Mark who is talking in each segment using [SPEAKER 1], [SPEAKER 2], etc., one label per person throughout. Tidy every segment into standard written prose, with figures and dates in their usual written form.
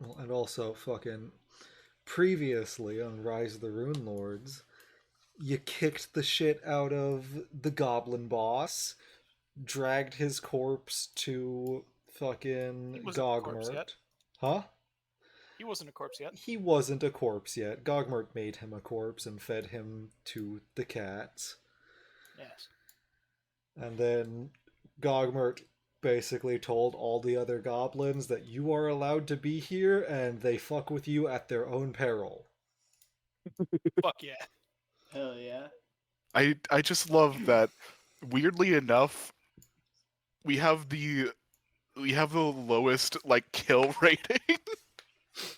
[SPEAKER 1] Well, and also fucking previously on Rise of the Rune Lords, you kicked the shit out of the goblin boss, dragged his corpse to
[SPEAKER 2] He
[SPEAKER 1] fucking
[SPEAKER 2] wasn't a corpse yet.
[SPEAKER 1] Gogmert. Huh?
[SPEAKER 2] He wasn't a corpse yet.
[SPEAKER 1] He wasn't a corpse yet. Gogmert made him a corpse and fed him to the cats.
[SPEAKER 2] Yes.
[SPEAKER 1] And then Gogmert basically told all the other goblins that you are allowed to be here and they fuck with you at their own peril.
[SPEAKER 2] Fuck yeah.
[SPEAKER 3] Hell yeah.
[SPEAKER 4] I just love that. Weirdly enough, we have the lowest like kill rating.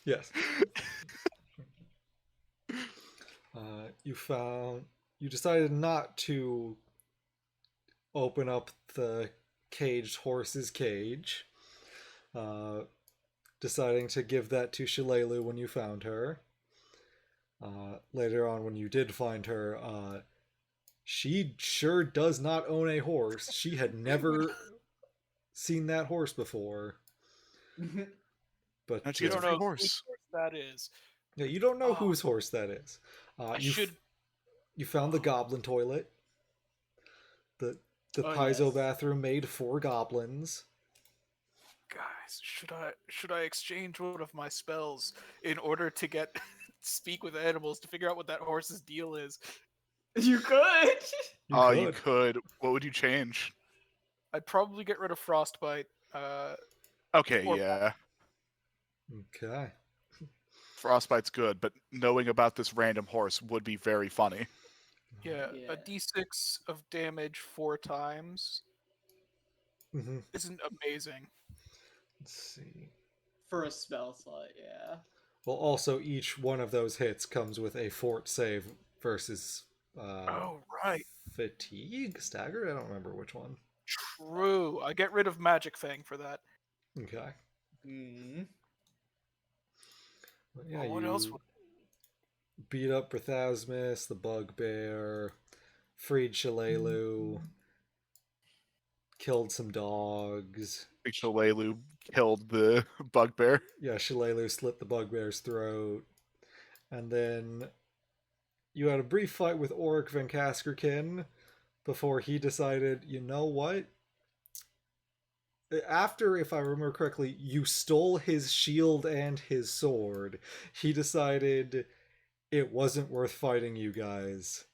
[SPEAKER 1] Yes. You decided not to open up the caged horse's cage, deciding to give that to Shalelu when you found her. Later on, when you did find her, she sure does not own a horse. She had never seen that horse before. But
[SPEAKER 4] And she
[SPEAKER 2] You
[SPEAKER 4] gets a
[SPEAKER 2] don't
[SPEAKER 4] free
[SPEAKER 2] know
[SPEAKER 4] horse.
[SPEAKER 2] whose horse that is.
[SPEAKER 1] yeah, you don't know
[SPEAKER 2] Oh.
[SPEAKER 1] whose horse that is.
[SPEAKER 2] I should.
[SPEAKER 1] You found the goblin toilet. The
[SPEAKER 3] Oh,
[SPEAKER 1] Paizo
[SPEAKER 3] yes.
[SPEAKER 1] bathroom made for goblins.
[SPEAKER 2] Guys, should I exchange one of my spells in order to get speak with animals to figure out what that horse's deal is?
[SPEAKER 3] You could.
[SPEAKER 4] You could. What would you change?
[SPEAKER 2] I'd probably get rid of frostbite.
[SPEAKER 4] Okay,
[SPEAKER 2] Or-
[SPEAKER 4] yeah.
[SPEAKER 1] Okay.
[SPEAKER 4] Frostbite's good, but knowing about this random horse would be very funny.
[SPEAKER 2] Yeah,
[SPEAKER 3] Yeah.
[SPEAKER 2] a d6 of damage 4 times
[SPEAKER 1] Mm-hmm.
[SPEAKER 2] isn't amazing.
[SPEAKER 1] Let's see.
[SPEAKER 3] For a spell slot, yeah.
[SPEAKER 1] Well, also each one of those hits comes with a fort save versus
[SPEAKER 2] Oh right,
[SPEAKER 1] fatigue, staggered. I don't remember which one.
[SPEAKER 2] true. I get rid of Magic Fang for that.
[SPEAKER 1] Okay.
[SPEAKER 3] Hmm.
[SPEAKER 1] But yeah,
[SPEAKER 2] Well, what
[SPEAKER 1] you
[SPEAKER 2] else would
[SPEAKER 1] beat up Berthasmus, the bugbear, freed Shalelu, killed some dogs.
[SPEAKER 4] Shalelu killed the bugbear.
[SPEAKER 1] Yeah, Shalelu slit the bugbear's throat. And then you had a brief fight with Oric Van Kaskerkin before he decided, you know what? After, if I remember correctly, you stole his shield and his sword. He decided it wasn't worth fighting you guys.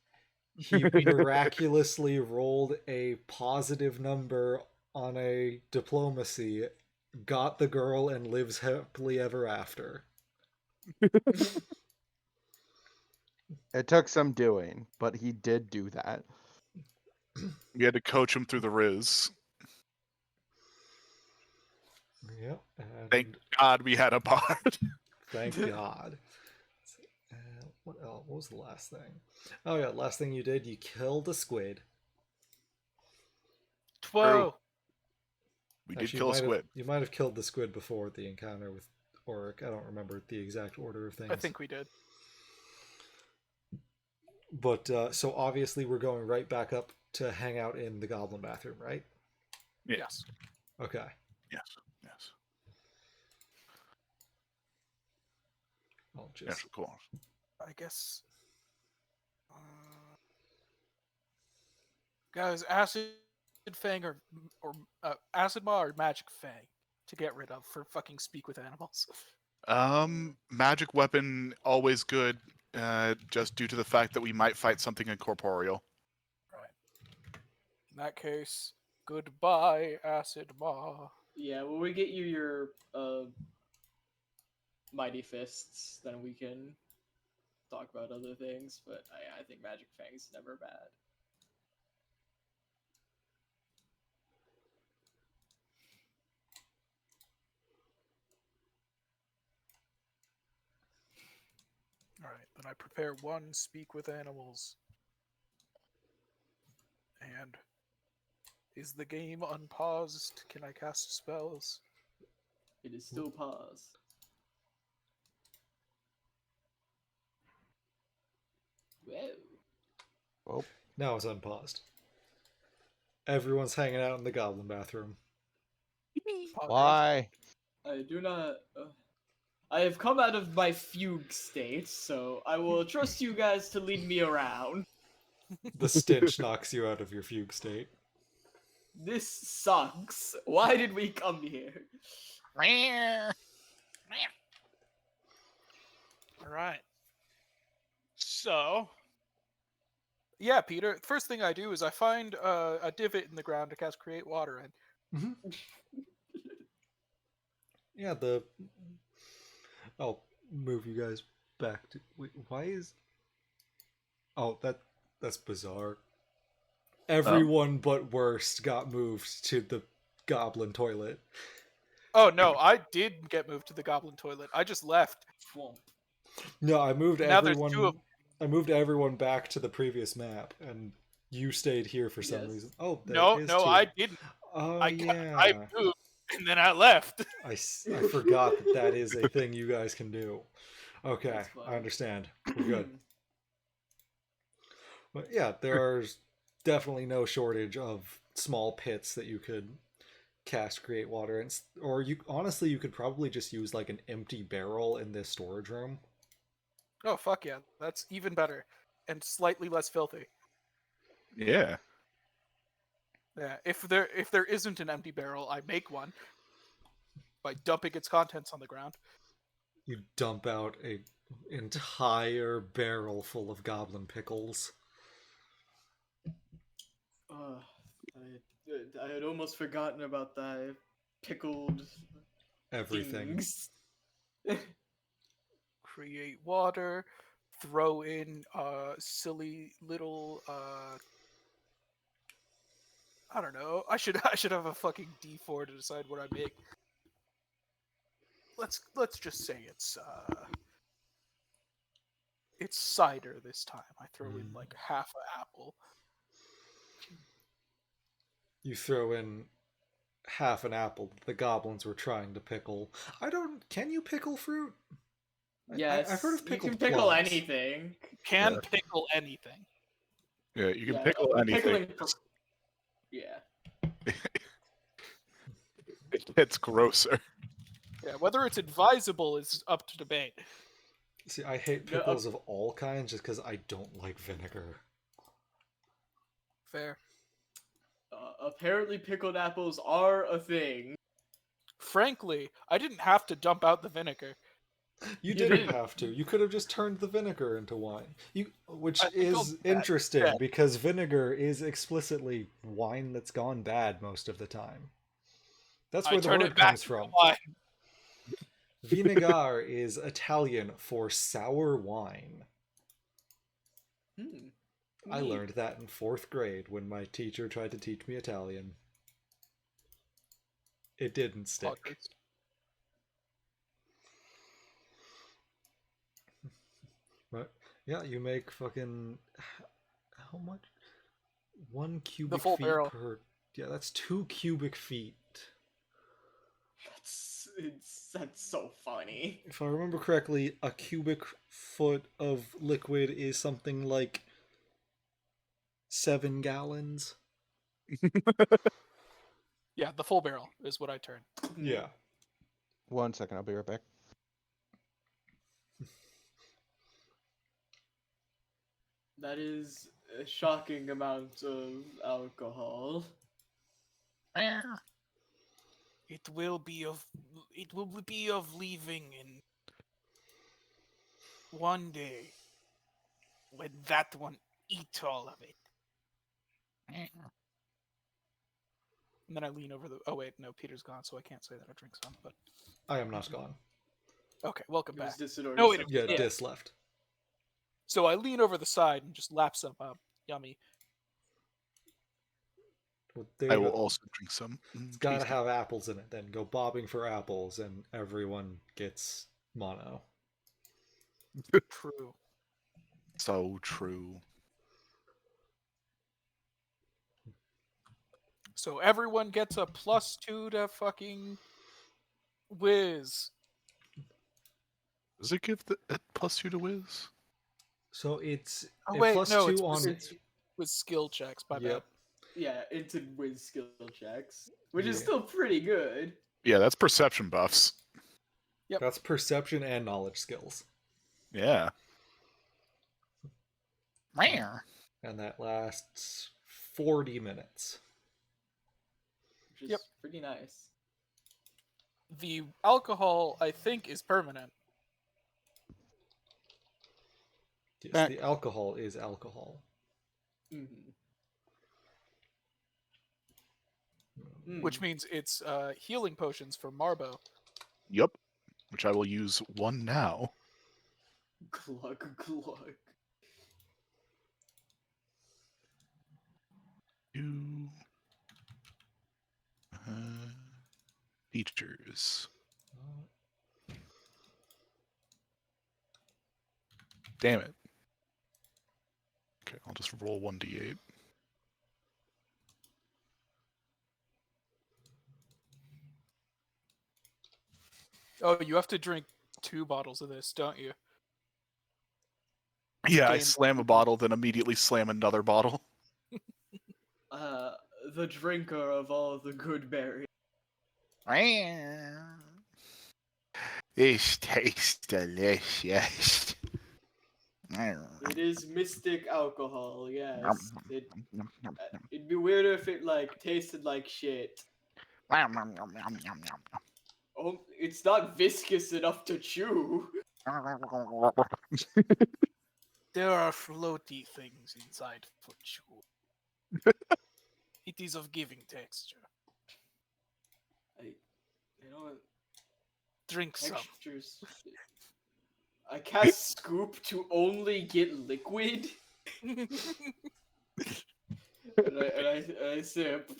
[SPEAKER 1] He miraculously rolled a positive number on a diplomacy, got the girl, and lives happily ever after.
[SPEAKER 5] It took some doing, but he did do that.
[SPEAKER 4] We had to coach him through the ruse.
[SPEAKER 1] Yep. And
[SPEAKER 4] Thank God we had a bard.
[SPEAKER 1] thank God. What else? What was the last thing? Oh yeah, last thing you did, you killed a squid.
[SPEAKER 2] Whoa!
[SPEAKER 4] We did
[SPEAKER 1] Actually,
[SPEAKER 4] kill a squid.
[SPEAKER 1] You might have killed the squid before the encounter with Oric. I don't remember the exact order of things.
[SPEAKER 2] I think we did.
[SPEAKER 1] But so obviously we're going right back up to hang out in the goblin bathroom, right?
[SPEAKER 2] Yes.
[SPEAKER 1] Okay.
[SPEAKER 4] Yes.
[SPEAKER 1] I'll just
[SPEAKER 4] Yes, of course.
[SPEAKER 2] I guess. Guys, Acid Fang or Acid Maw or Magic Fang to get rid of for fucking speak with animals.
[SPEAKER 4] Magic weapon always good, just due to the fact that we might fight something incorporeal.
[SPEAKER 2] Right. In that case, goodbye, Acid Maw.
[SPEAKER 3] Yeah, when we get you your mighty fists, then we can talk about other things. But I think Magic Fang's never bad.
[SPEAKER 2] Alright, then I prepare one speak with animals. And is the game unpaused? Can I cast spells?
[SPEAKER 3] It is still paused. Whoa.
[SPEAKER 5] Well,
[SPEAKER 1] now it's unpaused. Everyone's hanging out in the goblin bathroom.
[SPEAKER 2] Pause.
[SPEAKER 5] why?
[SPEAKER 3] I do not. I have come out of my fugue state, so I will trust you guys to lead me around.
[SPEAKER 1] The stench knocks you out of your fugue state.
[SPEAKER 3] This sucks. Why did we come here?
[SPEAKER 2] All right. So, yeah, Peter. First thing I do is I find a divot in the ground to cast Create Water in.
[SPEAKER 1] Mm-hmm. Yeah, I'll move you guys back to. Wait, why is? Oh, that's bizarre. Everyone but Worst got moved to the goblin toilet.
[SPEAKER 2] Oh no, I did get moved to the goblin toilet. I just left.
[SPEAKER 3] Womp.
[SPEAKER 1] No, I moved
[SPEAKER 2] Now there's two
[SPEAKER 1] everyone.
[SPEAKER 2] of-
[SPEAKER 1] I moved everyone back to the previous map, and you stayed here for some
[SPEAKER 3] Yes.
[SPEAKER 1] reason. Oh, there
[SPEAKER 2] No,
[SPEAKER 1] is
[SPEAKER 2] no,
[SPEAKER 1] two.
[SPEAKER 2] I didn't.
[SPEAKER 1] Oh
[SPEAKER 2] I
[SPEAKER 1] yeah.
[SPEAKER 2] moved and then I left.
[SPEAKER 1] I forgot that is a thing you guys can do. Okay,
[SPEAKER 3] That's fine.
[SPEAKER 1] I understand. We're good. But yeah, there's definitely no shortage of small pits that you could cast Create Water, and or you honestly you could probably just use like an empty barrel in this storage room.
[SPEAKER 2] Oh fuck yeah, that's even better and slightly less filthy.
[SPEAKER 4] Yeah.
[SPEAKER 2] Yeah, if there isn't an empty barrel, I make one by dumping its contents on the ground.
[SPEAKER 1] You dump out a entire barrel full of goblin pickles.
[SPEAKER 3] I had almost forgotten about that pickled
[SPEAKER 1] Everything.
[SPEAKER 3] things.
[SPEAKER 2] Create water, throw in silly little I don't know. I should have a fucking D4 to decide what I make. Let's just say it's cider this time. I throw in like half an apple.
[SPEAKER 1] You throw in half an apple that the goblins were trying to pickle. Can you pickle fruit?
[SPEAKER 3] Yes,
[SPEAKER 1] I've heard of
[SPEAKER 3] you
[SPEAKER 1] pickled
[SPEAKER 3] can pickle
[SPEAKER 1] plums.
[SPEAKER 3] anything.
[SPEAKER 2] Can pickle anything.
[SPEAKER 4] Yeah, you can
[SPEAKER 3] Yeah,
[SPEAKER 4] pickle anything.
[SPEAKER 3] pickling Yeah.
[SPEAKER 4] It gets grosser.
[SPEAKER 2] Yeah, whether it's advisable is up to debate.
[SPEAKER 1] See, I hate
[SPEAKER 3] No,
[SPEAKER 1] pickles of all kinds just because I don't like vinegar.
[SPEAKER 2] Fair.
[SPEAKER 3] Apparently, pickled apples are a thing.
[SPEAKER 2] Frankly, I didn't have to dump out the vinegar.
[SPEAKER 1] You
[SPEAKER 3] You
[SPEAKER 1] didn't
[SPEAKER 3] didn't.
[SPEAKER 1] have to. You could have just turned the vinegar into wine. Which
[SPEAKER 2] I think I'll
[SPEAKER 1] is
[SPEAKER 2] do that.
[SPEAKER 1] interesting
[SPEAKER 2] Yeah.
[SPEAKER 1] because vinegar is explicitly wine that's gone bad most of the time. That's where the
[SPEAKER 2] turn
[SPEAKER 1] word
[SPEAKER 2] it back
[SPEAKER 1] comes
[SPEAKER 2] to
[SPEAKER 1] from.
[SPEAKER 2] wine.
[SPEAKER 1] Vinegar is Italian for sour wine. I
[SPEAKER 3] Neat.
[SPEAKER 1] learned that in 4th grade when my teacher tried to teach me Italian. It didn't stick. But yeah, you make fucking how much? 1 cubic
[SPEAKER 2] full
[SPEAKER 1] feet
[SPEAKER 2] barrel.
[SPEAKER 1] per. Yeah, that's 2 cubic feet.
[SPEAKER 3] That's so funny.
[SPEAKER 1] If I remember correctly, a cubic foot of liquid is something like 7 gallons.
[SPEAKER 2] Yeah, the full barrel is what I turn.
[SPEAKER 1] Yeah.
[SPEAKER 5] 1 second, I'll be right back.
[SPEAKER 3] That is a shocking amount of alcohol.
[SPEAKER 2] It will be of leaving in one day when that one eat all of it. And then I lean over the. Oh wait, no, Peter's gone, so I can't say that I drink some. But
[SPEAKER 1] I am not gone.
[SPEAKER 2] okay, welcome
[SPEAKER 3] It was
[SPEAKER 2] back.
[SPEAKER 3] disordered.
[SPEAKER 2] No, wait,
[SPEAKER 1] Yeah,
[SPEAKER 2] Yeah.
[SPEAKER 1] Dis left.
[SPEAKER 2] So I lean over the side and just lap some up. Yummy.
[SPEAKER 1] Well, there
[SPEAKER 4] I
[SPEAKER 1] you
[SPEAKER 4] will
[SPEAKER 1] go.
[SPEAKER 4] also drink some.
[SPEAKER 1] It's gotta
[SPEAKER 4] Tasty.
[SPEAKER 1] have apples in it. Then go bobbing for apples, and everyone gets mono.
[SPEAKER 2] True.
[SPEAKER 4] So true.
[SPEAKER 2] So everyone gets a +2 to fucking whiz.
[SPEAKER 4] Does it give the +2 to whiz?
[SPEAKER 1] So it's
[SPEAKER 2] Oh
[SPEAKER 1] a
[SPEAKER 2] wait,
[SPEAKER 1] plus
[SPEAKER 2] no,
[SPEAKER 1] 2 on.
[SPEAKER 3] it's
[SPEAKER 2] with skill checks. My
[SPEAKER 1] Yep.
[SPEAKER 3] Yeah, into whiz skill checks, which is
[SPEAKER 1] Yeah.
[SPEAKER 3] still pretty good.
[SPEAKER 4] Yeah, that's perception buffs.
[SPEAKER 2] Yep.
[SPEAKER 1] That's perception and knowledge skills.
[SPEAKER 4] Yeah.
[SPEAKER 1] And that lasts 40 minutes.
[SPEAKER 3] Which is
[SPEAKER 2] Yep.
[SPEAKER 3] pretty nice.
[SPEAKER 2] The alcohol, I think, is permanent.
[SPEAKER 1] Yes, the alcohol is alcohol.
[SPEAKER 3] Mm-hmm.
[SPEAKER 2] Which means it's healing potions for Marbo.
[SPEAKER 4] Yep. Which I will use one now.
[SPEAKER 3] Glug glug.
[SPEAKER 4] Two. Features. Damn it. Okay, I'll just roll 1d8.
[SPEAKER 2] Oh, you have to drink 2 bottles of this, don't you?
[SPEAKER 4] Yeah, I
[SPEAKER 2] Game
[SPEAKER 4] slam a
[SPEAKER 2] over.
[SPEAKER 4] bottle, then immediately slam another bottle.
[SPEAKER 3] The drinker of all the good berries.
[SPEAKER 4] This tastes delicious.
[SPEAKER 3] It is mystic alcohol, yes. It'd be weird if it like tasted like shit. Oh, it's not viscous enough to chew.
[SPEAKER 2] There are floaty things inside for sure. It is of giving texture.
[SPEAKER 3] You know what?
[SPEAKER 2] Drink some.
[SPEAKER 3] Textures. I cast scoop to only get liquid, and I sip.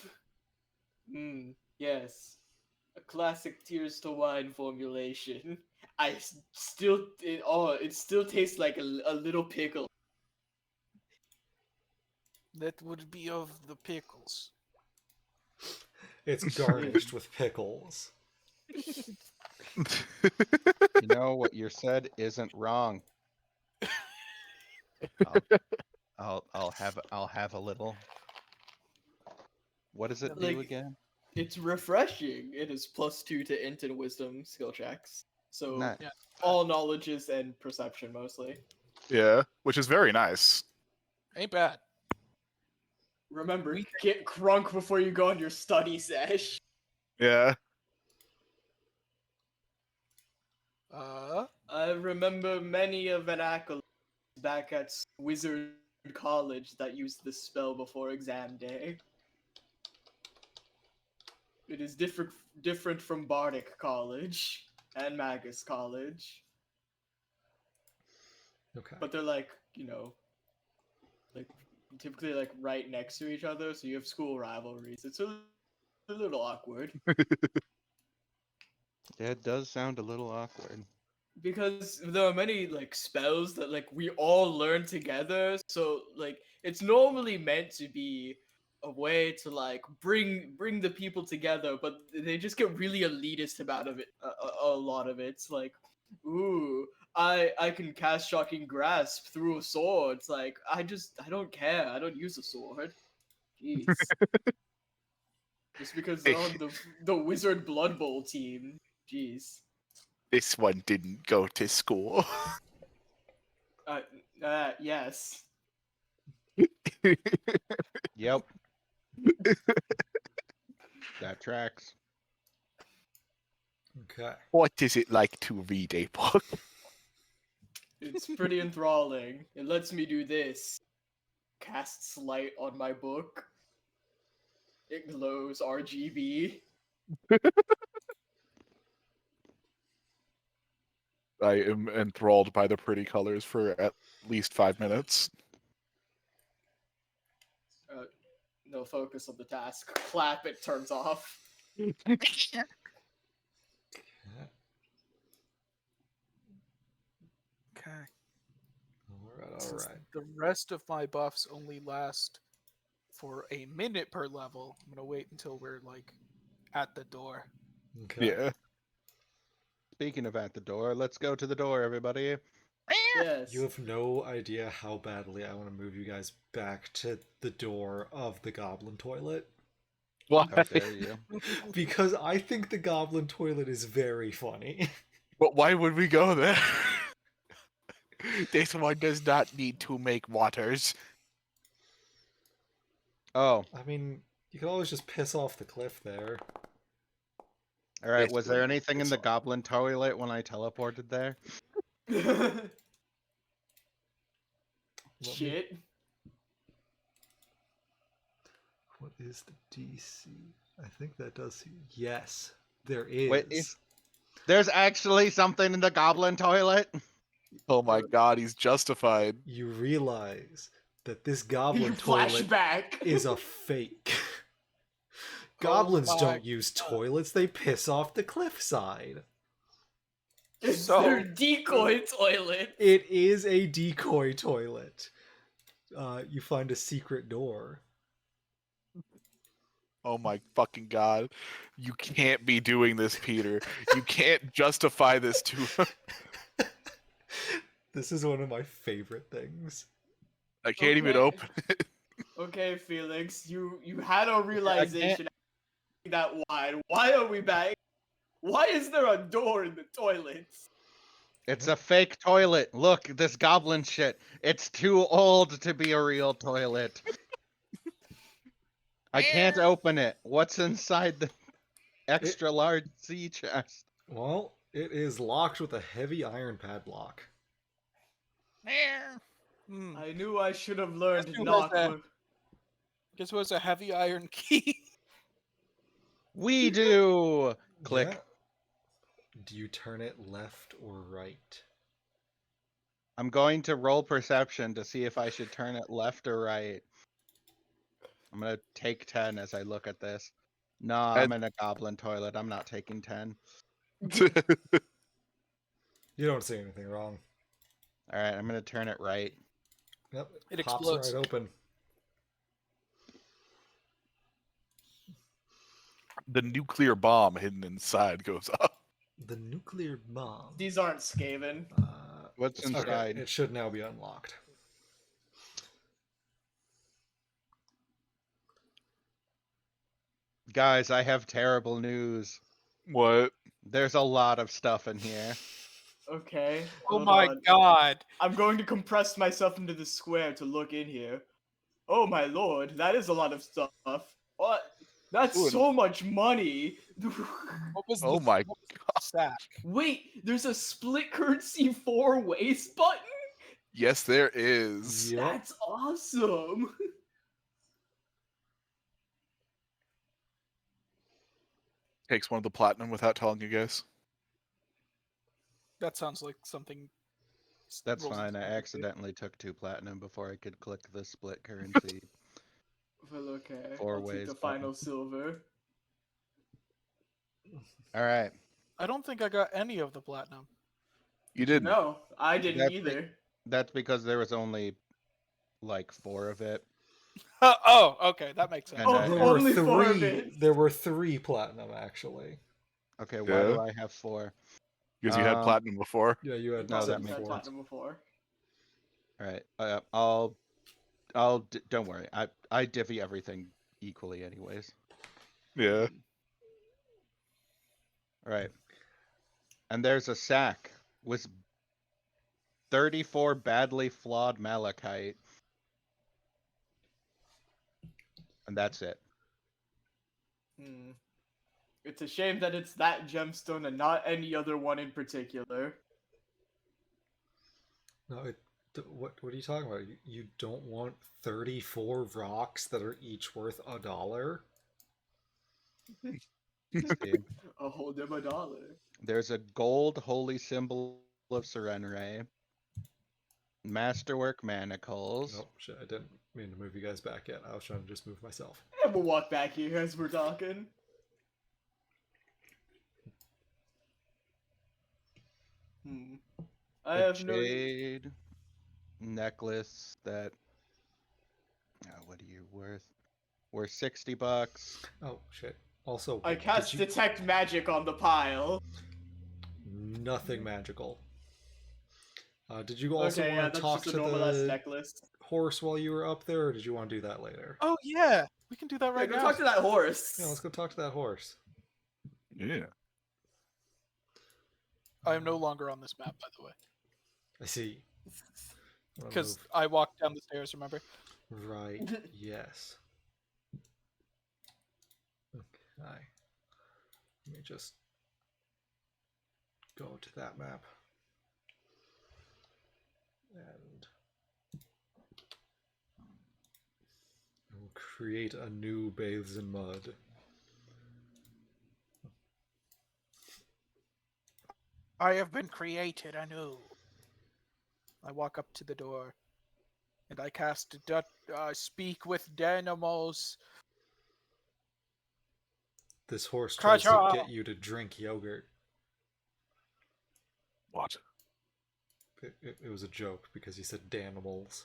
[SPEAKER 3] Yes, a classic Tears to Wine formulation. It still tastes like a little pickle.
[SPEAKER 2] That would be of the pickles.
[SPEAKER 1] It's garnished with pickles.
[SPEAKER 5] You know what you said isn't wrong. I'll have a little. What does it do
[SPEAKER 3] Like-
[SPEAKER 5] again?
[SPEAKER 3] It's refreshing. It is +2 to int and wisdom skill checks. So
[SPEAKER 5] Nice.
[SPEAKER 2] Yeah.
[SPEAKER 3] all knowledges and perception mostly.
[SPEAKER 4] Yeah, which is very nice.
[SPEAKER 2] Ain't bad.
[SPEAKER 3] Remember, get crunk before you go on your study sesh.
[SPEAKER 4] Yeah.
[SPEAKER 3] I remember many of an acolyte back at Wizard College that used this spell before exam day. It is different from Bardic College and Magus College,
[SPEAKER 1] Okay.
[SPEAKER 3] but they're like, like typically like right next to each other, so you have school rivalries. It's a little awkward.
[SPEAKER 5] Yeah, it does sound a little awkward.
[SPEAKER 3] Because there are many like spells that like we all learn together, so like it's normally meant to be a way to like bring the people together, but they just get really elitist about of it. A lot of it's like, ooh, I can cast shocking grasp through a sword. It's like I don't care. I don't use a sword. Jeez. Just because they're on the Wizard Blood Bowl team. Jeez.
[SPEAKER 4] This one didn't go to school.
[SPEAKER 3] Yes.
[SPEAKER 5] Yep. That tracks.
[SPEAKER 1] Okay.
[SPEAKER 4] What is it like to read a book?
[SPEAKER 3] It's pretty enthralling. It lets me do this. Casts light on my book. It glows RGB.
[SPEAKER 4] I am enthralled by the pretty colors for at least 5 minutes.
[SPEAKER 3] No focus on the task. Clap, it turns off.
[SPEAKER 2] Okay.
[SPEAKER 1] All
[SPEAKER 2] Since
[SPEAKER 1] right.
[SPEAKER 2] the rest of my buffs only last for a minute per level, I'm gonna wait until we're like at the door.
[SPEAKER 1] Okay.
[SPEAKER 4] Yeah.
[SPEAKER 5] Speaking of at the door, let's go to the door, everybody.
[SPEAKER 3] Yes.
[SPEAKER 1] You have no idea how badly I want to move you guys back to the door of the goblin toilet.
[SPEAKER 5] How dare you?
[SPEAKER 1] Because I think the goblin toilet is very funny.
[SPEAKER 4] But why would we go there? This one does not need to make waters.
[SPEAKER 5] Oh,
[SPEAKER 1] I mean, you can always just piss off the cliff there.
[SPEAKER 5] all right.
[SPEAKER 4] This
[SPEAKER 5] Was
[SPEAKER 4] one
[SPEAKER 5] there anything in
[SPEAKER 4] is
[SPEAKER 5] the
[SPEAKER 4] on.
[SPEAKER 5] goblin toilet when I teleported there?
[SPEAKER 1] Let me-
[SPEAKER 3] Shit.
[SPEAKER 1] What is the DC? I think that does. Yes, there is.
[SPEAKER 5] Wait, there's actually something in the goblin toilet?
[SPEAKER 4] Oh my god, he's justified.
[SPEAKER 1] You realize that this
[SPEAKER 3] You
[SPEAKER 1] goblin toilet
[SPEAKER 3] flashback.
[SPEAKER 1] is a fake. Goblins
[SPEAKER 2] my
[SPEAKER 1] don't use toilets, they piss off the cliffside.
[SPEAKER 3] It's
[SPEAKER 2] So-
[SPEAKER 3] their decoy toilet.
[SPEAKER 1] It is a decoy toilet. You find a secret door.
[SPEAKER 4] Oh my fucking god. You can't be doing this, Peter. You can't justify this to him.
[SPEAKER 1] This is one of my favorite things.
[SPEAKER 4] I can't even
[SPEAKER 3] Okay.
[SPEAKER 4] open it.
[SPEAKER 3] Okay, Felix, you had a realization that wide. Why are we back? Why is there a door in the toilets?
[SPEAKER 5] It's a fake toilet. Look, this goblin shit. It's too old to be a real toilet. I can't open it. What's inside the extra large sea chest?
[SPEAKER 1] Well, it is locked with a heavy iron padlock.
[SPEAKER 2] Hmm.
[SPEAKER 3] I knew I should have learned
[SPEAKER 2] Guess
[SPEAKER 3] to
[SPEAKER 2] who
[SPEAKER 3] knock.
[SPEAKER 2] has that? Guess who has a heavy iron key?
[SPEAKER 5] We do. Click.
[SPEAKER 1] Yeah. Do you turn it left or right?
[SPEAKER 5] I'm going to roll perception to see if I should turn it left or right. I'm gonna take 10 as I look at this. No, I'm in a goblin toilet. I'm not taking 10.
[SPEAKER 1] You don't see anything wrong.
[SPEAKER 5] All right, I'm gonna turn it right.
[SPEAKER 1] Yep,
[SPEAKER 2] It
[SPEAKER 1] pops
[SPEAKER 2] explodes.
[SPEAKER 1] right open.
[SPEAKER 4] The nuclear bomb hidden inside goes up.
[SPEAKER 1] The nuclear bomb.
[SPEAKER 3] These aren't Skaven.
[SPEAKER 5] What's
[SPEAKER 1] Okay,
[SPEAKER 5] inside?
[SPEAKER 1] it should now be unlocked.
[SPEAKER 5] Guys, I have terrible news.
[SPEAKER 4] What?
[SPEAKER 5] There's a lot of stuff in here.
[SPEAKER 3] Okay.
[SPEAKER 2] Oh
[SPEAKER 3] hold
[SPEAKER 2] my
[SPEAKER 3] on.
[SPEAKER 2] god.
[SPEAKER 3] I'm going to compress myself into the square to look in here. Oh my lord, that is a lot of stuff. What? That's
[SPEAKER 4] Ooh,
[SPEAKER 3] so much money.
[SPEAKER 2] What was
[SPEAKER 4] Oh
[SPEAKER 2] the,
[SPEAKER 4] my
[SPEAKER 2] what was the sack?
[SPEAKER 3] Wait, there's a split currency 4 ways button?
[SPEAKER 4] Yes, there is.
[SPEAKER 1] Yep.
[SPEAKER 3] That's awesome.
[SPEAKER 4] Takes one of the platinum without telling you guys.
[SPEAKER 2] That sounds like something.
[SPEAKER 5] That's
[SPEAKER 2] rolls
[SPEAKER 5] fine.
[SPEAKER 2] into
[SPEAKER 5] I
[SPEAKER 2] my head.
[SPEAKER 5] accidentally took 2 platinum before I could click the split currency.
[SPEAKER 3] Well, okay.
[SPEAKER 5] 4
[SPEAKER 3] I'll take
[SPEAKER 5] ways
[SPEAKER 3] the
[SPEAKER 5] button.
[SPEAKER 3] final silver.
[SPEAKER 5] All right.
[SPEAKER 2] I don't think I got any of the platinum.
[SPEAKER 4] You didn't.
[SPEAKER 3] No, I didn't
[SPEAKER 5] That's
[SPEAKER 3] either.
[SPEAKER 5] That's because there was only like 4 of it.
[SPEAKER 2] Oh, okay, that makes sense.
[SPEAKER 5] And
[SPEAKER 3] Oh,
[SPEAKER 5] I-
[SPEAKER 1] There
[SPEAKER 5] and-
[SPEAKER 1] were
[SPEAKER 3] only 4 of
[SPEAKER 1] three.
[SPEAKER 3] it.
[SPEAKER 1] There were 3 platinum actually.
[SPEAKER 5] Okay, why do
[SPEAKER 4] Yeah.
[SPEAKER 5] I have 4?
[SPEAKER 4] Because you had platinum before.
[SPEAKER 1] Yeah, you had
[SPEAKER 5] No, that
[SPEAKER 1] seven
[SPEAKER 5] makes
[SPEAKER 3] I've
[SPEAKER 1] before.
[SPEAKER 3] platinum before.
[SPEAKER 5] All right. Don't worry. I divvy everything equally anyways.
[SPEAKER 4] Yeah.
[SPEAKER 5] All right. And there's a sack with 34 badly flawed malachite. And that's it.
[SPEAKER 3] Hmm. It's a shame that it's that gemstone and not any other one in particular.
[SPEAKER 1] No, what are you talking about? You don't want 34 rocks that are each worth $1?
[SPEAKER 5] See?
[SPEAKER 3] I'll hold them $1.
[SPEAKER 5] There's a gold holy symbol of Serenray. Masterwork manacles.
[SPEAKER 1] Nope, shit, I didn't mean to move you guys back yet. I was trying to just move myself.
[SPEAKER 3] And we'll walk back here as we're talking. Hmm. I
[SPEAKER 5] A
[SPEAKER 3] have no.
[SPEAKER 5] jade necklace that. What are you worth? Worth $60.
[SPEAKER 1] Oh shit. Also,
[SPEAKER 3] I cast
[SPEAKER 1] did you-
[SPEAKER 3] detect magic on the pile.
[SPEAKER 1] nothing magical. Did you also
[SPEAKER 3] Okay, yeah,
[SPEAKER 1] want to
[SPEAKER 3] that's
[SPEAKER 1] talk
[SPEAKER 3] just
[SPEAKER 1] to
[SPEAKER 3] a normal ass
[SPEAKER 1] the
[SPEAKER 3] necklace.
[SPEAKER 1] horse while you were up there, or did you want to do that later?
[SPEAKER 2] Oh yeah, we can do that
[SPEAKER 3] Yeah,
[SPEAKER 2] right
[SPEAKER 3] go
[SPEAKER 2] now.
[SPEAKER 3] talk to that horse.
[SPEAKER 1] Yeah, let's go talk to that horse.
[SPEAKER 4] Yeah.
[SPEAKER 2] I am no longer on this map, by the way,
[SPEAKER 1] I see. Wanna
[SPEAKER 2] because
[SPEAKER 1] move
[SPEAKER 2] I walked down the stairs. Remember?
[SPEAKER 1] right. Yes. Okay. Let me just go to that map. And we'll create a new Bathes in Mud.
[SPEAKER 2] I have been created anew. I walk up to the door, and I cast Speak with Dynamos.
[SPEAKER 1] This horse tries to
[SPEAKER 2] Ka-cha!
[SPEAKER 1] get you to drink yogurt.
[SPEAKER 4] What?
[SPEAKER 1] It was a joke because he said Danimals.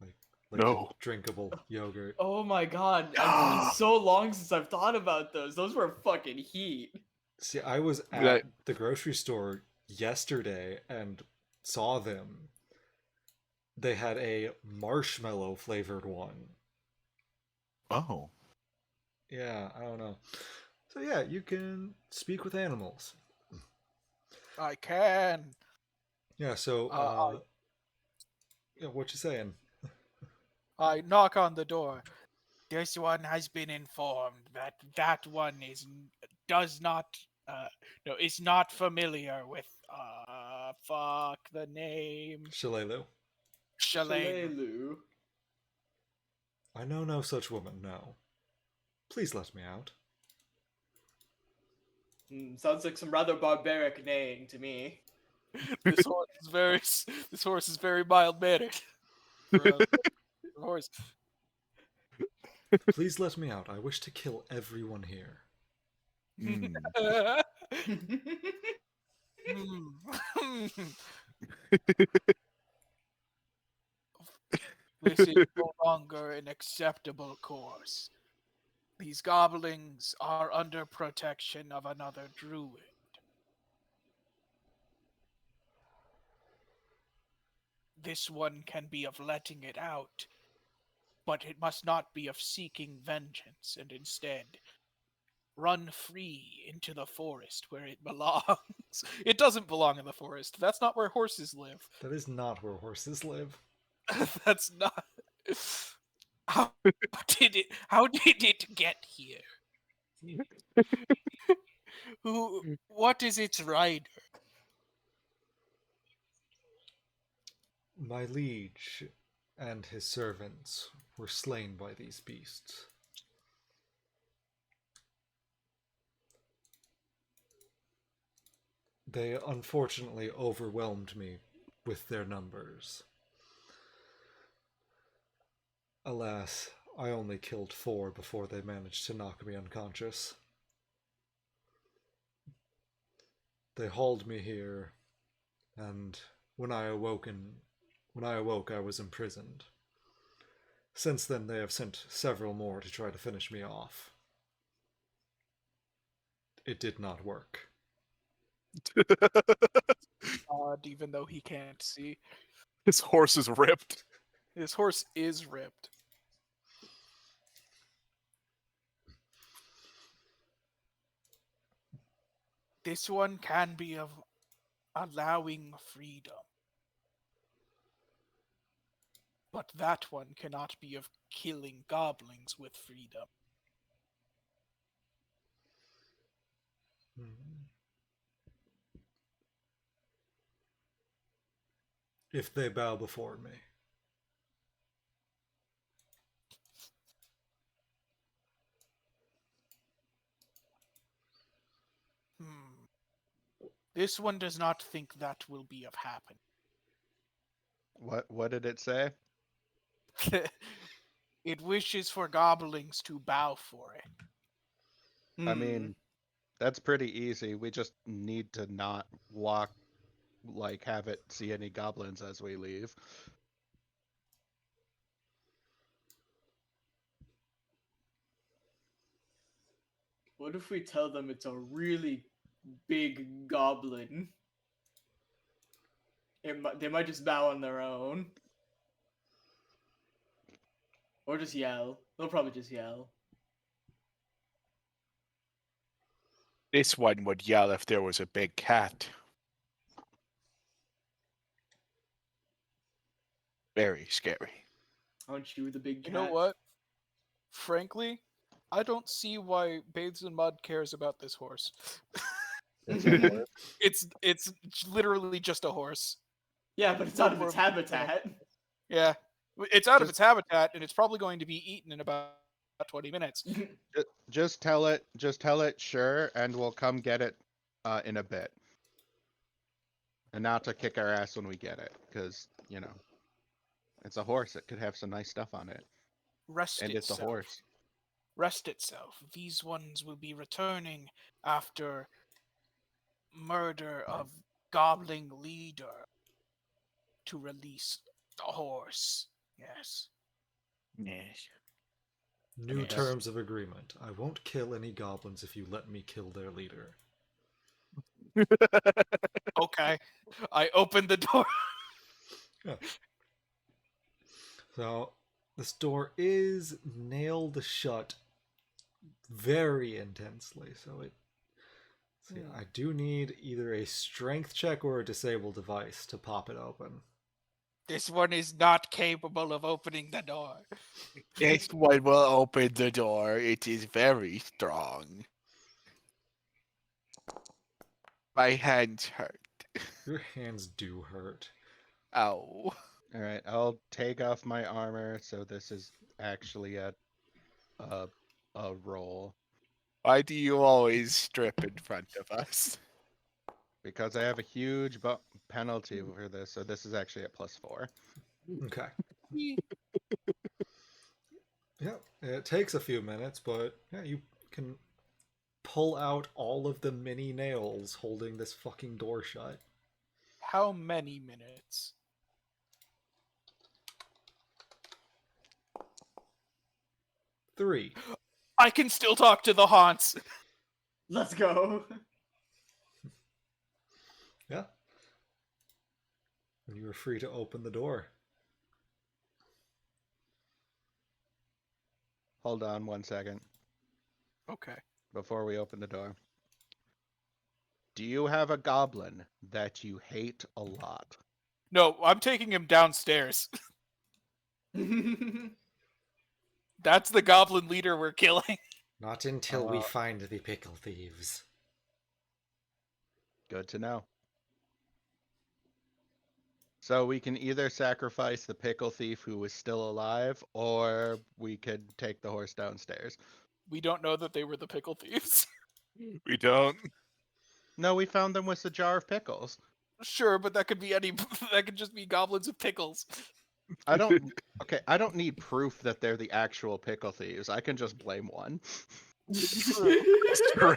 [SPEAKER 1] Like
[SPEAKER 4] No.
[SPEAKER 1] drinkable yogurt.
[SPEAKER 3] Oh my god, it's been so long since I've thought about those. Those were fucking heat.
[SPEAKER 1] See, I was
[SPEAKER 4] Right.
[SPEAKER 1] at the grocery store yesterday and saw them. They had a marshmallow flavored one.
[SPEAKER 4] Oh.
[SPEAKER 1] Yeah, I don't know. So yeah, you can speak with animals.
[SPEAKER 2] I can.
[SPEAKER 1] Yeah, so yeah, what you saying?
[SPEAKER 2] I knock on the door. This one has been informed that that one does not no is not familiar with fuck the name
[SPEAKER 1] Shalelu.
[SPEAKER 2] Shalane.
[SPEAKER 3] Shalelu.
[SPEAKER 1] I know no such woman, no. Please let me out.
[SPEAKER 3] Sounds like some rather barbaric neighing to me.
[SPEAKER 2] This horse is very mild mannered for a horse.
[SPEAKER 1] Please let me out. I wish to kill everyone here.
[SPEAKER 4] Hmm.
[SPEAKER 2] This is no longer an acceptable course. These goblins are under protection of another druid. This one can be of letting it out, but it must not be of seeking vengeance, and instead run free into the forest where it belongs. It doesn't belong in the forest. That's not where horses live.
[SPEAKER 1] That is not where horses live.
[SPEAKER 2] That's not. How how did it get here? What is its rider?
[SPEAKER 1] My liege and his servants were slain by these beasts. They unfortunately overwhelmed me with their numbers. Alas, I only killed 4 before they managed to knock me unconscious. They hauled me here, and when I awoke, I was imprisoned. Since then, they have sent several more to try to finish me off. It did not work.
[SPEAKER 2] Odd, even though he can't see.
[SPEAKER 4] His horse is ripped.
[SPEAKER 2] His horse is ripped. This one can be of allowing freedom. But that one cannot be of killing goblins with freedom.
[SPEAKER 1] If they bow before me.
[SPEAKER 2] This one does not think that will be of happen.
[SPEAKER 5] What did it say?
[SPEAKER 2] It wishes for goblins to bow for it.
[SPEAKER 5] I mean, that's pretty easy. We just need to not walk, like, have it see any goblins as we leave.
[SPEAKER 3] What if we tell them it's a really big goblin? They might just bow on their own. Or just yell. They'll probably just yell.
[SPEAKER 4] This one would yell if there was a big cat. Very scary.
[SPEAKER 3] Aren't you the big cat?
[SPEAKER 2] You know what? Frankly, I don't see why Bathes in Mud cares about this horse.
[SPEAKER 5] It's a horse.
[SPEAKER 2] It's literally just a horse.
[SPEAKER 3] Yeah, but it's
[SPEAKER 2] No
[SPEAKER 3] out of its
[SPEAKER 2] more-
[SPEAKER 3] habitat.
[SPEAKER 2] Yeah, it's out of
[SPEAKER 5] Just-
[SPEAKER 2] its habitat, and it's probably going to be eaten in about 20 minutes.
[SPEAKER 5] Just tell it. Sure, and we'll come get it in a bit. And not to kick our ass when we get it, because it's a horse. It could have some nice stuff on it,
[SPEAKER 2] Rest
[SPEAKER 5] and it's a
[SPEAKER 2] itself.
[SPEAKER 5] horse.
[SPEAKER 2] Rest itself. These ones will be returning after murder of goblin leader to release the horse. Yes.
[SPEAKER 4] Yes.
[SPEAKER 1] New
[SPEAKER 2] Yes.
[SPEAKER 1] terms of agreement. I won't kill any goblins if you let me kill their leader.
[SPEAKER 2] Okay. I opened the door.
[SPEAKER 1] So, this door is nailed shut very intensely. So I do need either a strength check or a disable device to pop it open.
[SPEAKER 2] This one is not capable of opening the door.
[SPEAKER 4] This one will open the door. It is very strong. My hands hurt.
[SPEAKER 1] Your hands do hurt.
[SPEAKER 4] Ow.
[SPEAKER 5] All right, I'll take off my armor. So this is actually a roll
[SPEAKER 4] Why do you always strip in front of us?
[SPEAKER 5] because I have a huge penalty for this. So this is actually at +4.
[SPEAKER 1] Okay. Yeah, it takes a few minutes, but yeah, you can pull out all of the mini nails holding this fucking door shut.
[SPEAKER 2] How many minutes?
[SPEAKER 1] Three.
[SPEAKER 2] I can still talk to the haunts.
[SPEAKER 3] Let's go.
[SPEAKER 1] Yeah. And you are free to open the door.
[SPEAKER 5] Hold on 1 second
[SPEAKER 2] Okay.
[SPEAKER 5] before we open the door. Do you have a goblin that you hate a lot?
[SPEAKER 2] No, I'm taking him downstairs. That's the goblin leader we're killing.
[SPEAKER 1] Not until we
[SPEAKER 5] Uh,
[SPEAKER 1] find the pickle thieves.
[SPEAKER 5] Good to know. So we can either sacrifice the pickle thief who is still alive, or we could take the horse downstairs.
[SPEAKER 2] We don't know that they were the pickle thieves.
[SPEAKER 4] We don't.
[SPEAKER 5] No, we found them with a jar of pickles.
[SPEAKER 2] Sure, but that could be any. That could just be goblins with pickles.
[SPEAKER 5] I don't. Okay, I don't need proof that they're the actual pickle thieves. I can just blame one.
[SPEAKER 4] True.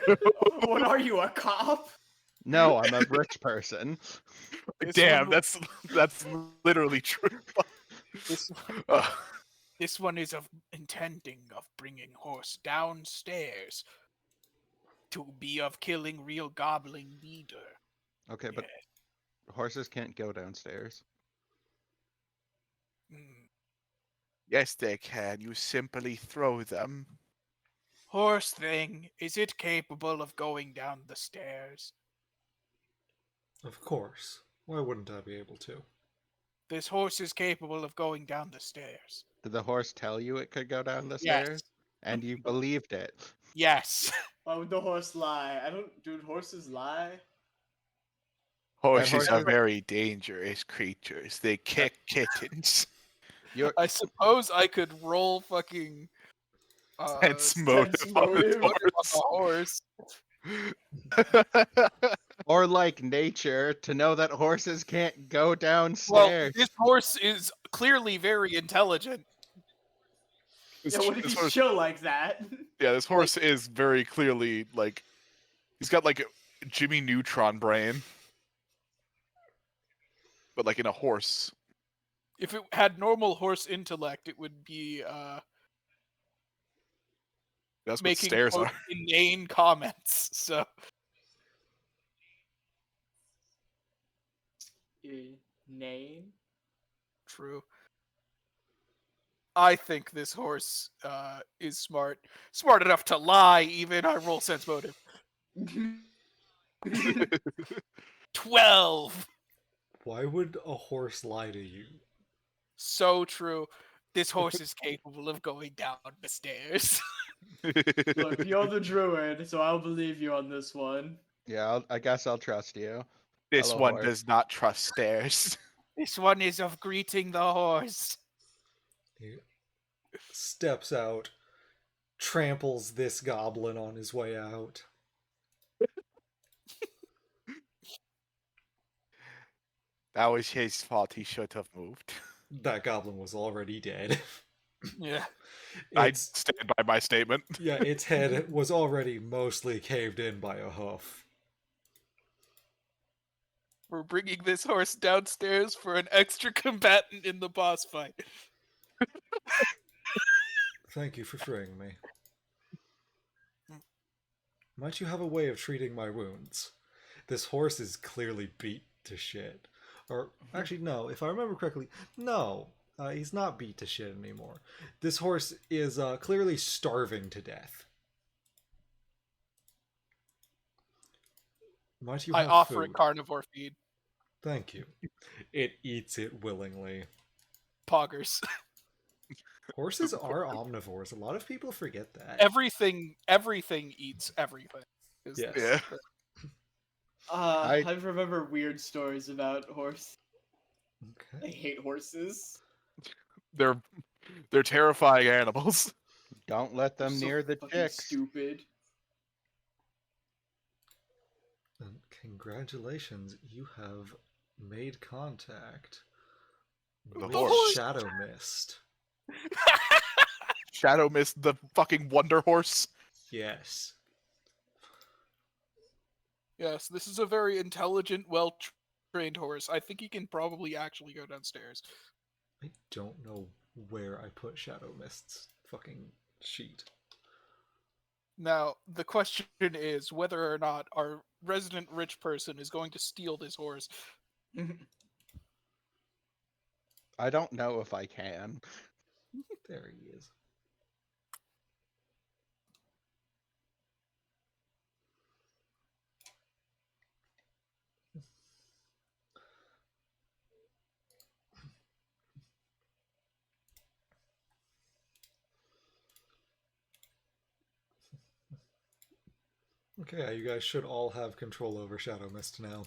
[SPEAKER 3] What are you, a cop?
[SPEAKER 5] No, I'm a rich person.
[SPEAKER 2] This
[SPEAKER 4] Damn,
[SPEAKER 2] one-
[SPEAKER 4] that's literally true.
[SPEAKER 2] This,
[SPEAKER 4] Ugh.
[SPEAKER 2] this one is of intending of bringing horse downstairs to be of killing real goblin leader.
[SPEAKER 5] Okay, but horses can't go downstairs.
[SPEAKER 2] Mm.
[SPEAKER 4] Yes, they can. You simply throw them.
[SPEAKER 2] Horse thing, is it capable of going down the stairs?
[SPEAKER 1] Of course. Why wouldn't I be able to?
[SPEAKER 2] This horse is capable of going down the stairs.
[SPEAKER 5] Did the horse tell you it could go down the
[SPEAKER 2] Yes.
[SPEAKER 5] stairs? And you believed it.
[SPEAKER 2] Yes.
[SPEAKER 3] Why would the horse lie? Dude, horses lie?
[SPEAKER 4] Horses
[SPEAKER 5] horse
[SPEAKER 4] are
[SPEAKER 5] is-
[SPEAKER 4] very dangerous creatures. They kick kittens.
[SPEAKER 5] You're,
[SPEAKER 2] I suppose I could roll fucking
[SPEAKER 4] Sense motive on
[SPEAKER 3] motive.
[SPEAKER 2] on
[SPEAKER 4] the
[SPEAKER 2] the horse.
[SPEAKER 4] horse.
[SPEAKER 5] or like nature to know that horses can't go
[SPEAKER 2] Well,
[SPEAKER 5] downstairs.
[SPEAKER 2] this horse is clearly very intelligent.
[SPEAKER 3] Yeah, what if
[SPEAKER 4] This
[SPEAKER 3] he's
[SPEAKER 4] horse-
[SPEAKER 3] chill like that?
[SPEAKER 4] Yeah, this horse is very clearly like he's got like a Jimmy Neutron brain, but like in a horse.
[SPEAKER 2] If it had normal horse intellect, it would be
[SPEAKER 4] That's what
[SPEAKER 2] making
[SPEAKER 4] stairs
[SPEAKER 2] quote,
[SPEAKER 4] are.
[SPEAKER 2] inane comments. So
[SPEAKER 3] Name?
[SPEAKER 2] true. I think this horse is smart enough to lie. Even I roll sense motive. 12.
[SPEAKER 1] Why would a horse lie to you?
[SPEAKER 2] So true. This horse is capable of going down the stairs.
[SPEAKER 3] Look, you're the druid, so I'll believe you on this one.
[SPEAKER 5] Yeah, I guess I'll trust you.
[SPEAKER 4] This
[SPEAKER 5] Hello,
[SPEAKER 4] one
[SPEAKER 5] horse.
[SPEAKER 4] does not trust stairs.
[SPEAKER 2] This one is of greeting the horse.
[SPEAKER 1] He steps out, tramples this goblin on his way out.
[SPEAKER 4] That was his fault. He should have moved.
[SPEAKER 1] That goblin was already dead.
[SPEAKER 2] Yeah.
[SPEAKER 4] I
[SPEAKER 1] Its,
[SPEAKER 4] stand by my statement.
[SPEAKER 1] yeah, its head was already mostly caved in by a hoof.
[SPEAKER 2] We're bringing this horse downstairs for an extra combatant in the boss fight.
[SPEAKER 1] Thank you for freeing me. Might you have a way of treating my wounds? This horse is clearly beat to shit. Or, actually, no, if I remember correctly, no, he's not beat to shit anymore. This horse is clearly starving to death. Might you
[SPEAKER 2] I
[SPEAKER 1] have
[SPEAKER 2] offer
[SPEAKER 1] food?
[SPEAKER 2] it carnivore feed.
[SPEAKER 1] Thank you. It eats it willingly.
[SPEAKER 2] Poggers.
[SPEAKER 1] Horses are omnivores. A lot of people forget that.
[SPEAKER 2] Everything eats everything. is
[SPEAKER 1] Yes.
[SPEAKER 4] Yeah.
[SPEAKER 3] I remember weird stories about horse. I
[SPEAKER 1] Okay.
[SPEAKER 3] hate horses.
[SPEAKER 4] They're terrifying animals.
[SPEAKER 5] Don't let them
[SPEAKER 3] So
[SPEAKER 5] near the
[SPEAKER 3] fucking
[SPEAKER 5] chicks.
[SPEAKER 3] stupid.
[SPEAKER 1] And congratulations, you have made contact
[SPEAKER 4] The
[SPEAKER 1] with
[SPEAKER 4] horse.
[SPEAKER 1] Shadow Mist.
[SPEAKER 4] Shadow missed the fucking wonder horse.
[SPEAKER 1] Yes.
[SPEAKER 2] Yes, this is a very intelligent, well-trained horse. I think he can probably actually go downstairs.
[SPEAKER 1] I don't know where I put Shadow Mist's fucking sheet.
[SPEAKER 2] Now, the question is whether or not our resident rich person is going to steal this horse.
[SPEAKER 5] I don't know if I can.
[SPEAKER 1] There he is. Okay, you guys should all have control over Shadow Mist now.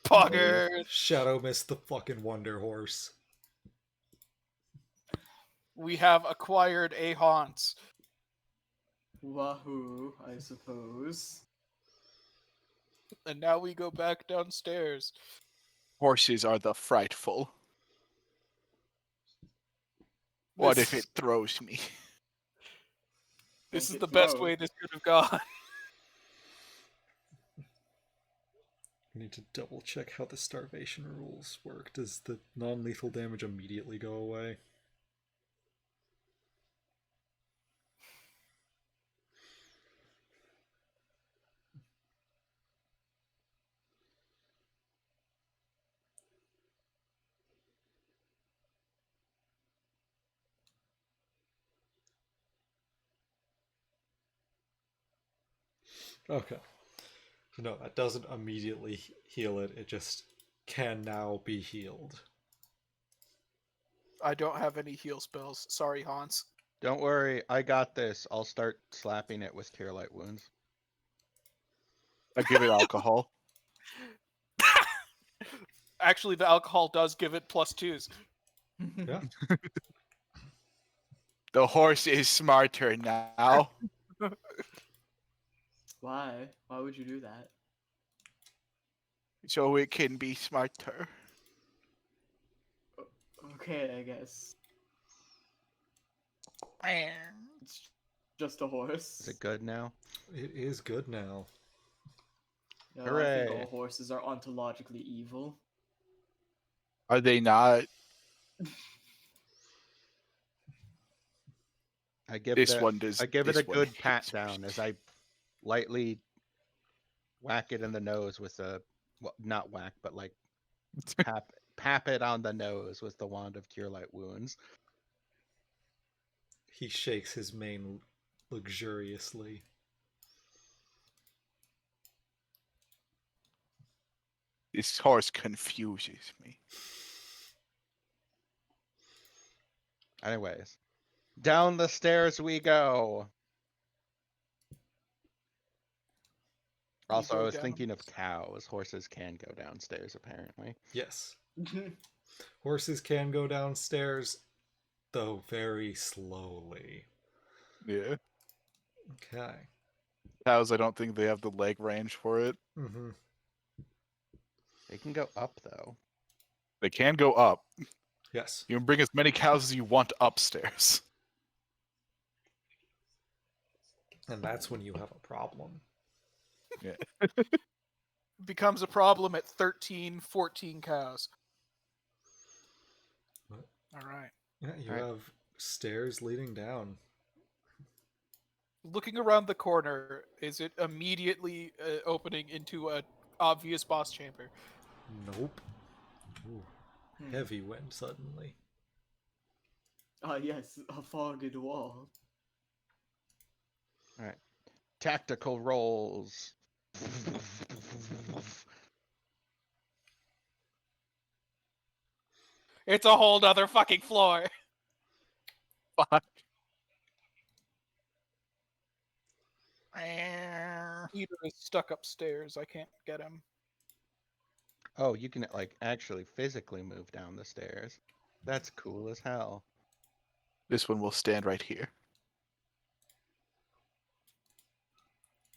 [SPEAKER 2] Poggers!
[SPEAKER 1] Shadow Mist the fucking Wonder Horse.
[SPEAKER 2] We have acquired a haunts.
[SPEAKER 3] Wahoo, I suppose.
[SPEAKER 2] And now we go back downstairs.
[SPEAKER 4] Horses are the frightful. What if it throws me?
[SPEAKER 2] This is
[SPEAKER 3] Make
[SPEAKER 2] the
[SPEAKER 3] it
[SPEAKER 2] best
[SPEAKER 3] throw.
[SPEAKER 2] way this could have gone.
[SPEAKER 1] I need to double check how the starvation rules work. Does the non-lethal damage immediately go away? Okay. So no, that doesn't immediately heal it. It just can now be healed.
[SPEAKER 2] I don't have any heal spells. Sorry, Hans.
[SPEAKER 5] Don't worry, I got this. I'll start slapping it with Cure Light Wounds.
[SPEAKER 4] I give it alcohol.
[SPEAKER 2] Actually, the alcohol does give it +2s.
[SPEAKER 1] Yeah.
[SPEAKER 4] The horse is smarter now.
[SPEAKER 3] Why? Why would you do that?
[SPEAKER 4] So it can be smarter.
[SPEAKER 3] Okay, I guess. It's just a horse.
[SPEAKER 5] Is it good now?
[SPEAKER 1] It is good now.
[SPEAKER 3] No, I think
[SPEAKER 5] Hooray.
[SPEAKER 3] all horses are ontologically evil.
[SPEAKER 4] Are they not?
[SPEAKER 5] I give
[SPEAKER 4] This
[SPEAKER 5] the-
[SPEAKER 4] one does.
[SPEAKER 5] I give it
[SPEAKER 4] this
[SPEAKER 5] a
[SPEAKER 4] one
[SPEAKER 5] good
[SPEAKER 4] hates
[SPEAKER 5] pat
[SPEAKER 4] me.
[SPEAKER 5] down as I lightly whack it in the nose with a, well, not whack, but like pap it on the nose with the wand of Cure Light Wounds.
[SPEAKER 1] He shakes his mane luxuriously.
[SPEAKER 4] This horse confuses me.
[SPEAKER 5] Anyways, down the stairs we go.
[SPEAKER 2] You
[SPEAKER 5] Also, I
[SPEAKER 2] go
[SPEAKER 5] was
[SPEAKER 2] down.
[SPEAKER 5] thinking of cows. Horses can go downstairs, apparently.
[SPEAKER 1] Yes. Horses can go downstairs, though very slowly.
[SPEAKER 4] Yeah.
[SPEAKER 1] Okay.
[SPEAKER 4] Cows, I don't think they have the leg range for it.
[SPEAKER 1] Mm-hmm.
[SPEAKER 5] They can go up, though.
[SPEAKER 4] They can go up.
[SPEAKER 1] Yes.
[SPEAKER 4] You can bring as many cows as you want upstairs.
[SPEAKER 1] And that's when you have a problem.
[SPEAKER 4] Yeah.
[SPEAKER 2] Becomes a problem at 13, 14 cows.
[SPEAKER 1] What?
[SPEAKER 2] All right.
[SPEAKER 1] Yeah, you
[SPEAKER 5] Alright.
[SPEAKER 1] have stairs leading down.
[SPEAKER 2] Looking around the corner, is it immediately opening into a obvious boss chamber?
[SPEAKER 1] Nope. Ooh, heavy wind suddenly.
[SPEAKER 3] Ah, yes, a fogged wall.
[SPEAKER 5] Alright. Tactical rolls.
[SPEAKER 2] It's a whole nother fucking floor.
[SPEAKER 4] Fuck.
[SPEAKER 2] Peter is stuck upstairs. I can't get him.
[SPEAKER 5] Oh, you can like actually physically move down the stairs. That's cool as hell.
[SPEAKER 4] This one will stand right here.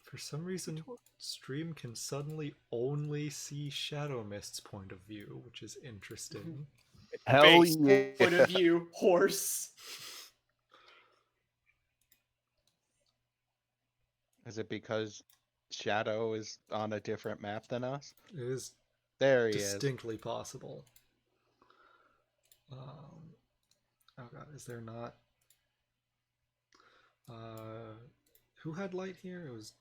[SPEAKER 1] For some reason, stream can suddenly only see Shadow Mist's point of view, which is interesting.
[SPEAKER 4] Hell
[SPEAKER 2] Base
[SPEAKER 4] yeah.
[SPEAKER 3] Point of view, horse.
[SPEAKER 5] Is it because Shadow is on a different map than us?
[SPEAKER 1] It is
[SPEAKER 5] There he is.
[SPEAKER 1] distinctly possible. Oh god, is there not? Who had light here? It was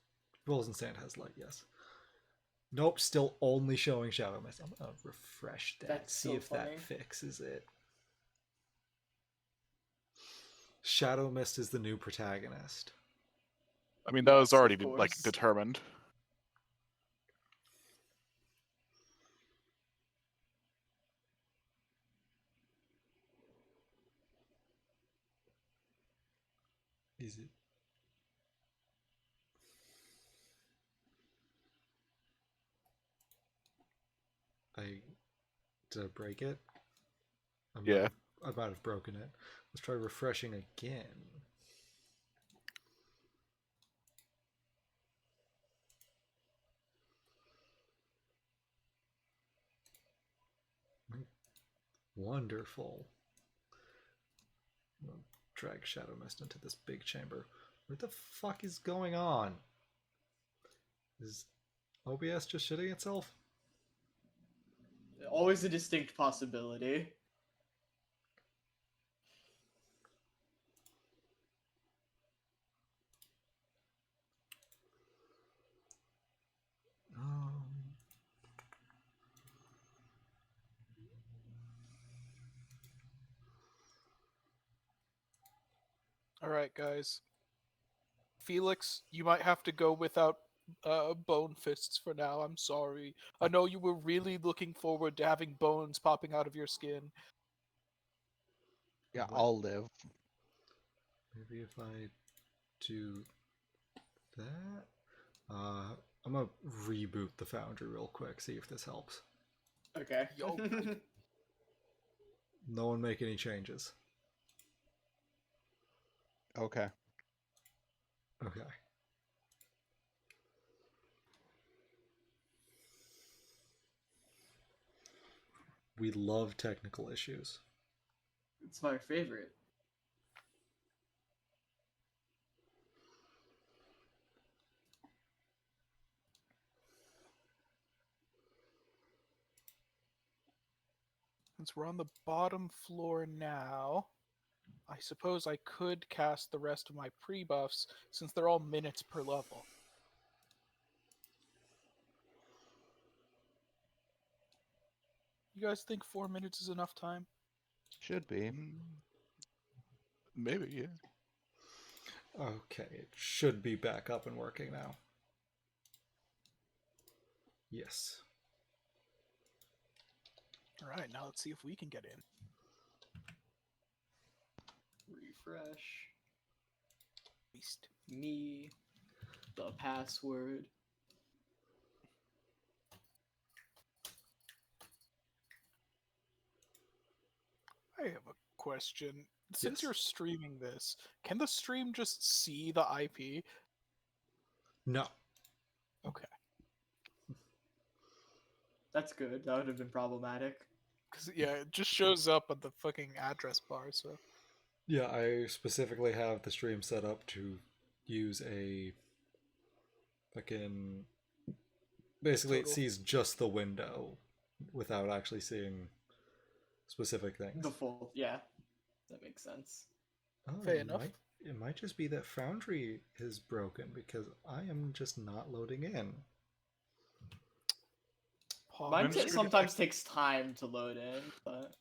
[SPEAKER 1] Rolls and Sand has light, yes. Nope, still only showing Shadow Mist. I'm gonna refresh that,
[SPEAKER 3] That's
[SPEAKER 1] see
[SPEAKER 3] so
[SPEAKER 1] if
[SPEAKER 3] funny.
[SPEAKER 1] that fixes it. Shadow Mist is the new protagonist.
[SPEAKER 4] I mean, that was
[SPEAKER 3] Yes, of
[SPEAKER 4] already like
[SPEAKER 3] course.
[SPEAKER 4] determined.
[SPEAKER 1] Is it? Did I break it?
[SPEAKER 4] Yeah.
[SPEAKER 1] I might have broken it. Let's try refreshing again. Wonderful. I'll drag Shadow Mist into this big chamber. What the fuck is going on? Is OBS just shitting itself?
[SPEAKER 3] Always a distinct possibility.
[SPEAKER 1] Um,
[SPEAKER 2] All right, guys. Felix, you might have to go without bone fists for now. I'm sorry. I know you were really looking forward to having bones popping out of your skin.
[SPEAKER 5] Yeah,
[SPEAKER 1] What?
[SPEAKER 5] I'll live.
[SPEAKER 1] Maybe if I do that. I'm gonna reboot the Foundry real quick, see if this helps.
[SPEAKER 3] Okay.
[SPEAKER 2] Yo.
[SPEAKER 1] No one make any changes.
[SPEAKER 5] Okay.
[SPEAKER 1] Okay. We love technical issues.
[SPEAKER 3] It's my favorite.
[SPEAKER 2] Since we're on the bottom floor now, I suppose I could cast the rest of my pre-buffs since they're all minutes per level. You guys think 4 minutes is enough time?
[SPEAKER 5] Should be.
[SPEAKER 4] Maybe, yeah.
[SPEAKER 1] Okay, it should be back up and working now. Yes.
[SPEAKER 2] All right, now let's see if we can get in.
[SPEAKER 3] refresh
[SPEAKER 2] Beast.
[SPEAKER 3] me the password.
[SPEAKER 2] I have a question. Since
[SPEAKER 1] Yes.
[SPEAKER 2] you're streaming this, can the stream just see the IP?
[SPEAKER 1] No.
[SPEAKER 2] Okay.
[SPEAKER 3] That's good. That would have been problematic.
[SPEAKER 2] Because, yeah, it just shows up on the fucking address bar, so.
[SPEAKER 1] Yeah, I specifically have the stream set up to use a fucking. Basically, it
[SPEAKER 2] Total.
[SPEAKER 1] sees just the window without actually seeing specific things.
[SPEAKER 3] The full, yeah, that makes sense.
[SPEAKER 1] Oh,
[SPEAKER 2] Fair enough.
[SPEAKER 1] It might just be that Foundry is broken because I am just not loading in.
[SPEAKER 3] Mine
[SPEAKER 2] Pause.
[SPEAKER 3] sometimes takes time to load in, but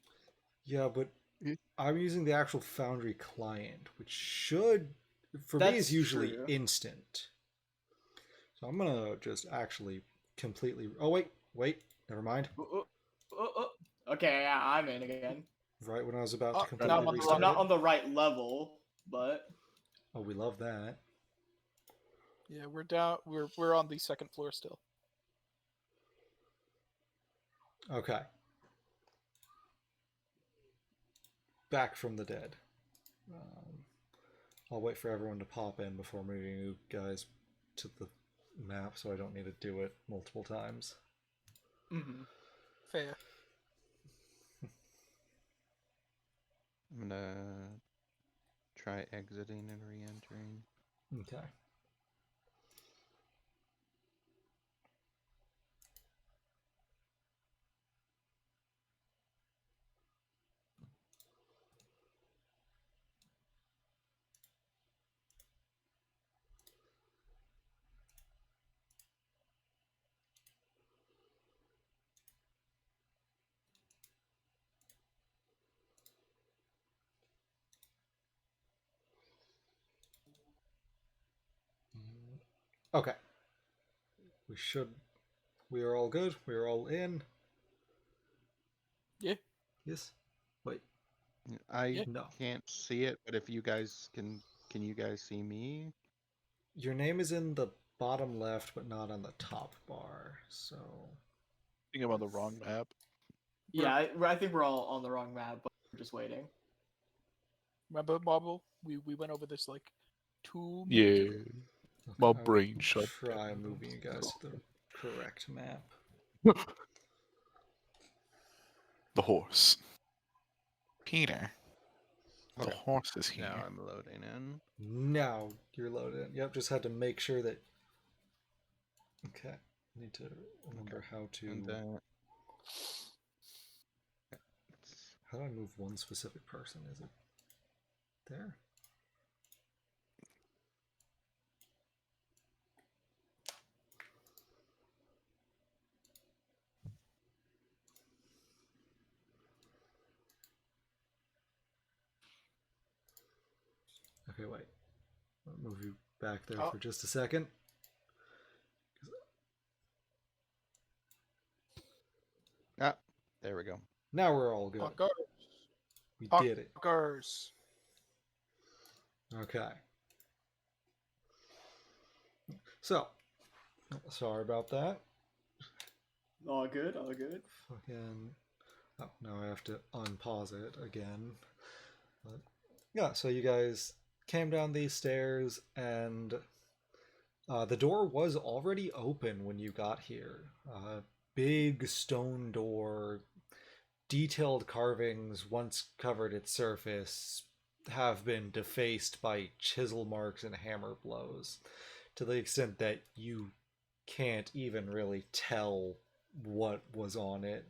[SPEAKER 1] Yeah, but
[SPEAKER 4] Yeah.
[SPEAKER 1] I'm using the actual Foundry client, which should, for me,
[SPEAKER 3] That's
[SPEAKER 1] is usually
[SPEAKER 3] true.
[SPEAKER 1] instant. So I'm gonna just actually completely. Oh wait, never mind.
[SPEAKER 3] Okay, yeah, I'm in again.
[SPEAKER 1] Right when I was about to
[SPEAKER 2] Oh,
[SPEAKER 1] completely
[SPEAKER 2] now I'm on the
[SPEAKER 1] restart
[SPEAKER 3] I'm not
[SPEAKER 1] it.
[SPEAKER 3] on the right level, but
[SPEAKER 1] Oh, we love that.
[SPEAKER 2] Yeah, we're down. We're on the second floor still.
[SPEAKER 1] Okay. Back from the dead. I'll wait for everyone to pop in before moving you guys to the map, so I don't need to do it multiple times.
[SPEAKER 2] Fair.
[SPEAKER 5] I'm gonna try exiting and re-entering.
[SPEAKER 1] Okay. Okay. We are all good. We are all in.
[SPEAKER 2] Yeah.
[SPEAKER 1] Yes. Wait.
[SPEAKER 5] I
[SPEAKER 2] Yeah.
[SPEAKER 1] No.
[SPEAKER 5] can't see it, but if you guys can you guys see me?
[SPEAKER 1] Your name is in the bottom left, but not on the top bar. So.
[SPEAKER 4] I think I'm on the wrong map.
[SPEAKER 3] yeah, I think we're all on the wrong map, but we're just waiting.
[SPEAKER 2] Remember, Marble? We went over this like 2
[SPEAKER 4] Yeah.
[SPEAKER 2] minutes ago.
[SPEAKER 1] Okay,
[SPEAKER 4] My
[SPEAKER 1] I will
[SPEAKER 4] brain shut
[SPEAKER 1] try
[SPEAKER 4] down.
[SPEAKER 1] moving you guys to the correct map.
[SPEAKER 4] The horse. Peter. The
[SPEAKER 5] Okay.
[SPEAKER 4] horse is here.
[SPEAKER 5] Now I'm loading in.
[SPEAKER 1] Now you're loaded in. Yep, just had to make sure that. Okay. Need to remember how to.
[SPEAKER 5] And then
[SPEAKER 1] How do I move one specific person? Is it there? Okay, wait. I'll move you back there
[SPEAKER 2] Oh.
[SPEAKER 1] for just a second.
[SPEAKER 5] there we go.
[SPEAKER 1] Now we're all good.
[SPEAKER 2] Fuckers.
[SPEAKER 1] We did it.
[SPEAKER 2] Fuckers.
[SPEAKER 1] Okay. So, sorry about that.
[SPEAKER 3] All good, all good.
[SPEAKER 1] Fucking. Oh, now I have to unpause it again. But, yeah, so you guys came down these stairs, and the door was already open when you got here. Big stone door, detailed carvings once covered its surface have been defaced by chisel marks and hammer blows to the extent that you can't even really tell what was on it.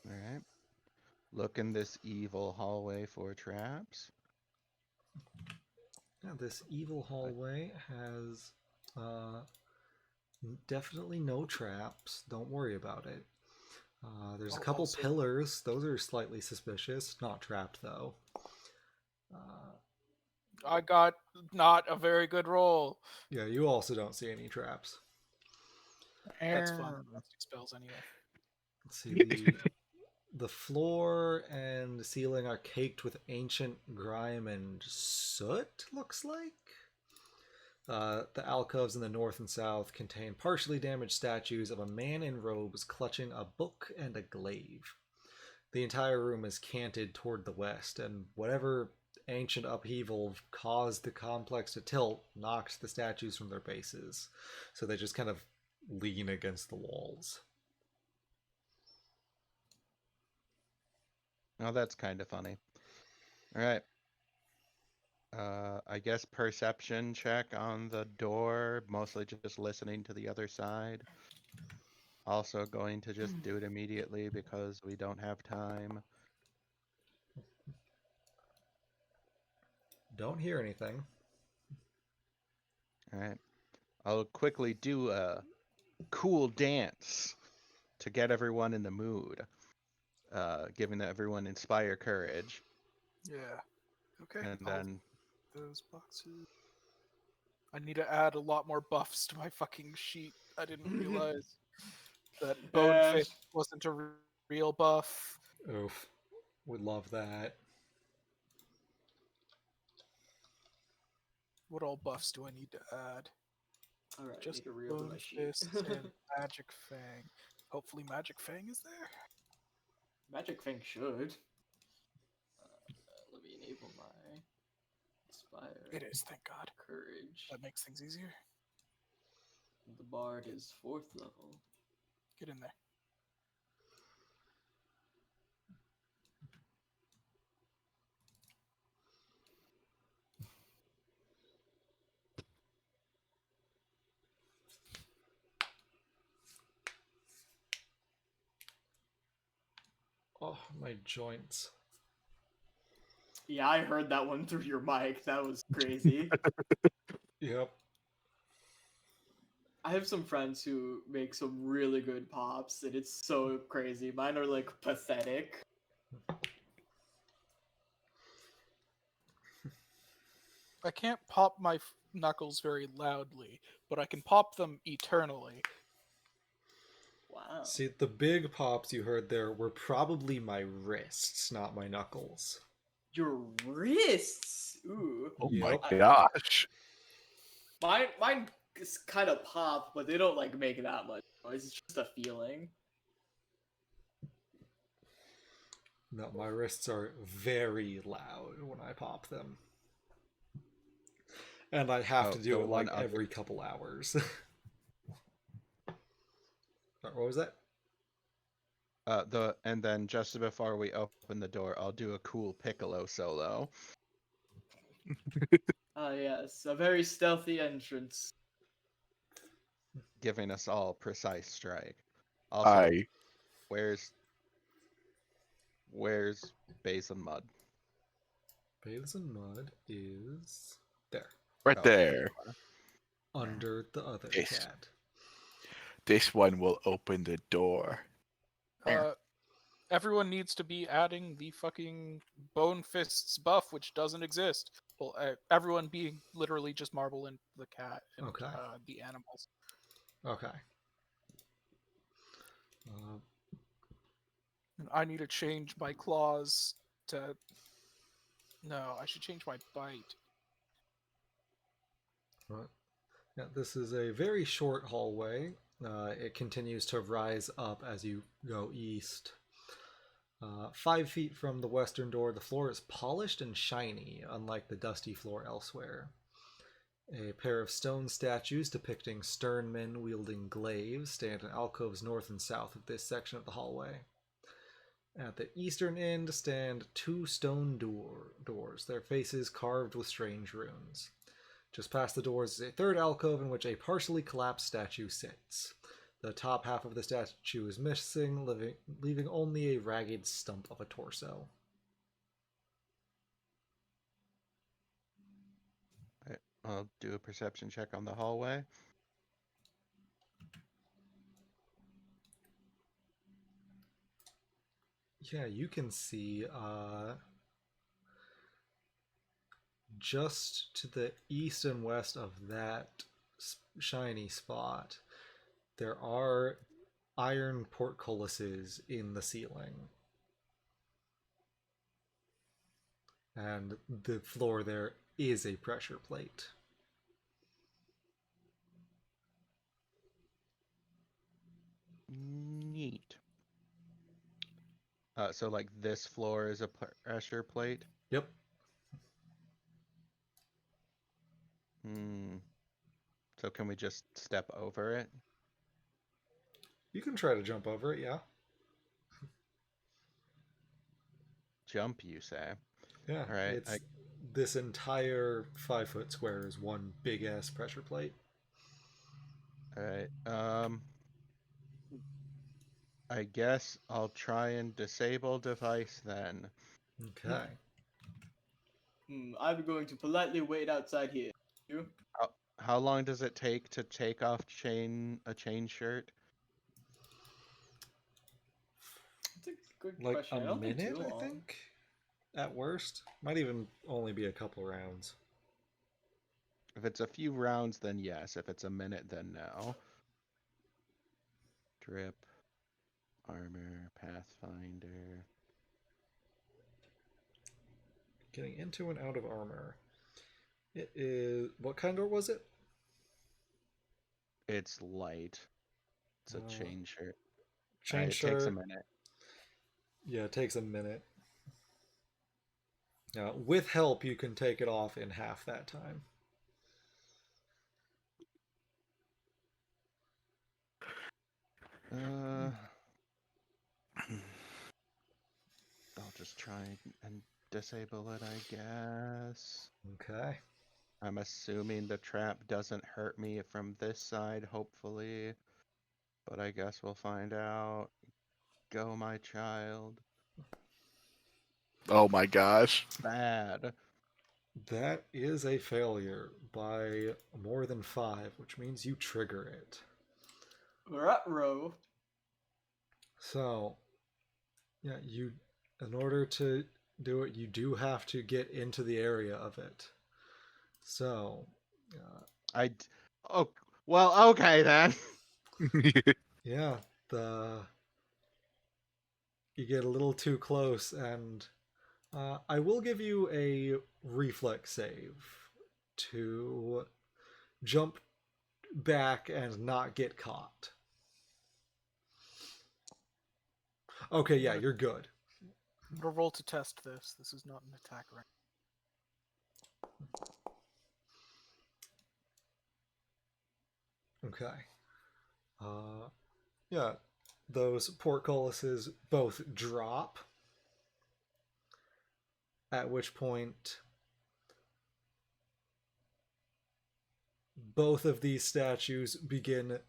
[SPEAKER 5] All right. Look in this evil hallway for traps.
[SPEAKER 1] Yeah, this evil hallway has definitely no traps. Don't worry about it. There's a couple
[SPEAKER 2] Also-
[SPEAKER 1] pillars. Those are slightly suspicious. Not trapped, though.
[SPEAKER 2] I got not a very good roll.
[SPEAKER 1] Yeah, you also don't see any traps.
[SPEAKER 2] That's fun. Casting spells anyway.
[SPEAKER 1] Let's see, The floor and ceiling are caked with ancient grime and soot, looks like. The alcoves in the north and south contain partially damaged statues of a man in robes clutching a book and a glaive. The entire room is canted toward the west, and whatever ancient upheaval caused the complex to tilt knocked the statues from their bases. So they just kind of lean against the walls.
[SPEAKER 5] Oh, that's kind of funny. All right. I guess perception check on the door, mostly just listening to the other side. Also going to just do it immediately because we don't have time.
[SPEAKER 1] Don't hear anything.
[SPEAKER 5] All right. I'll quickly do a cool dance to get everyone in the mood, giving everyone inspire courage.
[SPEAKER 2] Yeah. Okay.
[SPEAKER 5] And
[SPEAKER 2] I'll
[SPEAKER 5] then
[SPEAKER 2] those boxes. I need to add a lot more buffs to my fucking sheet. I didn't realize that Bonefish wasn't a real buff.
[SPEAKER 1] Oof. Would love that.
[SPEAKER 2] What all buffs do I need to add?
[SPEAKER 3] All right,
[SPEAKER 2] Just
[SPEAKER 3] need to reopen my sheet.
[SPEAKER 2] Bonefists and Magic Fang. Hopefully Magic Fang is there.
[SPEAKER 3] Magic Fang should. Let me enable my inspire.
[SPEAKER 2] It is, thank God.
[SPEAKER 3] Courage.
[SPEAKER 2] That makes things easier.
[SPEAKER 3] The bard is 4th level.
[SPEAKER 2] Get in there.
[SPEAKER 1] Oh, my joints.
[SPEAKER 3] Yeah, I heard that one through your mic. That was crazy.
[SPEAKER 1] Yep.
[SPEAKER 3] I have some friends who make some really good pops, and it's so crazy. Mine are like pathetic.
[SPEAKER 2] I can't pop my knuckles very loudly, but I can pop them eternally.
[SPEAKER 3] Wow.
[SPEAKER 1] See, the big pops you heard there were probably my wrists, not my knuckles.
[SPEAKER 3] Your wrists. Ooh.
[SPEAKER 4] Oh
[SPEAKER 1] Yep.
[SPEAKER 4] my gosh.
[SPEAKER 3] Mine is kind of pop, but they don't like make that much noise. It's just a feeling.
[SPEAKER 1] No, my wrists are very loud when I pop them. And I have to do
[SPEAKER 5] the
[SPEAKER 1] it like
[SPEAKER 5] one other-
[SPEAKER 1] every couple hours. What was that?
[SPEAKER 5] And then just before we open the door, I'll do a cool piccolo solo.
[SPEAKER 3] Yes, a very stealthy entrance.
[SPEAKER 5] Giving us all precise strike. Also,
[SPEAKER 4] I
[SPEAKER 5] where's Basin Mud?
[SPEAKER 1] Bathes in Mud is there,
[SPEAKER 4] right
[SPEAKER 5] Oh,
[SPEAKER 4] there.
[SPEAKER 1] under the other
[SPEAKER 4] Yes.
[SPEAKER 1] cat.
[SPEAKER 4] This one will open the door.
[SPEAKER 2] Everyone needs to be adding the fucking Bone Fists buff, which doesn't exist. Well, everyone being literally just Marble and the cat and
[SPEAKER 1] Okay.
[SPEAKER 2] the animals.
[SPEAKER 1] Okay.
[SPEAKER 2] And I need to change my claws to... No, I should change my bite.
[SPEAKER 1] Right. Yeah, this is a very short hallway. It continues to rise up as you go east. 5 feet from the western door, the floor is polished and shiny, unlike the dusty floor elsewhere. A pair of stone statues depicting stern men wielding glaives stand in alcoves north and south of this section of the hallway. At the eastern end stand 2 stone doors, their faces carved with strange runes. Just past the doors is a third alcove in which a partially collapsed statue sits. The top half of the statue is missing, leaving only a ragged stump of a torso.
[SPEAKER 5] I'll do a perception check on the hallway.
[SPEAKER 1] Yeah, you can see just to the east and west of that shiny spot, there are iron portcullises in the ceiling. and the floor there is a pressure plate.
[SPEAKER 5] Neat. So like this floor is a pressure plate.
[SPEAKER 1] Yep.
[SPEAKER 5] So can we just step over it?
[SPEAKER 1] You can try to jump over it, yeah.
[SPEAKER 5] Jump, you say?
[SPEAKER 1] Yeah,
[SPEAKER 5] All right.
[SPEAKER 1] it's this entire 5-foot square is one big ass pressure plate.
[SPEAKER 5] All right. I guess I'll try and disable device then.
[SPEAKER 1] Okay.
[SPEAKER 3] I'm going to politely wait outside here. You?
[SPEAKER 5] How long does it take to take off a chain shirt?
[SPEAKER 3] That's a good
[SPEAKER 1] Like
[SPEAKER 3] question.
[SPEAKER 1] a
[SPEAKER 3] I don't think
[SPEAKER 1] minute,
[SPEAKER 3] too
[SPEAKER 1] I
[SPEAKER 3] long.
[SPEAKER 1] think. At worst. Might even only be a couple rounds.
[SPEAKER 5] If it's a few rounds, then yes. If it's a minute, then no. Drip, armor, pathfinder.
[SPEAKER 1] Getting into and out of armor. It is. What kind of was it?
[SPEAKER 5] It's light. It's a chain shirt.
[SPEAKER 1] Chain
[SPEAKER 5] It
[SPEAKER 1] shirt.
[SPEAKER 5] takes a minute.
[SPEAKER 1] Yeah, it takes a minute. With help, you can take it off in half that time.
[SPEAKER 5] I'll just try and disable it, I guess.
[SPEAKER 1] Okay.
[SPEAKER 5] I'm assuming the trap doesn't hurt me from this side, hopefully. But I guess we'll find out. Go, my child.
[SPEAKER 4] Oh my gosh.
[SPEAKER 5] Bad.
[SPEAKER 1] That is a failure by more than 5, which means you trigger it.
[SPEAKER 3] RotR.
[SPEAKER 1] So, yeah, in order to do it, you do have to get into the area of it. So,
[SPEAKER 5] oh, well, okay then.
[SPEAKER 1] yeah, you get a little too close, and I will give you a reflex save to jump back and not get caught. Okay, yeah, you're good.
[SPEAKER 2] I'm gonna roll to test this. This is not an attack rank.
[SPEAKER 1] Okay. Yeah, those portcullises both drop, at which point both of these statues begin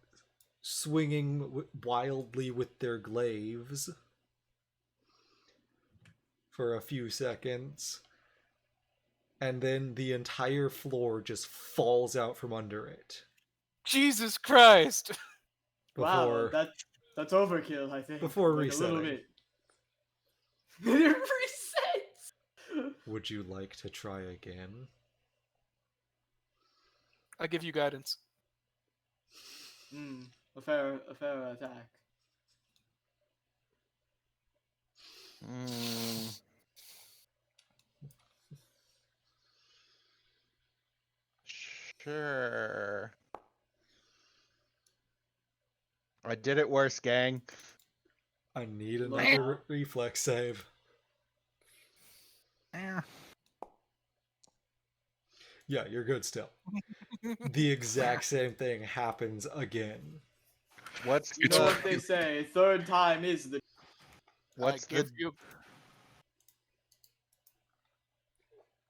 [SPEAKER 1] swinging wildly with their glaives for a few seconds, and then the entire floor just falls out from under it.
[SPEAKER 2] Jesus Christ!
[SPEAKER 3] Wow, that's overkill, I think.
[SPEAKER 1] Before
[SPEAKER 3] like
[SPEAKER 1] resetting.
[SPEAKER 3] A little bit. It resets!
[SPEAKER 1] Would you like to try again?
[SPEAKER 2] I give you guidance.
[SPEAKER 3] A fair attack.
[SPEAKER 5] Sure. I did it worse, gang.
[SPEAKER 1] I need another reflex save. Yeah, you're good still. The exact same thing happens again.
[SPEAKER 5] What's
[SPEAKER 3] You know what they say? Third time is the.
[SPEAKER 5] What's
[SPEAKER 2] I give you.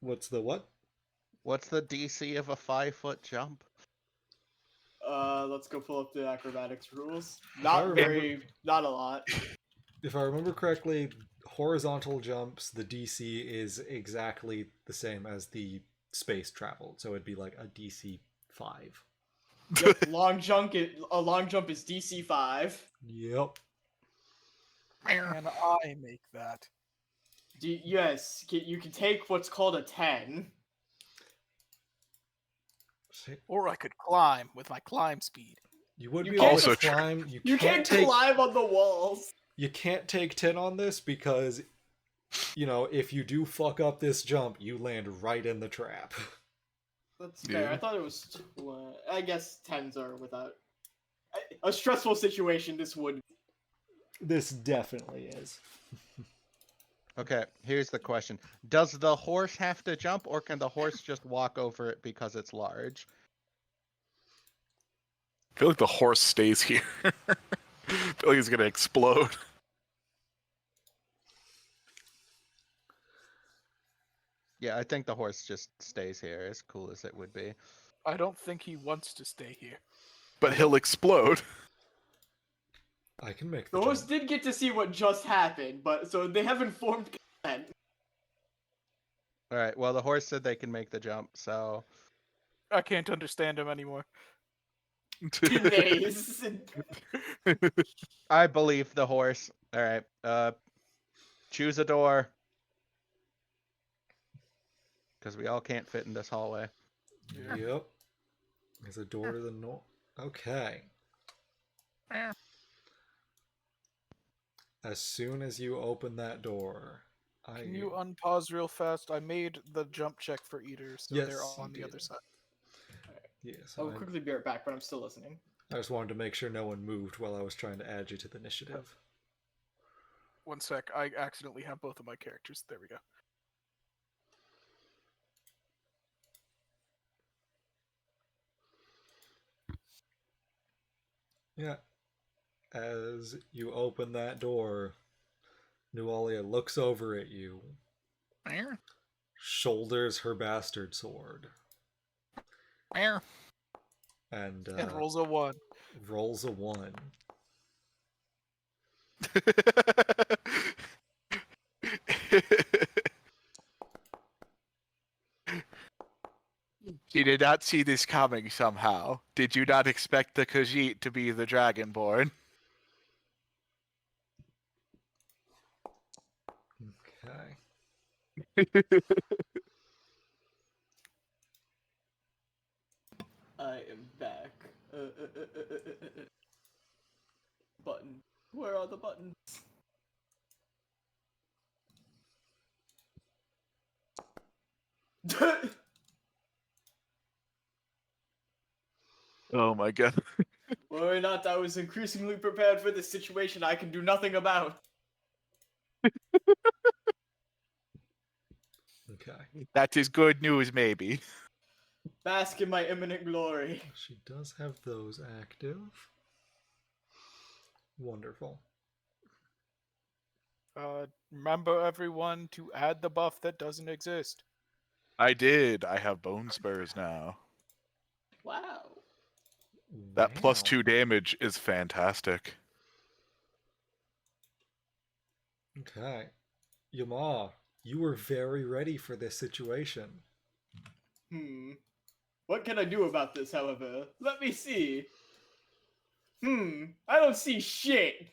[SPEAKER 1] What's the what?
[SPEAKER 5] What's the DC of a 5-foot jump?
[SPEAKER 3] Let's go pull up the acrobatics rules. Not a lot.
[SPEAKER 1] If I remember correctly, horizontal jumps, the DC is exactly the same as the space travel, so it'd be like a DC 5.
[SPEAKER 3] Yep, a long jump is DC 5.
[SPEAKER 1] Yep.
[SPEAKER 2] And I make that.
[SPEAKER 3] Yes, you can take what's called a 10.
[SPEAKER 2] Or I could climb with my climb speed.
[SPEAKER 1] You would
[SPEAKER 3] You
[SPEAKER 1] be
[SPEAKER 3] can't-
[SPEAKER 1] able to
[SPEAKER 4] Also true.
[SPEAKER 1] climb.
[SPEAKER 3] You can't climb on the walls.
[SPEAKER 1] You can't take 10 on this because you know, if you do fuck up this jump, you land right in the trap.
[SPEAKER 3] That's fair.
[SPEAKER 4] Yeah.
[SPEAKER 3] I thought it was. I guess 10s are without. A stressful situation this would.
[SPEAKER 1] This definitely is.
[SPEAKER 5] Okay, here's the question. Does the horse have to jump, or can the horse just walk over it because it's large?
[SPEAKER 4] I feel like the horse stays here. I feel like he's gonna explode.
[SPEAKER 5] Yeah, I think the horse just stays here, as cool as it would be.
[SPEAKER 2] I don't think he wants to stay here.
[SPEAKER 4] But he'll explode.
[SPEAKER 1] I can make the
[SPEAKER 3] Those
[SPEAKER 1] jump.
[SPEAKER 3] did get to see what just happened, but so they have informed consent.
[SPEAKER 5] All right, well, the horse said they can make the jump, so
[SPEAKER 2] I can't understand him anymore.
[SPEAKER 3] Nice.
[SPEAKER 5] I believe the horse. All right, choose a door. Because we all can't fit in this hallway.
[SPEAKER 2] Yeah.
[SPEAKER 1] Yep. There's a door to the north. Okay. As soon as you open that door,
[SPEAKER 2] Can you unpause real fast? I made the jump check for eaters, so
[SPEAKER 1] Yes,
[SPEAKER 2] they're
[SPEAKER 1] you
[SPEAKER 2] on the
[SPEAKER 1] did.
[SPEAKER 2] other side.
[SPEAKER 1] Yes,
[SPEAKER 3] I'll quickly be right back, but I'm still listening.
[SPEAKER 1] I just wanted to make sure no one moved while I was trying to add you to the initiative.
[SPEAKER 2] One sec, I accidentally have both of my characters. There we go.
[SPEAKER 1] Yeah. As you open that door, Nualia looks over at you, shoulders her bastard sword, and
[SPEAKER 2] And rolls a 1.
[SPEAKER 1] rolls a 1.
[SPEAKER 4] You did not see this coming somehow. Did you not expect the Khajiit to be the Dragonborn?
[SPEAKER 1] Okay.
[SPEAKER 3] I am back. Button. Where are the buttons?
[SPEAKER 4] Oh my god.
[SPEAKER 3] Worry not, I was increasingly prepared for this situation I can do nothing about.
[SPEAKER 1] Okay.
[SPEAKER 4] That is good news, maybe.
[SPEAKER 3] Bask in my imminent glory.
[SPEAKER 1] She does have those active. Wonderful.
[SPEAKER 2] Remember everyone to add the buff that doesn't exist.
[SPEAKER 4] I did. I have bone spurs now.
[SPEAKER 3] Wow.
[SPEAKER 4] That
[SPEAKER 1] Wow.
[SPEAKER 4] +2 damage is fantastic.
[SPEAKER 1] Okay. Yama, you were very ready for this situation.
[SPEAKER 3] What can I do about this, however? Let me see. I don't see shit.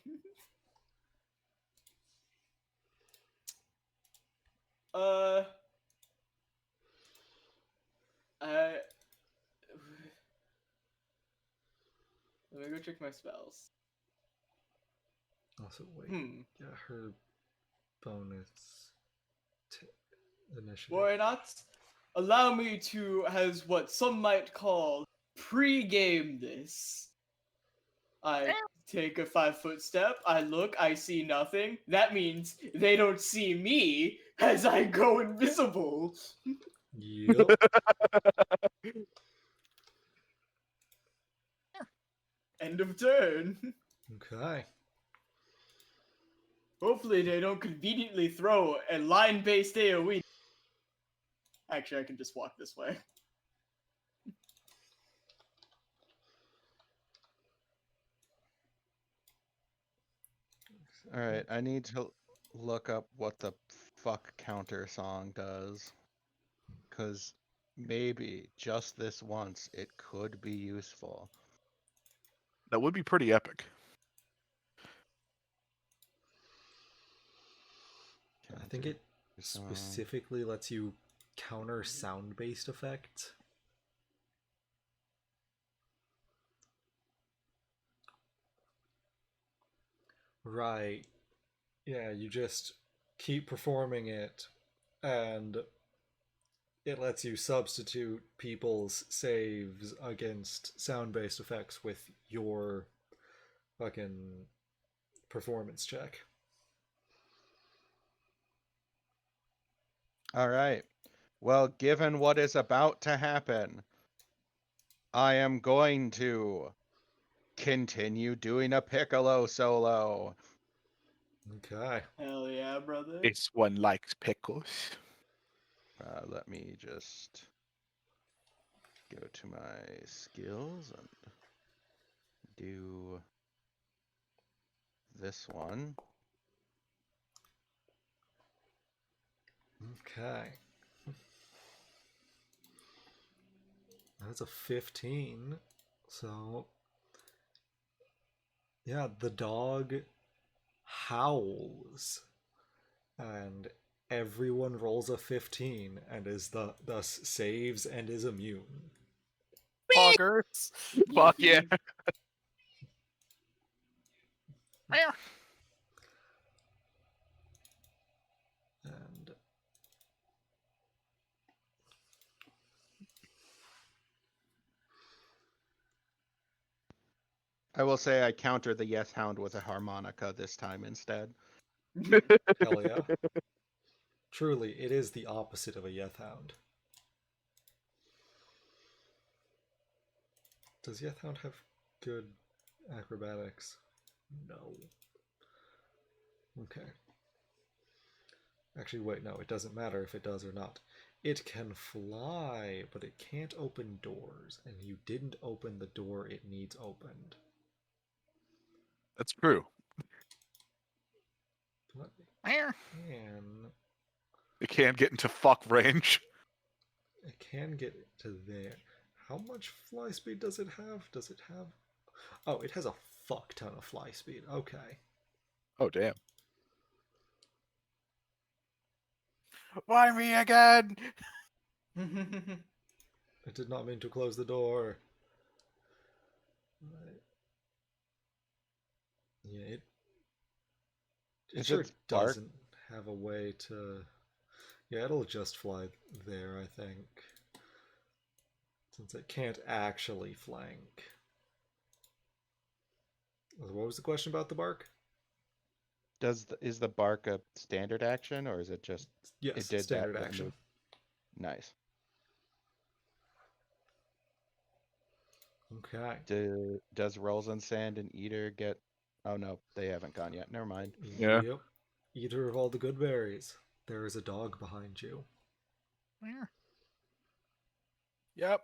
[SPEAKER 3] Let me go check my spells.
[SPEAKER 1] Also, wait. Yeah, her bonus initiative.
[SPEAKER 3] Why not? Allow me to, as what some might call, pre-game this. I take a 5-foot step, I look, I see nothing. That means they don't see me as I go invisible.
[SPEAKER 1] Yep.
[SPEAKER 3] End of turn.
[SPEAKER 1] Okay.
[SPEAKER 3] Hopefully they don't conveniently throw a line-based AoE. Actually, I can just walk this way.
[SPEAKER 5] All right, I need to look up what the fuck counter song does. Because maybe just this once it could be useful.
[SPEAKER 4] That would be pretty epic.
[SPEAKER 1] I think it specifically lets you counter sound-based effects. Right. Yeah, you just keep performing it, and it lets you substitute people's saves against sound-based effects with your fucking performance check.
[SPEAKER 5] All right. Well, given what is about to happen, I am going to continue doing a piccolo solo.
[SPEAKER 1] Okay.
[SPEAKER 3] Hell yeah, brother.
[SPEAKER 4] This one likes pickles.
[SPEAKER 5] Let me just go to my skills and do this one.
[SPEAKER 1] Okay. That's a 15. So, yeah, the dog howls, and everyone rolls a 15 and is thus saves and is immune.
[SPEAKER 2] Poggers.
[SPEAKER 4] Fuck yeah.
[SPEAKER 1] And
[SPEAKER 5] I will say I counter the yes hound with a harmonica this time instead.
[SPEAKER 1] hell yeah. Truly, it is the opposite of a Yeth Hound. Does Yeth Hound have good acrobatics? No. Okay. Actually, wait, no, it doesn't matter if it does or not. It can fly, but it can't open doors, and you didn't open the door it needs opened.
[SPEAKER 4] That's true.
[SPEAKER 1] What?
[SPEAKER 4] It
[SPEAKER 1] And
[SPEAKER 4] can't get into fuck range.
[SPEAKER 1] it can get to there. How much fly speed does it have? Does it have... Oh, it has a fuck ton of fly speed. Okay.
[SPEAKER 4] Oh damn.
[SPEAKER 2] Why me again?
[SPEAKER 1] I did not mean to close the door. Right. Yeah, it
[SPEAKER 5] Is
[SPEAKER 1] sure
[SPEAKER 5] its bark-
[SPEAKER 1] doesn't have a way to... Yeah, it'll just fly there, I think. Since it can't actually flank. What was the question about the bark?
[SPEAKER 5] Is the bark a standard action or is it just
[SPEAKER 1] Yes,
[SPEAKER 5] it did
[SPEAKER 1] standard
[SPEAKER 5] that
[SPEAKER 1] action.
[SPEAKER 5] Nice.
[SPEAKER 1] Okay.
[SPEAKER 5] Does Rolls and Sand and Eater get? Oh no, they haven't gone yet. Never mind.
[SPEAKER 4] Yeah.
[SPEAKER 1] Yep. Eater of all the good berries. There is a dog behind you.
[SPEAKER 2] Yep.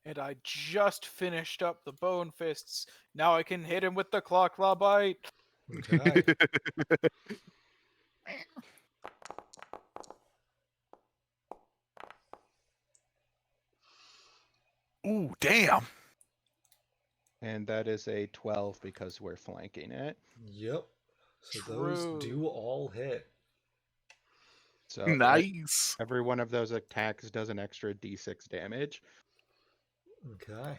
[SPEAKER 2] And I just finished up the bone fists. Now I can hit him with the claw bite.
[SPEAKER 1] Okay.
[SPEAKER 4] Ooh, damn.
[SPEAKER 5] And that is a 12 because we're flanking it.
[SPEAKER 1] Yep. So
[SPEAKER 2] True.
[SPEAKER 1] those do all hit.
[SPEAKER 5] So
[SPEAKER 4] Nice.
[SPEAKER 5] every one of those attacks does an extra d6 damage.
[SPEAKER 1] Okay.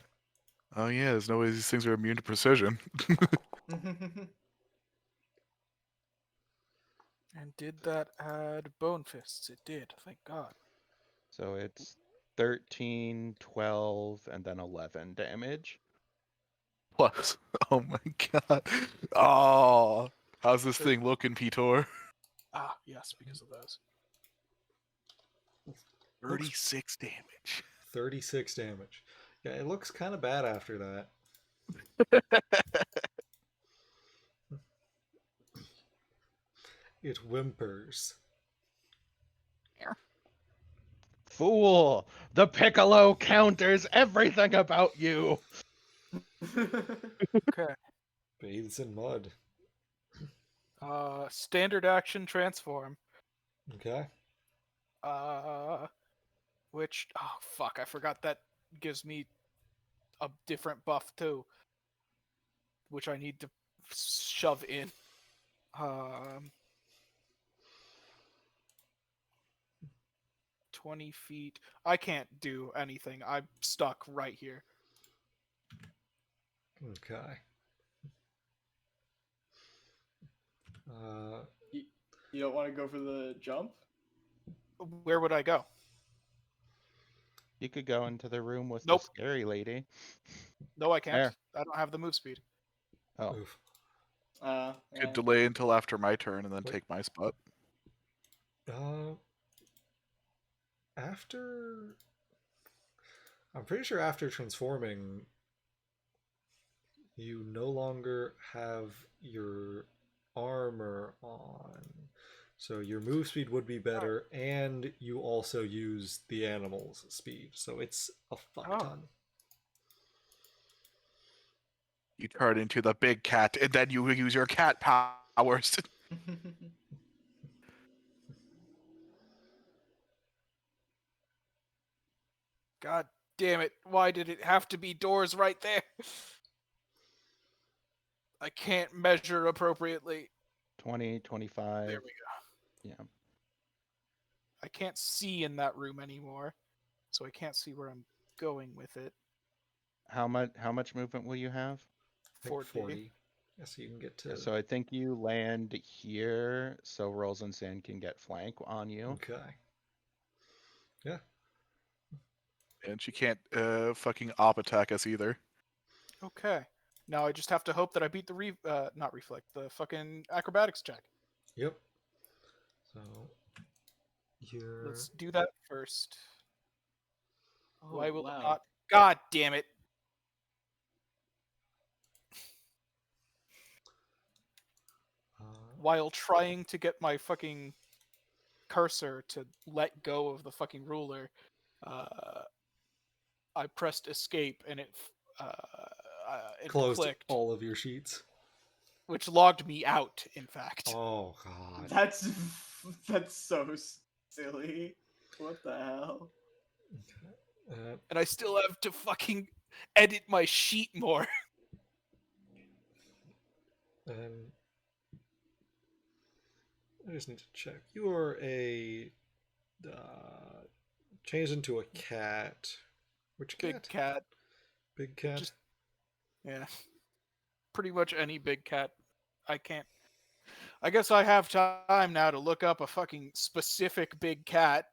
[SPEAKER 4] Oh yeah, there's no way these things are immune to precision.
[SPEAKER 2] And did that add bone fists? It did, thank God.
[SPEAKER 5] So it's 13, 12, and then 11 damage.
[SPEAKER 4] Plus. Oh my god. Oh, how's this thing looking, Peter?
[SPEAKER 2] Ah, yes, because of those.
[SPEAKER 4] 36 damage.
[SPEAKER 1] 36 damage. Yeah, it looks kind of bad after that. It whimpers.
[SPEAKER 5] Fool! The Piccolo counters everything about you!
[SPEAKER 2] Okay.
[SPEAKER 1] Bathes in mud.
[SPEAKER 2] Standard action transform.
[SPEAKER 1] Okay.
[SPEAKER 2] Which, oh fuck, I forgot that gives me a different buff too, which I need to shove in. 20 feet. I can't do anything. I'm stuck right here.
[SPEAKER 1] Okay.
[SPEAKER 3] You don't want to go for the jump?
[SPEAKER 2] Where would I go?
[SPEAKER 5] You could go into the room with
[SPEAKER 2] Nope.
[SPEAKER 5] the scary lady.
[SPEAKER 2] No, I can't.
[SPEAKER 5] There.
[SPEAKER 2] I don't have the move speed.
[SPEAKER 5] Oh,
[SPEAKER 1] Oof.
[SPEAKER 3] Yeah.
[SPEAKER 4] Could delay until after my turn and then
[SPEAKER 1] Wait.
[SPEAKER 4] take my spot.
[SPEAKER 1] After, I'm pretty sure after transforming, you no longer have your armor on. So your move speed would be better, and you also use the animal's speed. So it's a fuck
[SPEAKER 2] Oh.
[SPEAKER 1] ton.
[SPEAKER 4] You turn into the big cat, and then you use your cat powers.
[SPEAKER 2] God damn it. Why did it have to be doors right there? I can't measure appropriately.
[SPEAKER 5] 20, 25.
[SPEAKER 2] There we go.
[SPEAKER 5] Yeah.
[SPEAKER 2] I can't see in that room anymore, so I can't see where I'm going with it.
[SPEAKER 5] How much movement will you have?
[SPEAKER 1] I think 40. Yeah, so you can get to.
[SPEAKER 5] So I think you land here, so Rolls and Sand can get flank on you.
[SPEAKER 1] Okay. Yeah.
[SPEAKER 4] And she can't fucking op attack us either.
[SPEAKER 2] Okay. Now I just have to hope that I beat the not reflect, the fucking acrobatics check.
[SPEAKER 1] Yep. So you're.
[SPEAKER 2] Let's do that first. Why will
[SPEAKER 3] wow.
[SPEAKER 2] it not? God damn it. While trying to get my fucking cursor to let go of the fucking ruler, I pressed escape and it
[SPEAKER 1] Closed
[SPEAKER 2] clicked,
[SPEAKER 1] all of your sheets.
[SPEAKER 2] which logged me out, in fact.
[SPEAKER 1] Oh god.
[SPEAKER 3] That's so silly. What the hell?
[SPEAKER 2] And I still have to fucking edit my sheet more.
[SPEAKER 1] And I just need to check. You are a changed into a cat. Which cat?
[SPEAKER 2] Big cat.
[SPEAKER 1] Big cat.
[SPEAKER 2] Just- Yeah. Pretty much any big cat. I can't. I guess I have time now to look up a fucking specific big cat.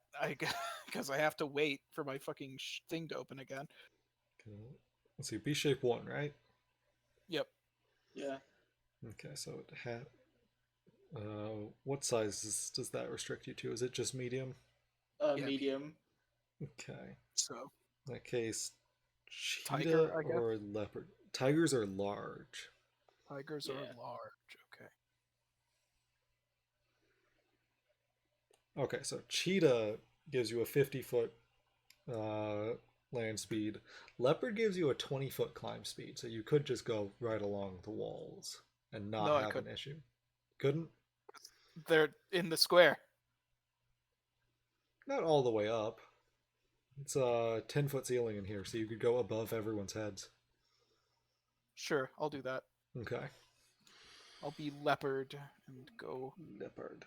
[SPEAKER 2] Because I have to wait for my fucking thing to open again.
[SPEAKER 1] Okay. Let's see. B shape 1, right?
[SPEAKER 2] Yep.
[SPEAKER 3] Yeah.
[SPEAKER 1] Okay, so it had. What size does that restrict you to? Is it just medium?
[SPEAKER 2] Yeah,
[SPEAKER 3] Medium.
[SPEAKER 1] Okay.
[SPEAKER 2] So
[SPEAKER 1] In that case, cheetah
[SPEAKER 2] Tiger, I guess?
[SPEAKER 1] or leopard? Tigers are large.
[SPEAKER 2] tigers
[SPEAKER 3] Yeah.
[SPEAKER 2] are large. Okay.
[SPEAKER 1] Okay, so cheetah gives you a 50-foot land speed. Leopard gives you a 20-foot climb speed, so you could just go right along the walls and not
[SPEAKER 2] No, I
[SPEAKER 1] have an
[SPEAKER 2] couldn't.
[SPEAKER 1] issue. Couldn't?
[SPEAKER 2] They're in the square.
[SPEAKER 1] Not all the way up. It's a 10-foot ceiling in here, so you could go above everyone's heads.
[SPEAKER 2] Sure, I'll do that.
[SPEAKER 1] Okay.
[SPEAKER 2] I'll be leopard and go
[SPEAKER 1] Leopard.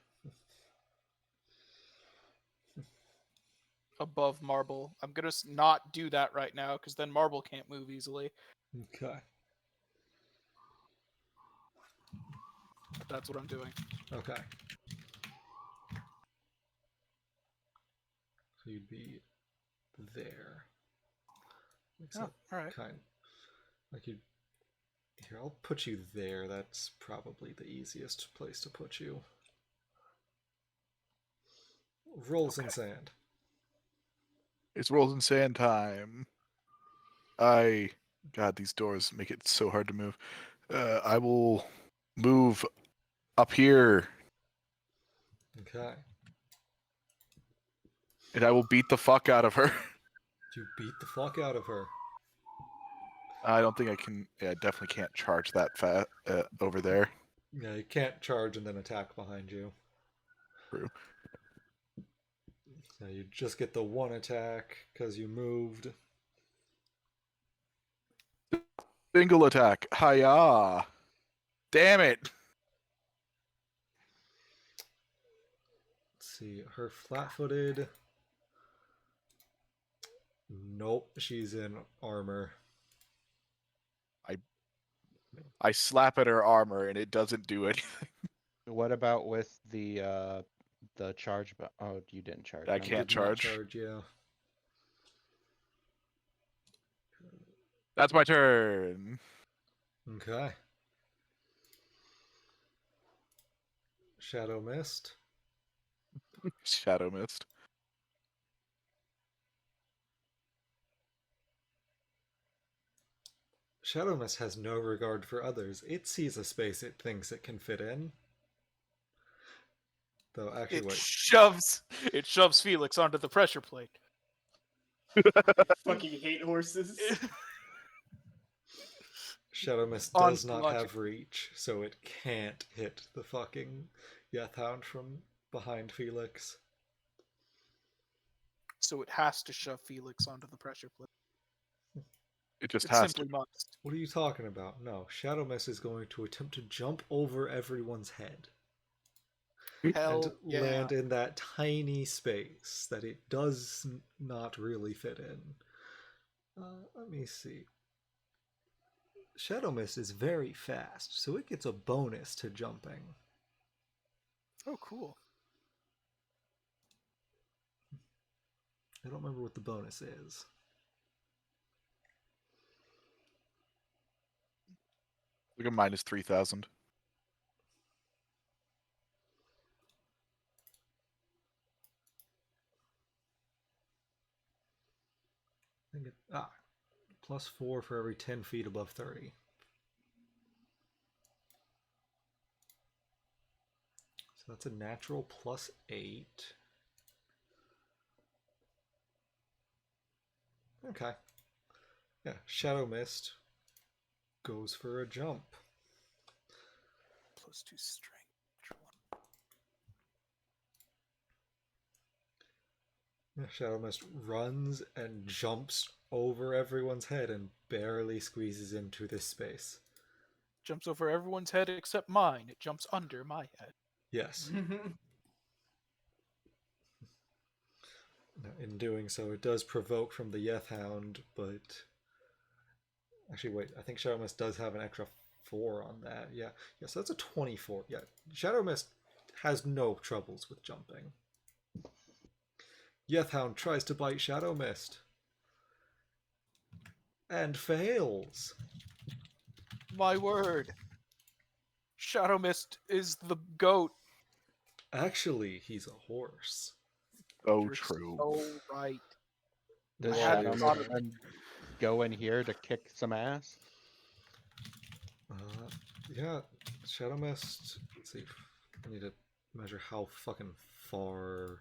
[SPEAKER 2] above marble. I'm gonna not do that right now because then marble can't move easily.
[SPEAKER 1] Okay.
[SPEAKER 2] But that's what I'm doing.
[SPEAKER 1] Okay. So you'd be there.
[SPEAKER 2] Oh, all right.
[SPEAKER 1] Kind like you. Here, I'll put you there. That's probably the easiest place to put you. Rolls in sand.
[SPEAKER 4] It's rolls in sand time. God, these doors make it so hard to move. I will move up here,
[SPEAKER 1] Okay.
[SPEAKER 4] and I will beat the fuck out of her.
[SPEAKER 1] You beat the fuck out of her.
[SPEAKER 4] I don't think I can. Yeah, I definitely can't charge that fast over there.
[SPEAKER 1] Yeah, you can't charge and then attack behind you.
[SPEAKER 4] True.
[SPEAKER 1] So you just get the one attack because you moved.
[SPEAKER 4] Single attack. Hiya! Damn it!
[SPEAKER 1] Let's see, her flat-footed. Nope, she's in armor.
[SPEAKER 4] I slap at her armor and it doesn't do anything.
[SPEAKER 5] What about with the charge? Oh, you didn't charge.
[SPEAKER 4] I
[SPEAKER 5] never
[SPEAKER 4] can't
[SPEAKER 1] Did
[SPEAKER 5] mind.
[SPEAKER 1] not
[SPEAKER 4] charge.
[SPEAKER 1] Yeah.
[SPEAKER 4] That's my turn.
[SPEAKER 1] Okay. Shadow Mist.
[SPEAKER 4] Shadow Mist.
[SPEAKER 1] Shadow Mist has no regard for others. It sees a space it thinks it can fit in. Though, actually,
[SPEAKER 2] It
[SPEAKER 1] wait.
[SPEAKER 2] shoves Felix onto the pressure plate.
[SPEAKER 3] Fucking hate horses.
[SPEAKER 1] Shadow Mist does not have reach, so it can't hit the fucking Yethhound from behind Felix.
[SPEAKER 2] So it has to shove Felix onto the pressure plate.
[SPEAKER 4] It just
[SPEAKER 2] It
[SPEAKER 4] has
[SPEAKER 2] simply
[SPEAKER 4] to.
[SPEAKER 2] must.
[SPEAKER 1] What are you talking about? No, Shadow Mist is going to attempt to jump over everyone's head
[SPEAKER 2] Hell
[SPEAKER 1] and
[SPEAKER 2] yeah.
[SPEAKER 1] land in that tiny space that it does not really fit in. Let me see. Shadow Mist is very fast, so it gets a bonus to jumping.
[SPEAKER 2] Oh, cool.
[SPEAKER 1] I don't remember what the bonus is.
[SPEAKER 4] Like a minus 3,000.
[SPEAKER 1] I think plus 4 for every 10 feet above 30. So that's a natural plus 8. Okay. Yeah, Shadow Mist goes for a jump.
[SPEAKER 2] +2 strength.
[SPEAKER 1] Yeah, Shadow Mist runs and jumps over everyone's head and barely squeezes into this space.
[SPEAKER 2] Jumps over everyone's head except mine. It jumps under my head.
[SPEAKER 1] Yes. Now, in doing so, it does provoke from the Yethhound, but actually, wait. I think Shadow Mist does have an extra 4 on that. Yeah, so that's a 24. Yeah, Shadow Mist has no troubles with jumping. Yethhound tries to bite Shadow Mist and fails.
[SPEAKER 2] My word. Shadow Mist is the goat.
[SPEAKER 1] Actually, he's a horse.
[SPEAKER 4] Oh,
[SPEAKER 2] You're
[SPEAKER 4] true.
[SPEAKER 2] so right.
[SPEAKER 5] Does
[SPEAKER 2] I had
[SPEAKER 5] Shadow
[SPEAKER 2] thought
[SPEAKER 5] Mist
[SPEAKER 2] of it.
[SPEAKER 5] then go in here to kick some ass?
[SPEAKER 1] Yeah, Shadow Mist. Let's see. I need to measure how fucking far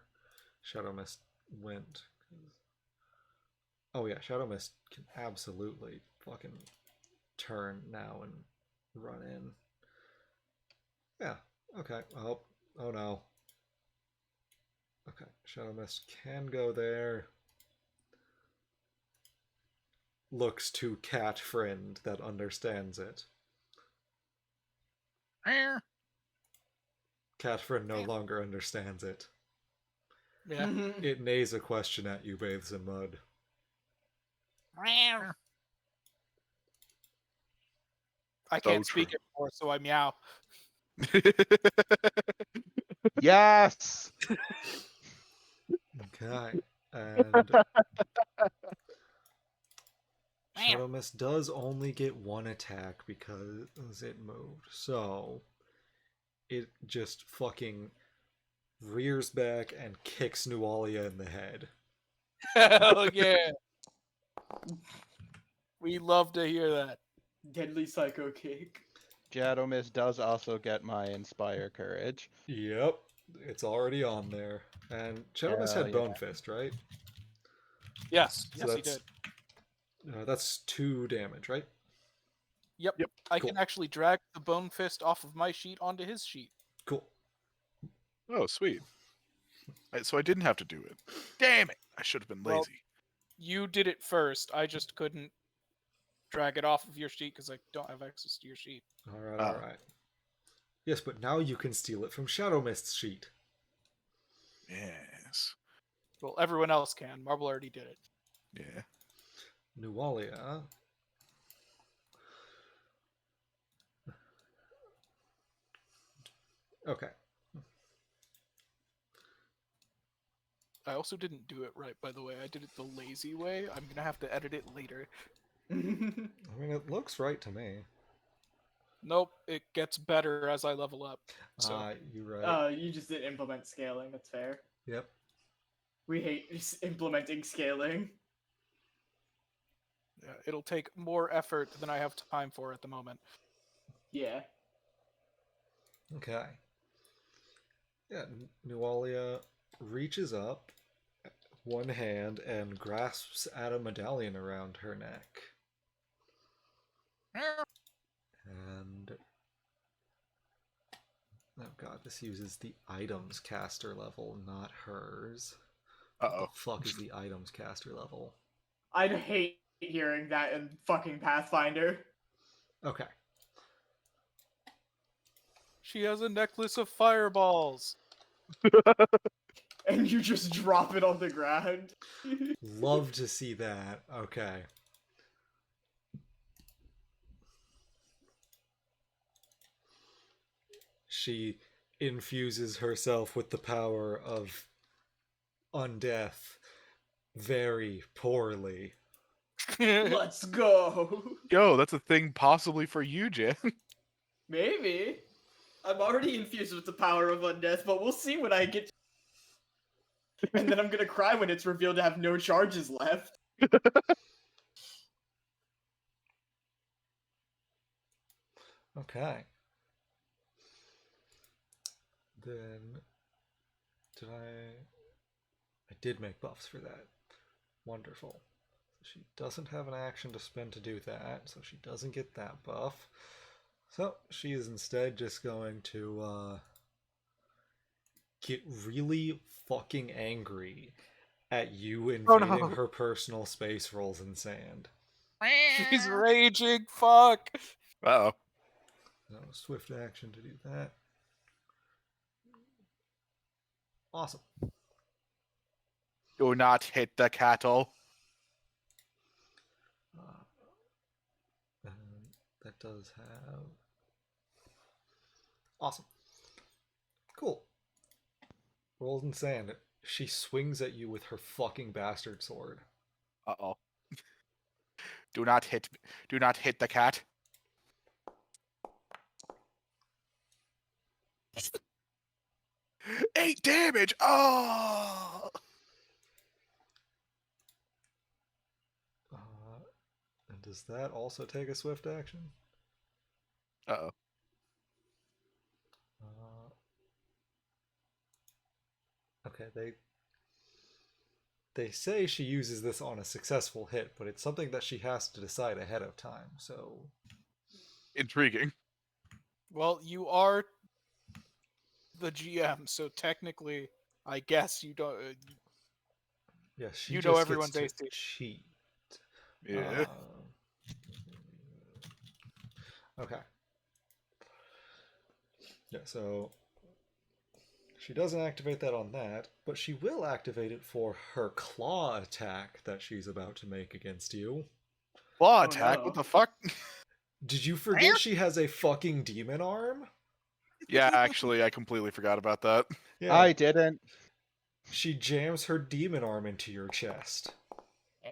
[SPEAKER 1] Shadow Mist went. Oh yeah, Shadow Mist can absolutely fucking turn now and run in. Yeah. Okay. Oh no. Okay. Shadow Mist can go there. Looks to cat friend that understands it. Cat friend no longer understands it.
[SPEAKER 2] Yeah.
[SPEAKER 1] It neighs a question at you, bathes in mud.
[SPEAKER 2] I can't speak anymore, so I meow.
[SPEAKER 5] Yes.
[SPEAKER 1] Okay. And Shadow Mist does only get one attack because it moved. So it just fucking rears back and kicks Nualia in the head.
[SPEAKER 2] Hell yeah. We love to hear that.
[SPEAKER 3] Deadly Psycho Kick.
[SPEAKER 5] Shadow Mist does also get my Inspire Courage.
[SPEAKER 1] Yep. It's already on there. And Shadow Mist
[SPEAKER 5] Hell
[SPEAKER 1] had
[SPEAKER 5] yeah.
[SPEAKER 1] Bone Fist, right?
[SPEAKER 2] Yes.
[SPEAKER 1] So
[SPEAKER 2] Yes, he did.
[SPEAKER 1] That's 2 damage, right?
[SPEAKER 2] Yep.
[SPEAKER 4] Yep.
[SPEAKER 2] I
[SPEAKER 1] Cool.
[SPEAKER 2] can actually drag the Bone Fist off of my sheet onto his sheet.
[SPEAKER 1] Cool.
[SPEAKER 4] Oh, sweet. So I didn't have to do it. Damn it! I should have been
[SPEAKER 2] Well,
[SPEAKER 4] lazy.
[SPEAKER 2] You did it first. I just couldn't drag it off of your sheet because I don't have access to your sheet.
[SPEAKER 1] Alright,
[SPEAKER 4] Ah.
[SPEAKER 1] alright. Yes, but now you can steal it from Shadow Mist's sheet.
[SPEAKER 4] Yes.
[SPEAKER 2] Well, everyone else can. Marble already did it.
[SPEAKER 4] Yeah.
[SPEAKER 1] Nualia Okay.
[SPEAKER 2] I also didn't do it right, by the way. I did it the lazy way. I'm gonna have to edit it later.
[SPEAKER 1] I mean, it looks right to me.
[SPEAKER 2] Nope, it gets better as I level up. So
[SPEAKER 1] You're right.
[SPEAKER 3] You just didn't implement scaling. That's fair.
[SPEAKER 1] Yep.
[SPEAKER 3] We hate implementing scaling.
[SPEAKER 2] yeah, it'll take more effort than I have time for at the moment.
[SPEAKER 3] Yeah.
[SPEAKER 1] Okay. Yeah, Nualia reaches up one hand and grasps at a medallion around her neck. And oh god, this uses the items caster level, not hers. What the
[SPEAKER 4] Uh-oh.
[SPEAKER 1] fuck is the items caster level?
[SPEAKER 3] I'd hate hearing that in fucking Pathfinder.
[SPEAKER 1] Okay.
[SPEAKER 2] She has a necklace of fireballs.
[SPEAKER 3] And you just drop it on the ground.
[SPEAKER 1] Love to see that. Okay. She infuses herself with the power of undeath very poorly.
[SPEAKER 3] Let's go.
[SPEAKER 4] Yo, that's a thing possibly for you, Jen.
[SPEAKER 3] Maybe. I'm already infused with the power of undeath, but we'll see when I get to... And then I'm gonna cry when it's revealed to have no charges left.
[SPEAKER 1] Okay. Then did I did make buffs for that. Wonderful. She doesn't have an action to spend to do that, so she doesn't get that buff. So she is instead just going to get really fucking angry at you invading her personal space rolls in sand.
[SPEAKER 2] She's raging. Fuck.
[SPEAKER 4] Uh-oh.
[SPEAKER 1] No swift action to do that. Awesome.
[SPEAKER 4] Do not hit the cattle.
[SPEAKER 1] And that does have... Awesome. Cool. Rolls in sand. She swings at you with her fucking bastard sword.
[SPEAKER 4] Uh-oh. Do not hit the cat. Eight damage. Oh.
[SPEAKER 1] And does that also take a swift action?
[SPEAKER 4] Uh-oh.
[SPEAKER 1] Okay, they say she uses this on a successful hit, but it's something that she has to decide ahead of time. So
[SPEAKER 4] Intriguing.
[SPEAKER 2] Well, you are the GM, so technically, I guess you don't.
[SPEAKER 1] yeah, she
[SPEAKER 2] You
[SPEAKER 1] just
[SPEAKER 2] know everyone's
[SPEAKER 1] gets to
[SPEAKER 2] AC.
[SPEAKER 1] cheat.
[SPEAKER 4] Yeah.
[SPEAKER 1] Okay. Yeah, so she doesn't activate that on that, but she will activate it for her claw attack that she's about to make against you.
[SPEAKER 4] Claw
[SPEAKER 3] Oh,
[SPEAKER 4] attack?
[SPEAKER 3] no.
[SPEAKER 4] What the fuck?
[SPEAKER 1] Did you forget she has a fucking demon arm?
[SPEAKER 4] Yeah, actually, I completely forgot about that.
[SPEAKER 1] Yeah.
[SPEAKER 5] I didn't.
[SPEAKER 1] She jams her demon arm into your chest.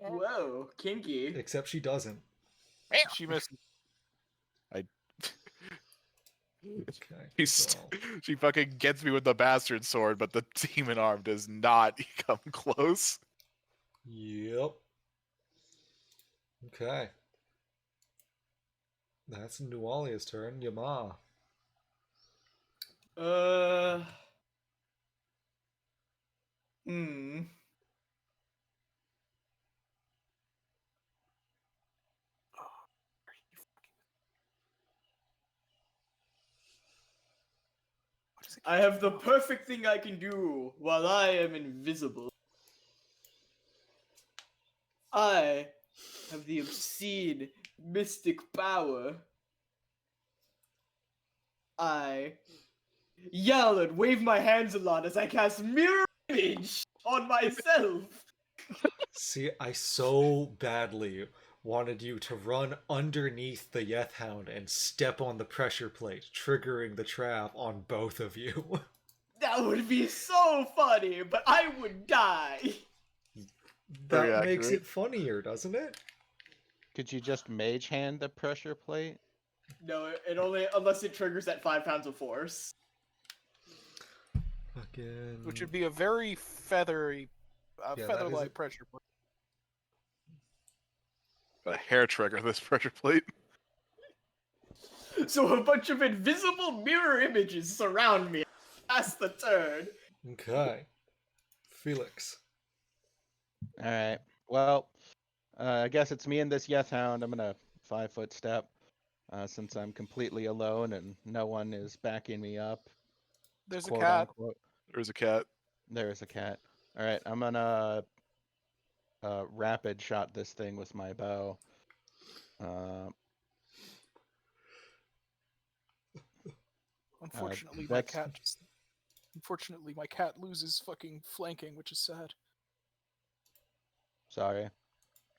[SPEAKER 3] Whoa, kinky.
[SPEAKER 1] Except she doesn't.
[SPEAKER 2] She missed.
[SPEAKER 1] Okay. So,
[SPEAKER 4] She fucking gets me with the bastard sword, but the demon arm does not come close.
[SPEAKER 1] yep. Okay. That's Nualia's turn. Yama.
[SPEAKER 3] Hmm. I have the perfect thing I can do while I am invisible. I have the obscene mystic power. I yell and wave my hands a lot as I cast mirror image on myself.
[SPEAKER 1] See, I so badly wanted you to run underneath the Yeth Hound and step on the pressure plate, triggering the trap on both of you.
[SPEAKER 3] That would be so funny, but I would die.
[SPEAKER 4] Very
[SPEAKER 1] That makes
[SPEAKER 4] accurate.
[SPEAKER 1] it funnier, doesn't it?
[SPEAKER 5] Could you just mage hand the pressure plate?
[SPEAKER 3] No, it only unless it triggers at 5 pounds of force.
[SPEAKER 1] Fucking...
[SPEAKER 2] Which would be a very feathery,
[SPEAKER 1] Yeah, that
[SPEAKER 2] feather-like
[SPEAKER 1] is-
[SPEAKER 2] pressure point.
[SPEAKER 4] A hair trigger this pressure plate.
[SPEAKER 3] So a bunch of invisible mirror images surround me. That's the turn.
[SPEAKER 1] Okay. Felix.
[SPEAKER 5] All right. Well, I guess it's me and this Yeth Hound. I'm gonna 5-foot step, since I'm completely alone and no one is backing me up.
[SPEAKER 2] There's a
[SPEAKER 5] Quote
[SPEAKER 2] cat.
[SPEAKER 5] unquote.
[SPEAKER 4] There's a cat.
[SPEAKER 5] There is a cat. All right, I'm gonna rapid shot this thing with my bow.
[SPEAKER 2] Unfortunately,
[SPEAKER 5] that's-
[SPEAKER 2] Unfortunately, my cat loses fucking flanking, which is sad.
[SPEAKER 5] Sorry,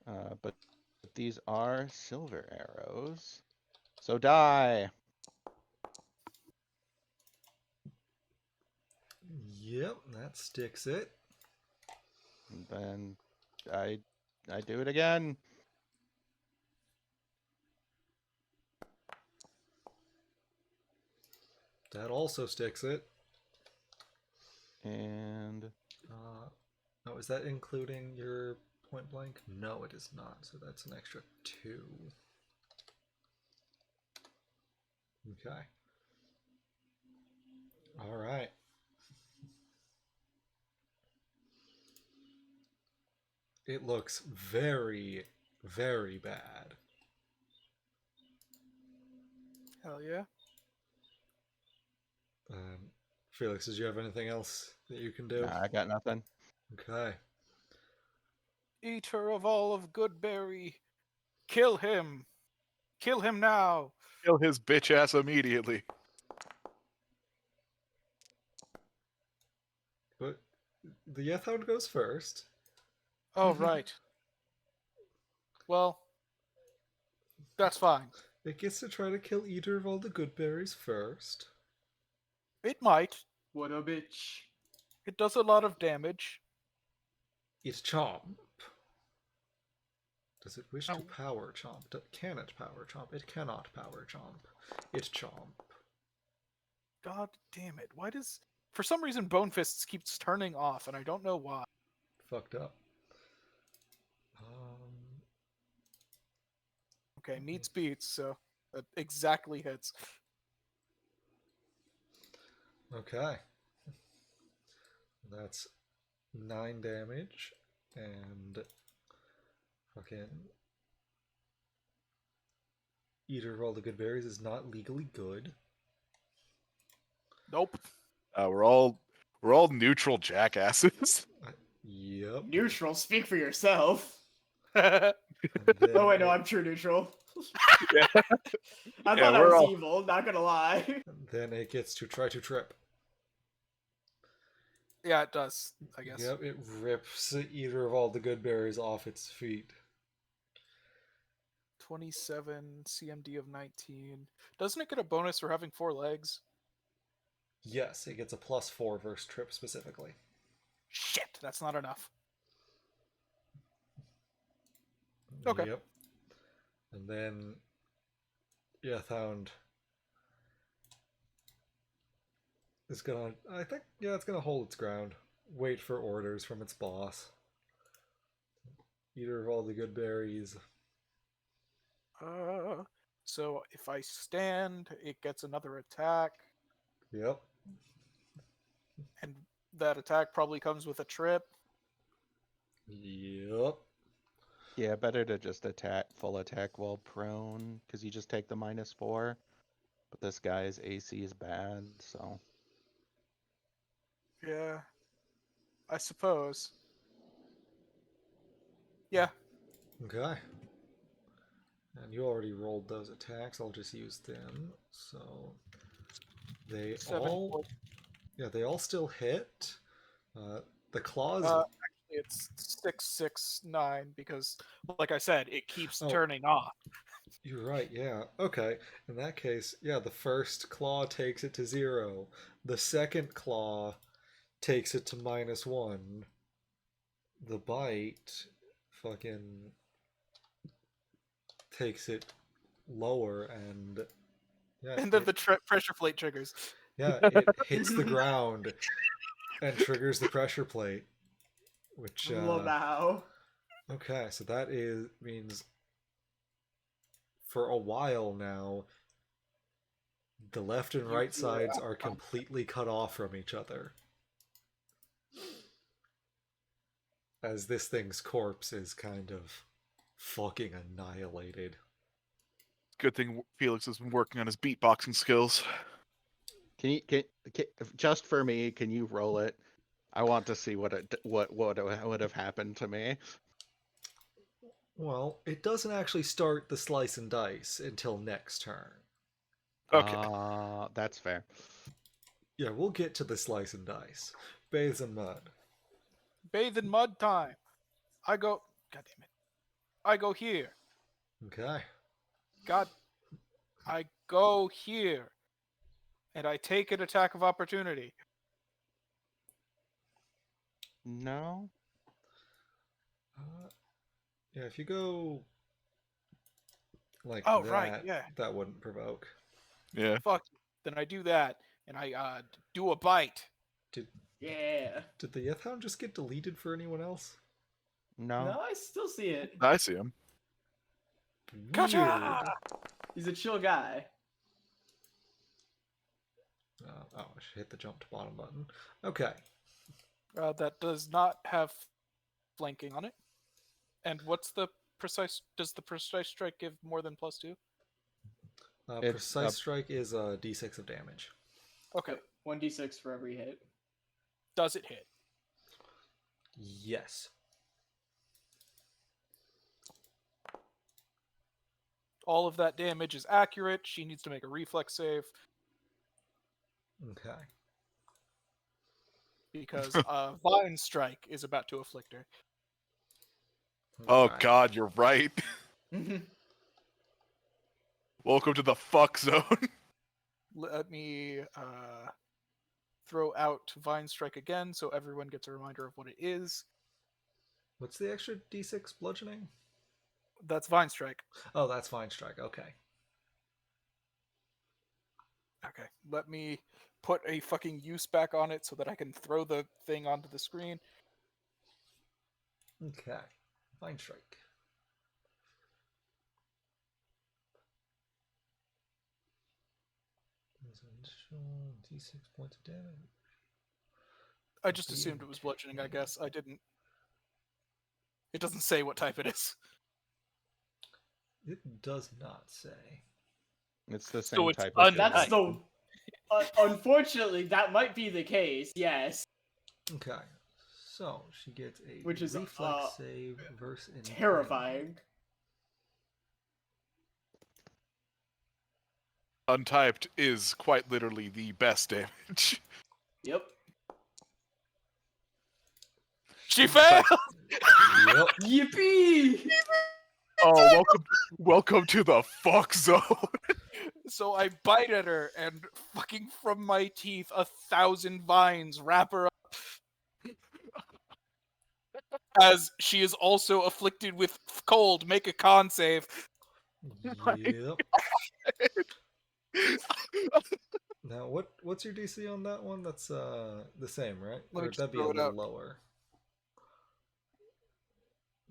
[SPEAKER 5] but these are silver arrows. So die.
[SPEAKER 1] Yep, that sticks it.
[SPEAKER 5] And then I do it again.
[SPEAKER 1] That also sticks it.
[SPEAKER 5] And
[SPEAKER 1] Oh, is that including your point blank? No, it is not. So that's an extra 2. Okay. All right. It looks very, very bad.
[SPEAKER 2] Hell yeah.
[SPEAKER 1] Felix, did you have anything else that you can do?
[SPEAKER 5] nah, I got nothing.
[SPEAKER 1] Okay.
[SPEAKER 2] Eater of all of Goodberry, kill him! Kill him now!
[SPEAKER 4] Kill his bitch ass immediately.
[SPEAKER 1] But the Yethound goes first.
[SPEAKER 2] Oh, right. Well, that's fine.
[SPEAKER 1] It gets to try to kill Eater of all the good berries first.
[SPEAKER 2] It might.
[SPEAKER 3] What a bitch.
[SPEAKER 2] It does a lot of damage.
[SPEAKER 1] It's Chomp. Does it wish to
[SPEAKER 2] Oh.
[SPEAKER 1] power Chomp? Can it power Chomp? It cannot power Chomp. It's Chomp.
[SPEAKER 2] God damn it. Why does... For some reason, Bone Fists keeps turning off, and I don't know why.
[SPEAKER 1] Fucked up.
[SPEAKER 2] Okay, meets beats, so that exactly hits.
[SPEAKER 1] Okay. That's 9 damage, and fucking Eater of all the good berries is not legally good.
[SPEAKER 2] Nope.
[SPEAKER 4] We're all neutral jackasses.
[SPEAKER 1] Yep.
[SPEAKER 3] Neutral, speak for yourself.
[SPEAKER 1] And then
[SPEAKER 3] Oh wait, no, I'm true neutral.
[SPEAKER 4] Yeah.
[SPEAKER 3] I
[SPEAKER 4] Yeah,
[SPEAKER 3] thought I
[SPEAKER 4] we're
[SPEAKER 3] was
[SPEAKER 4] all-
[SPEAKER 3] evil, not gonna lie.
[SPEAKER 1] then it gets to try to trip.
[SPEAKER 2] Yeah, it does, I guess.
[SPEAKER 1] Yep, it rips Eater of all the good berries off its feet.
[SPEAKER 2] 27, CMD of 19. Doesn't it get a bonus for having 4 legs?
[SPEAKER 1] Yes, it gets a +4 versus trip specifically.
[SPEAKER 2] Shit, that's not enough. Okay.
[SPEAKER 1] Yep. And then Yethound is gonna, I think, yeah, it's gonna hold its ground. Wait for orders from its boss. Eater of all the good berries.
[SPEAKER 2] So if I stand, it gets another attack,
[SPEAKER 1] Yep.
[SPEAKER 2] and that attack probably comes with a trip.
[SPEAKER 1] Yep.
[SPEAKER 5] Yeah, better to just full attack while prone, because you just take the -4. But this guy's AC is bad, so
[SPEAKER 2] Yeah. I suppose. Yeah.
[SPEAKER 1] Okay. And you already rolled those attacks. I'll just use them. So they
[SPEAKER 2] 7
[SPEAKER 1] all,
[SPEAKER 2] points.
[SPEAKER 1] yeah, they all still hit. The claws.
[SPEAKER 2] Actually, it's 669 because, like I said, it keeps
[SPEAKER 1] Oh.
[SPEAKER 2] turning off.
[SPEAKER 1] You're right, yeah. Okay. In that case, yeah, the first claw takes it to 0. The second claw takes it to -1. The bite fucking takes it lower and yeah,
[SPEAKER 2] And then the pressure plate triggers.
[SPEAKER 1] it hits the ground and triggers the pressure plate, which
[SPEAKER 3] Love how.
[SPEAKER 1] okay, so that means for a while now the left and right sides are completely cut off from each other, as this thing's corpse is kind of fucking annihilated.
[SPEAKER 4] Good thing Felix has been working on his beatboxing skills.
[SPEAKER 5] Can just for me? Can you roll it? I want to see what would have happened to me.
[SPEAKER 1] Well, it doesn't actually start the slice and dice until next turn.
[SPEAKER 4] Okay.
[SPEAKER 5] That's fair.
[SPEAKER 1] Yeah, we'll get to the slice and dice. Bathe in mud.
[SPEAKER 2] Bathe in mud time. I go. God damn it. I go here.
[SPEAKER 1] Okay.
[SPEAKER 2] God. I go here. And I take an attack of opportunity.
[SPEAKER 5] No.
[SPEAKER 1] Yeah, if you go like
[SPEAKER 2] Oh,
[SPEAKER 1] that,
[SPEAKER 2] right, yeah.
[SPEAKER 1] that wouldn't provoke.
[SPEAKER 4] Yeah.
[SPEAKER 2] Fuck. Then I do that. And I do a bite.
[SPEAKER 3] Yeah.
[SPEAKER 1] Did the Yethhound just get deleted for anyone else?
[SPEAKER 5] No.
[SPEAKER 3] No, I still see it.
[SPEAKER 4] I see him.
[SPEAKER 2] Gotcha!
[SPEAKER 1] Weird.
[SPEAKER 3] He's a chill guy.
[SPEAKER 1] I should hit the jump to bottom button. Okay.
[SPEAKER 2] That does not have flanking on it. And what's the precise... Does the precise strike give more than +2?
[SPEAKER 5] It's
[SPEAKER 1] Precise strike is a d6 of damage.
[SPEAKER 2] Okay.
[SPEAKER 3] 1d6 for every hit.
[SPEAKER 2] Does it hit?
[SPEAKER 1] Yes.
[SPEAKER 2] All of that damage is accurate. She needs to make a reflex save.
[SPEAKER 1] Okay.
[SPEAKER 2] Because Vine Strike is about to afflict her.
[SPEAKER 4] Oh
[SPEAKER 1] Alright.
[SPEAKER 4] God, you're right. Welcome to the fuck zone.
[SPEAKER 2] Let me throw out Vine Strike again so everyone gets a reminder of what it is.
[SPEAKER 1] What's the extra d6 bludgeoning?
[SPEAKER 2] That's Vine Strike.
[SPEAKER 1] Oh, that's fine strike. Okay.
[SPEAKER 2] Okay, let me put a fucking use back on it so that I can throw the thing onto the screen.
[SPEAKER 1] Okay. Fine strike. D6 points of damage.
[SPEAKER 2] I just assumed it was bludgeoning, I guess. I didn't. It doesn't say what type it is.
[SPEAKER 1] It does not say.
[SPEAKER 5] It's the
[SPEAKER 2] So
[SPEAKER 5] same
[SPEAKER 2] it's
[SPEAKER 5] type of.
[SPEAKER 3] That's
[SPEAKER 5] damage.
[SPEAKER 3] the. Unfortunately, that might be the case. Yes.
[SPEAKER 1] Okay. So she gets a
[SPEAKER 3] Which is,
[SPEAKER 1] reflex save versus
[SPEAKER 3] Terrifying.
[SPEAKER 4] Untyped is quite literally the best damage.
[SPEAKER 3] Yep.
[SPEAKER 2] She failed!
[SPEAKER 1] Yep.
[SPEAKER 3] Yippee!
[SPEAKER 4] Oh, welcome to the fuck zone.
[SPEAKER 2] So I bite at her, and fucking from my teeth, 1,000 vines wrap her up. As she is also afflicted with cold, make a con save.
[SPEAKER 1] Yep. Now what's your DC on that one? That's the same, right?
[SPEAKER 2] Let me
[SPEAKER 1] Or
[SPEAKER 2] just
[SPEAKER 1] that'd be a
[SPEAKER 2] throw it
[SPEAKER 1] little
[SPEAKER 2] out.
[SPEAKER 1] lower.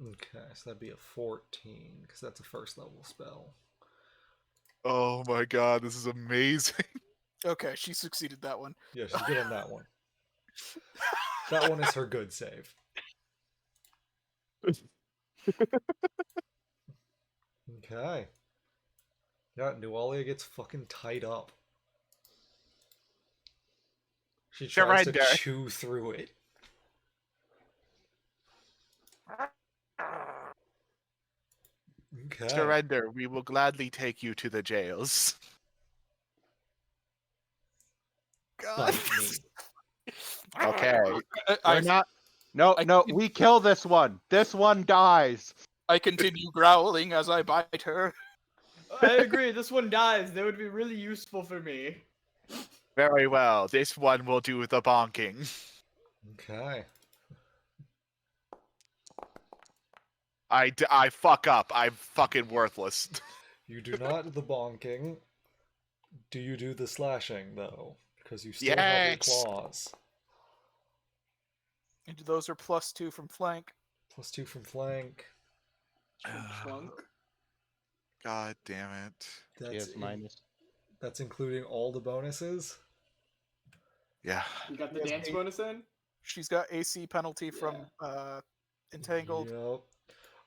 [SPEAKER 1] Okay, so that'd be a 14 because that's a first level spell.
[SPEAKER 4] Oh my God, this is amazing.
[SPEAKER 2] Okay, she succeeded that one.
[SPEAKER 1] Yeah, she's good on that one. That one is her good save. Okay. Yeah, Nualia gets fucking tied up. She tries to
[SPEAKER 4] Surrender.
[SPEAKER 1] chew through it. Okay.
[SPEAKER 4] Surrender. We will gladly take you to the jails.
[SPEAKER 2] God.
[SPEAKER 1] Bite me.
[SPEAKER 4] Okay.
[SPEAKER 2] I
[SPEAKER 4] We're not
[SPEAKER 5] No,
[SPEAKER 2] I
[SPEAKER 5] no,
[SPEAKER 2] can-
[SPEAKER 5] we kill this one. This one dies.
[SPEAKER 2] I continue growling as I bite her.
[SPEAKER 3] I agree. This one dies. That would be really useful for me.
[SPEAKER 4] Very well. This one will do the bonking.
[SPEAKER 1] Okay.
[SPEAKER 4] I fuck up. I'm fucking worthless.
[SPEAKER 1] You do not the bonking. Do you do the slashing, though? Because you still have your
[SPEAKER 4] Yes.
[SPEAKER 1] claws.
[SPEAKER 2] And those are +2 from flank.
[SPEAKER 1] +2 from flank.
[SPEAKER 3] Clunk.
[SPEAKER 4] God damn it.
[SPEAKER 5] She
[SPEAKER 1] That's,
[SPEAKER 5] has minus.
[SPEAKER 1] that's including all the bonuses?
[SPEAKER 4] Yeah.
[SPEAKER 3] You got the
[SPEAKER 2] Yes,
[SPEAKER 3] dance
[SPEAKER 2] mate.
[SPEAKER 3] bonus in?
[SPEAKER 2] She's got AC penalty from entangled.
[SPEAKER 1] Yep.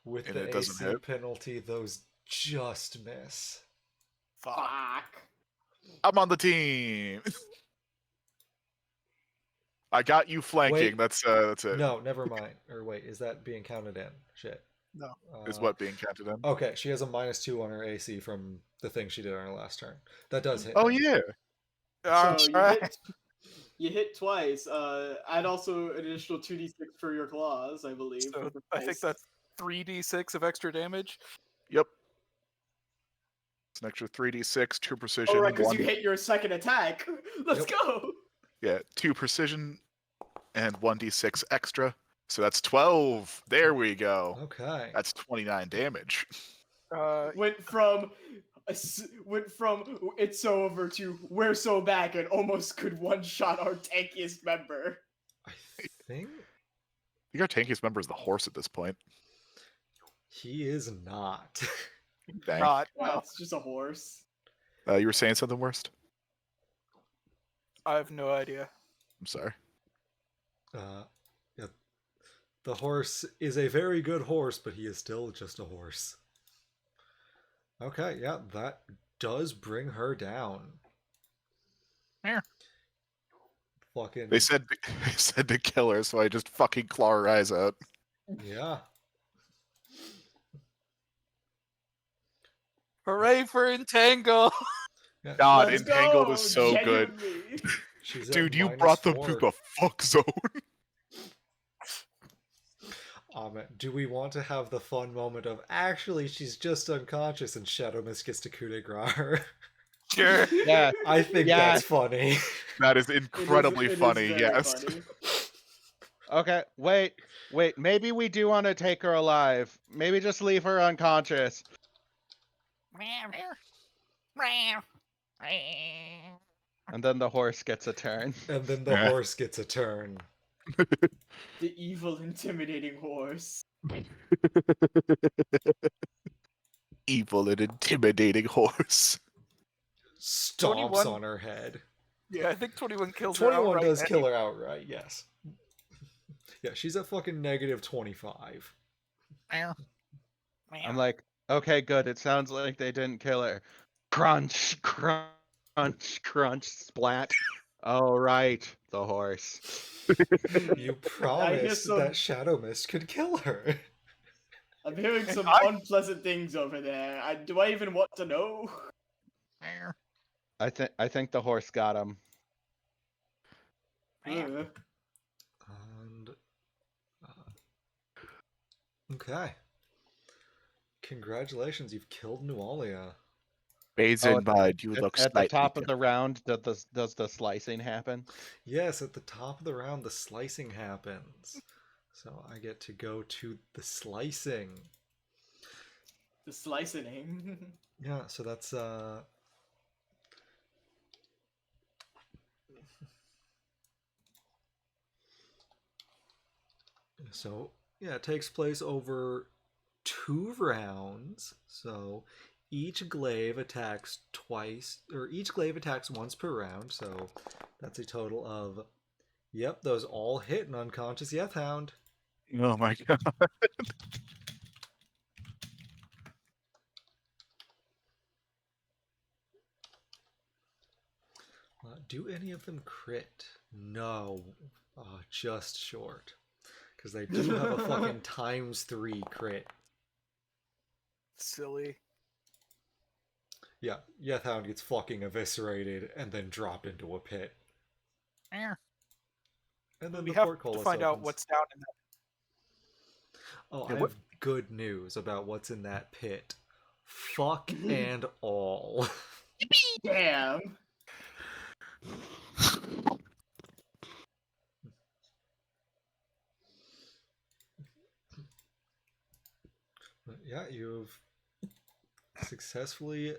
[SPEAKER 1] With
[SPEAKER 4] And
[SPEAKER 1] the
[SPEAKER 4] it doesn't
[SPEAKER 1] AC
[SPEAKER 4] hit.
[SPEAKER 1] penalty, those just miss.
[SPEAKER 2] Fuck.
[SPEAKER 3] Fuck.
[SPEAKER 4] I'm on the team. I got you flanking.
[SPEAKER 1] Wait.
[SPEAKER 4] That's it.
[SPEAKER 1] No, never mind. Or wait, is that being counted in? Shit.
[SPEAKER 2] No.
[SPEAKER 4] Is what being counted in.
[SPEAKER 1] Okay, she has a -2 on her AC from the thing she did on her last turn. That does hit.
[SPEAKER 4] Oh yeah.
[SPEAKER 3] So
[SPEAKER 2] Alright.
[SPEAKER 3] you hit twice. Add also an additional 2d6 for your claws, I believe.
[SPEAKER 2] So
[SPEAKER 3] with the
[SPEAKER 2] I think
[SPEAKER 3] dice.
[SPEAKER 2] that's 3d6 of extra damage.
[SPEAKER 4] Yep. It's an extra 3d6, 2 precision,
[SPEAKER 3] Oh right, because
[SPEAKER 4] 1.
[SPEAKER 3] you hit your second attack. Let's
[SPEAKER 1] Yep.
[SPEAKER 3] go.
[SPEAKER 4] Yeah, 2 precision and 1d6 extra. So that's 12. There we go.
[SPEAKER 1] Okay.
[SPEAKER 4] That's 29 damage.
[SPEAKER 3] Went from it's so over to we're so back and almost could one-shot our tankiest member.
[SPEAKER 1] I think
[SPEAKER 4] I think our tankiest member is the horse at this point.
[SPEAKER 1] he is not.
[SPEAKER 4] Dang.
[SPEAKER 2] Not.
[SPEAKER 3] Wow, it's just a horse.
[SPEAKER 4] You were saying something worst?
[SPEAKER 2] I have no idea.
[SPEAKER 4] I'm sorry.
[SPEAKER 1] Yeah. The horse is a very good horse, but he is still just a horse. Okay, yeah, that does bring her down.
[SPEAKER 2] Here.
[SPEAKER 1] Fucking
[SPEAKER 4] They said to kill her, so I just fucking claw her eyes out.
[SPEAKER 1] yeah.
[SPEAKER 2] Hooray for Entangle!
[SPEAKER 1] Yeah,
[SPEAKER 4] God,
[SPEAKER 3] Let's
[SPEAKER 4] Entangled
[SPEAKER 3] go,
[SPEAKER 4] is so good.
[SPEAKER 3] genuinely.
[SPEAKER 1] she's at
[SPEAKER 4] Dude, you brought them to
[SPEAKER 1] -4.
[SPEAKER 4] the fuck zone.
[SPEAKER 1] Do we want to have the fun moment of actually she's just unconscious and Shadow Mist gets to coup de grace her?
[SPEAKER 2] Sure.
[SPEAKER 5] Yeah.
[SPEAKER 1] I think
[SPEAKER 5] Yeah.
[SPEAKER 1] that's funny.
[SPEAKER 4] That is
[SPEAKER 3] It
[SPEAKER 4] incredibly
[SPEAKER 3] is
[SPEAKER 4] funny,
[SPEAKER 3] very
[SPEAKER 4] yes.
[SPEAKER 3] funny.
[SPEAKER 5] Okay, wait. Maybe we do want to take her alive. Maybe just leave her unconscious. And then the horse gets a turn.
[SPEAKER 1] And then the
[SPEAKER 4] Yeah.
[SPEAKER 1] horse gets a turn.
[SPEAKER 3] The evil, intimidating horse.
[SPEAKER 4] Evil and intimidating horse.
[SPEAKER 1] Stomps
[SPEAKER 2] 21.
[SPEAKER 1] on her head.
[SPEAKER 2] Yeah, I think 21 kills her
[SPEAKER 1] 21
[SPEAKER 2] outright.
[SPEAKER 1] does kill her outright, yes. Yeah, she's at fucking -25.
[SPEAKER 5] I'm like, okay, good. It sounds like they didn't kill her. Crunch, crunch, crunch, splat. Oh, right, the horse.
[SPEAKER 1] You promised
[SPEAKER 3] some-
[SPEAKER 1] that Shadow Mist could kill her.
[SPEAKER 3] I'm hearing some unpleasant things over there. Do I even want to know?
[SPEAKER 5] I think the horse got him.
[SPEAKER 3] Ugh.
[SPEAKER 1] And okay. Congratulations, you've killed Nualia.
[SPEAKER 4] Phase
[SPEAKER 5] Oh,
[SPEAKER 4] in bud, you
[SPEAKER 5] At,
[SPEAKER 4] look
[SPEAKER 5] at the
[SPEAKER 4] slightly
[SPEAKER 5] top of the
[SPEAKER 4] different.
[SPEAKER 5] round, does the slicing happen?
[SPEAKER 1] Yes, at the top of the round, the slicing happens. So I get to go to the slicing.
[SPEAKER 3] The slicing.
[SPEAKER 1] Yeah, so that's so yeah, it takes place over 2 rounds. So each glaive attacks twice, or each glaive attacks once per round. So that's a total of, yep, those all hit an unconscious Yeth Hound.
[SPEAKER 4] Oh my god.
[SPEAKER 1] Do any of them crit? No, just short, because they do have a fucking ×3 crit.
[SPEAKER 2] Silly.
[SPEAKER 1] Yeah, Yeth Hound gets fucking eviscerated and then dropped into a pit. And then
[SPEAKER 2] We
[SPEAKER 1] the
[SPEAKER 2] have to
[SPEAKER 1] portcullis
[SPEAKER 2] find out
[SPEAKER 1] opens.
[SPEAKER 2] what's down in that.
[SPEAKER 1] Oh,
[SPEAKER 4] Yeah,
[SPEAKER 1] I
[SPEAKER 4] what-
[SPEAKER 1] have good news about what's in that pit. Fuck and all.
[SPEAKER 3] Damn.
[SPEAKER 1] Yeah, you've successfully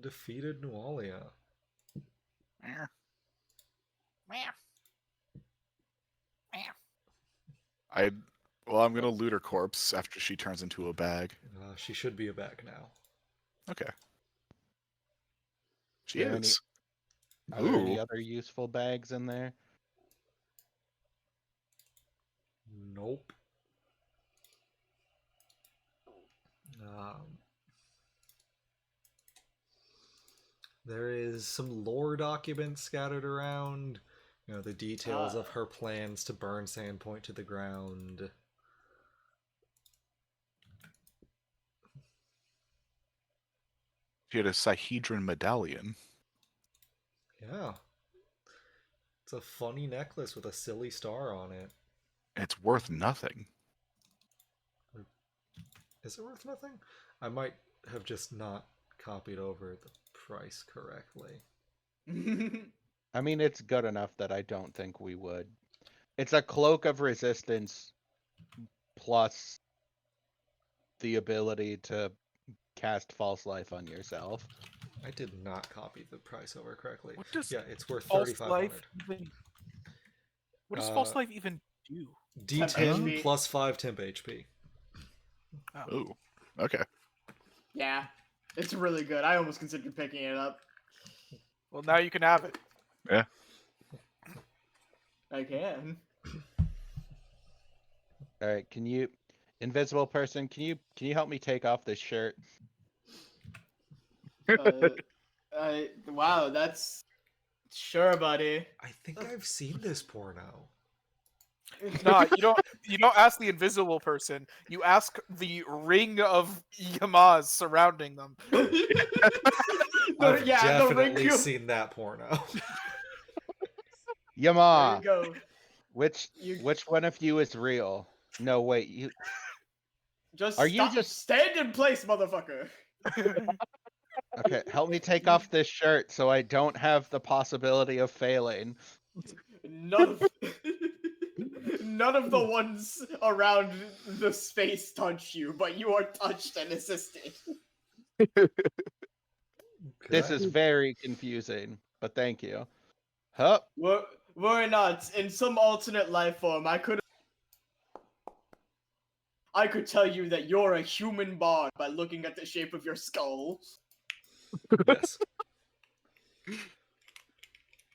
[SPEAKER 1] defeated Nualia.
[SPEAKER 2] Meow. Meow. Meow.
[SPEAKER 4] Well, I'm gonna loot her corpse after she turns into a bag.
[SPEAKER 1] She should be back now.
[SPEAKER 4] Okay. She
[SPEAKER 5] Are there any-
[SPEAKER 4] is.
[SPEAKER 5] Are there any
[SPEAKER 4] Ooh.
[SPEAKER 5] other useful bags in there?
[SPEAKER 1] Nope. Um, there is some lore documents scattered around. You know, the details of her plans to burn Sandpoint to the ground.
[SPEAKER 4] She had a Sihedron medallion.
[SPEAKER 1] Yeah. It's a funny necklace with a silly star on it.
[SPEAKER 4] It's worth nothing.
[SPEAKER 1] Is it worth nothing? I might have just not copied over the price correctly.
[SPEAKER 5] I mean, it's good enough that I don't think we would. It's a cloak of resistance plus the ability to cast false life on yourself.
[SPEAKER 1] I did not copy the price over correctly.
[SPEAKER 2] What does
[SPEAKER 1] Yeah, it's worth
[SPEAKER 2] false
[SPEAKER 1] 3,500.
[SPEAKER 2] life even? What does false life even do?
[SPEAKER 1] D10
[SPEAKER 3] HP.
[SPEAKER 1] plus 5 temp HP.
[SPEAKER 2] Oh.
[SPEAKER 4] Ooh. Okay.
[SPEAKER 3] Yeah, it's really good. I almost considered picking it up.
[SPEAKER 2] Well, now you can have it.
[SPEAKER 4] Yeah.
[SPEAKER 3] I can.
[SPEAKER 5] All right, can you, invisible person, can you help me take off this shirt?
[SPEAKER 3] Wow, that's sure, buddy.
[SPEAKER 1] I think I've seen this porno.
[SPEAKER 2] No, you don't ask the invisible person. You ask the ring of yamas surrounding them.
[SPEAKER 1] I've
[SPEAKER 3] yeah, the ring
[SPEAKER 1] definitely
[SPEAKER 3] of...
[SPEAKER 1] seen that porno.
[SPEAKER 3] There
[SPEAKER 5] Yama,
[SPEAKER 3] you go.
[SPEAKER 5] which one of you is real? No, wait, you.
[SPEAKER 3] Just
[SPEAKER 5] Are you
[SPEAKER 3] stop.
[SPEAKER 5] just-
[SPEAKER 3] Stand in place, motherfucker?
[SPEAKER 5] Okay, help me take off this shirt so I don't have the possibility of failing.
[SPEAKER 3] None of none of the ones around the space touch you, but you are touched and assisted.
[SPEAKER 5] This is very confusing, but thank you. Huh?
[SPEAKER 3] Worry not. In some alternate life form, I could tell you that you're a human bard by looking at the shape of your skull.
[SPEAKER 1] Yes.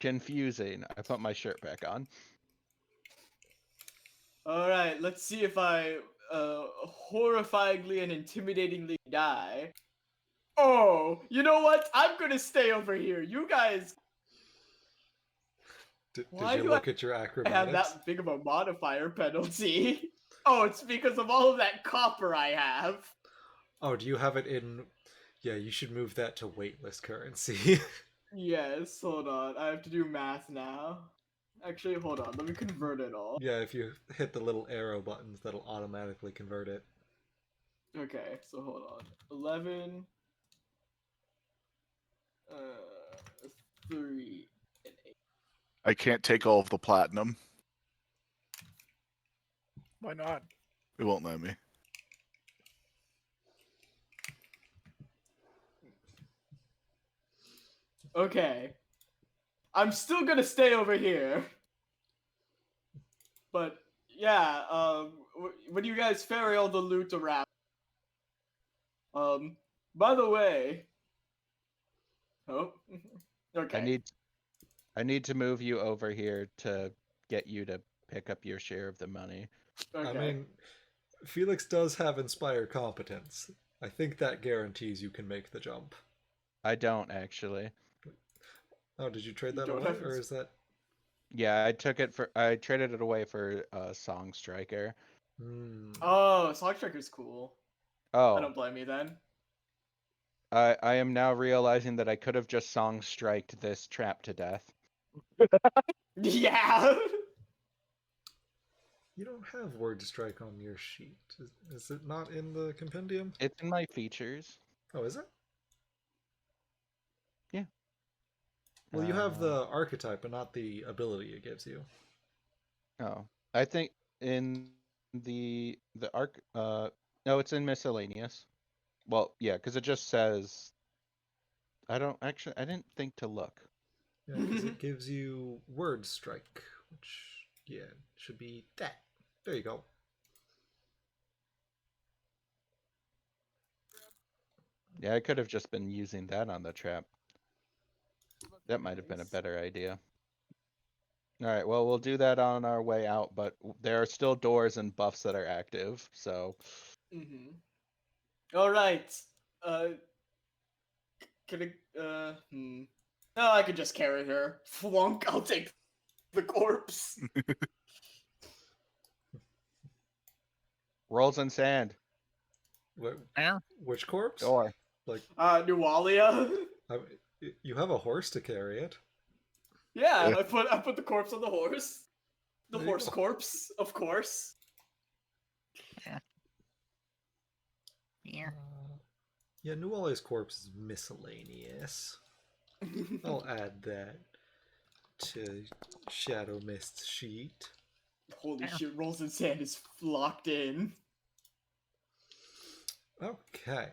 [SPEAKER 5] Confusing. I put my shirt back on.
[SPEAKER 3] Alright, let's see if I horrifyingly and intimidatingly die. Oh, you know what? I'm gonna stay over here. You guys
[SPEAKER 1] Did
[SPEAKER 3] Why
[SPEAKER 1] you
[SPEAKER 3] do
[SPEAKER 1] look at your
[SPEAKER 3] have
[SPEAKER 1] acrobatics?
[SPEAKER 3] that big of a modifier penalty. Oh, it's because of all of that copper I have.
[SPEAKER 1] Oh, do you have it in... Yeah, you should move that to weightless currency.
[SPEAKER 3] Yes, hold on. I have to do math now. Actually, hold on. Let me convert it all.
[SPEAKER 1] Yeah, if you hit the little arrow buttons, that'll automatically convert it.
[SPEAKER 3] Okay, so hold on. 11, 3, and 8.
[SPEAKER 4] I can't take all of the platinum.
[SPEAKER 2] Why not?
[SPEAKER 4] It won't let me.
[SPEAKER 3] Okay. I'm still gonna stay over here. But, yeah, when you guys ferry all the loot around... by the way... Oh, okay.
[SPEAKER 5] I need to move you over here to get you to pick up your share of the money.
[SPEAKER 3] Okay.
[SPEAKER 1] I mean, Felix does have inspired competence. I think that guarantees you can make the jump.
[SPEAKER 5] I don't actually.
[SPEAKER 1] Oh, did you trade
[SPEAKER 3] You
[SPEAKER 1] that
[SPEAKER 3] don't
[SPEAKER 1] away,
[SPEAKER 3] have
[SPEAKER 1] or
[SPEAKER 3] ins-
[SPEAKER 1] is that...
[SPEAKER 5] Yeah, I traded it away for Song Striker.
[SPEAKER 1] Hmm.
[SPEAKER 3] Oh, Song Striker's cool. I
[SPEAKER 5] Oh,
[SPEAKER 3] don't blame you then.
[SPEAKER 5] I am now realizing that I could have just Song Striked this trap to death.
[SPEAKER 3] Yeah.
[SPEAKER 1] You don't have word strike on your sheet. Is it not in the compendium?
[SPEAKER 5] It's in my features.
[SPEAKER 1] Oh, is it?
[SPEAKER 5] Yeah.
[SPEAKER 1] Well, you have the archetype, but not the ability it gives you.
[SPEAKER 5] Oh, I think in the arc. No, it's in miscellaneous. Well, yeah, because it just says. I didn't think to look.
[SPEAKER 1] Yeah, because it gives you word strike, which yeah should be that. There you go.
[SPEAKER 5] Yeah, I could have just been using that on the trap. That might have been a better idea. All right, well, we'll do that on our way out, but there are still doors and buffs that are active, so.
[SPEAKER 3] All right. Can I? No, I could just carry her. Flunk. I'll take the corpse.
[SPEAKER 5] Rolls in sand.
[SPEAKER 1] Which corpse?
[SPEAKER 5] Door.
[SPEAKER 1] Like,
[SPEAKER 3] Nualia.
[SPEAKER 1] you have a horse to carry it.
[SPEAKER 3] Yeah, I put the corpse on the horse. The
[SPEAKER 1] There you
[SPEAKER 3] horse
[SPEAKER 1] go.
[SPEAKER 3] corpse, of course.
[SPEAKER 1] Yeah, New Orleans corpse is miscellaneous. I'll add that to Shadow Mist's sheet.
[SPEAKER 3] Holy shit, Rolls in Sand is locked in.
[SPEAKER 1] Okay.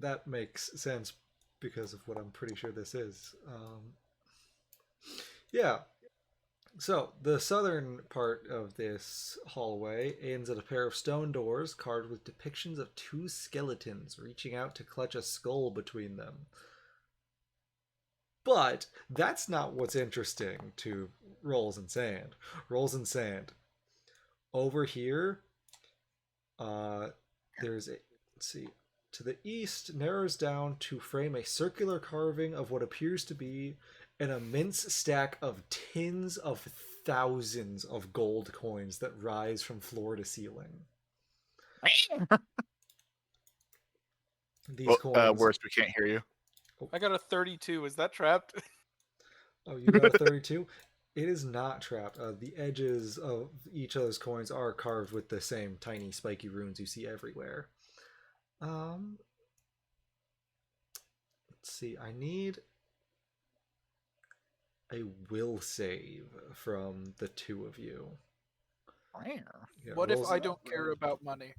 [SPEAKER 1] That makes sense because of what I'm pretty sure this is. Yeah. So, the southern part of this hallway ends at a pair of stone doors carved with depictions of two skeletons reaching out to clutch a skull between them. But that's not what's interesting to Rolls in Sand. Rolls in Sand. Over here, there's a, let's see, to the east narrows down to frame a circular carving of what appears to be an immense stack of tens of thousands of gold coins that rise from floor to ceiling. These coins.
[SPEAKER 4] Worst, we can't hear you.
[SPEAKER 2] I got a 32. Is that trapped?
[SPEAKER 1] Oh, you got a 32? It is not trapped. The edges of each of those coins are carved with the same tiny spiky runes you see everywhere. Let's see. I need a will save from the two of you. Yeah,
[SPEAKER 2] What if
[SPEAKER 1] rolls-
[SPEAKER 2] I don't care about money?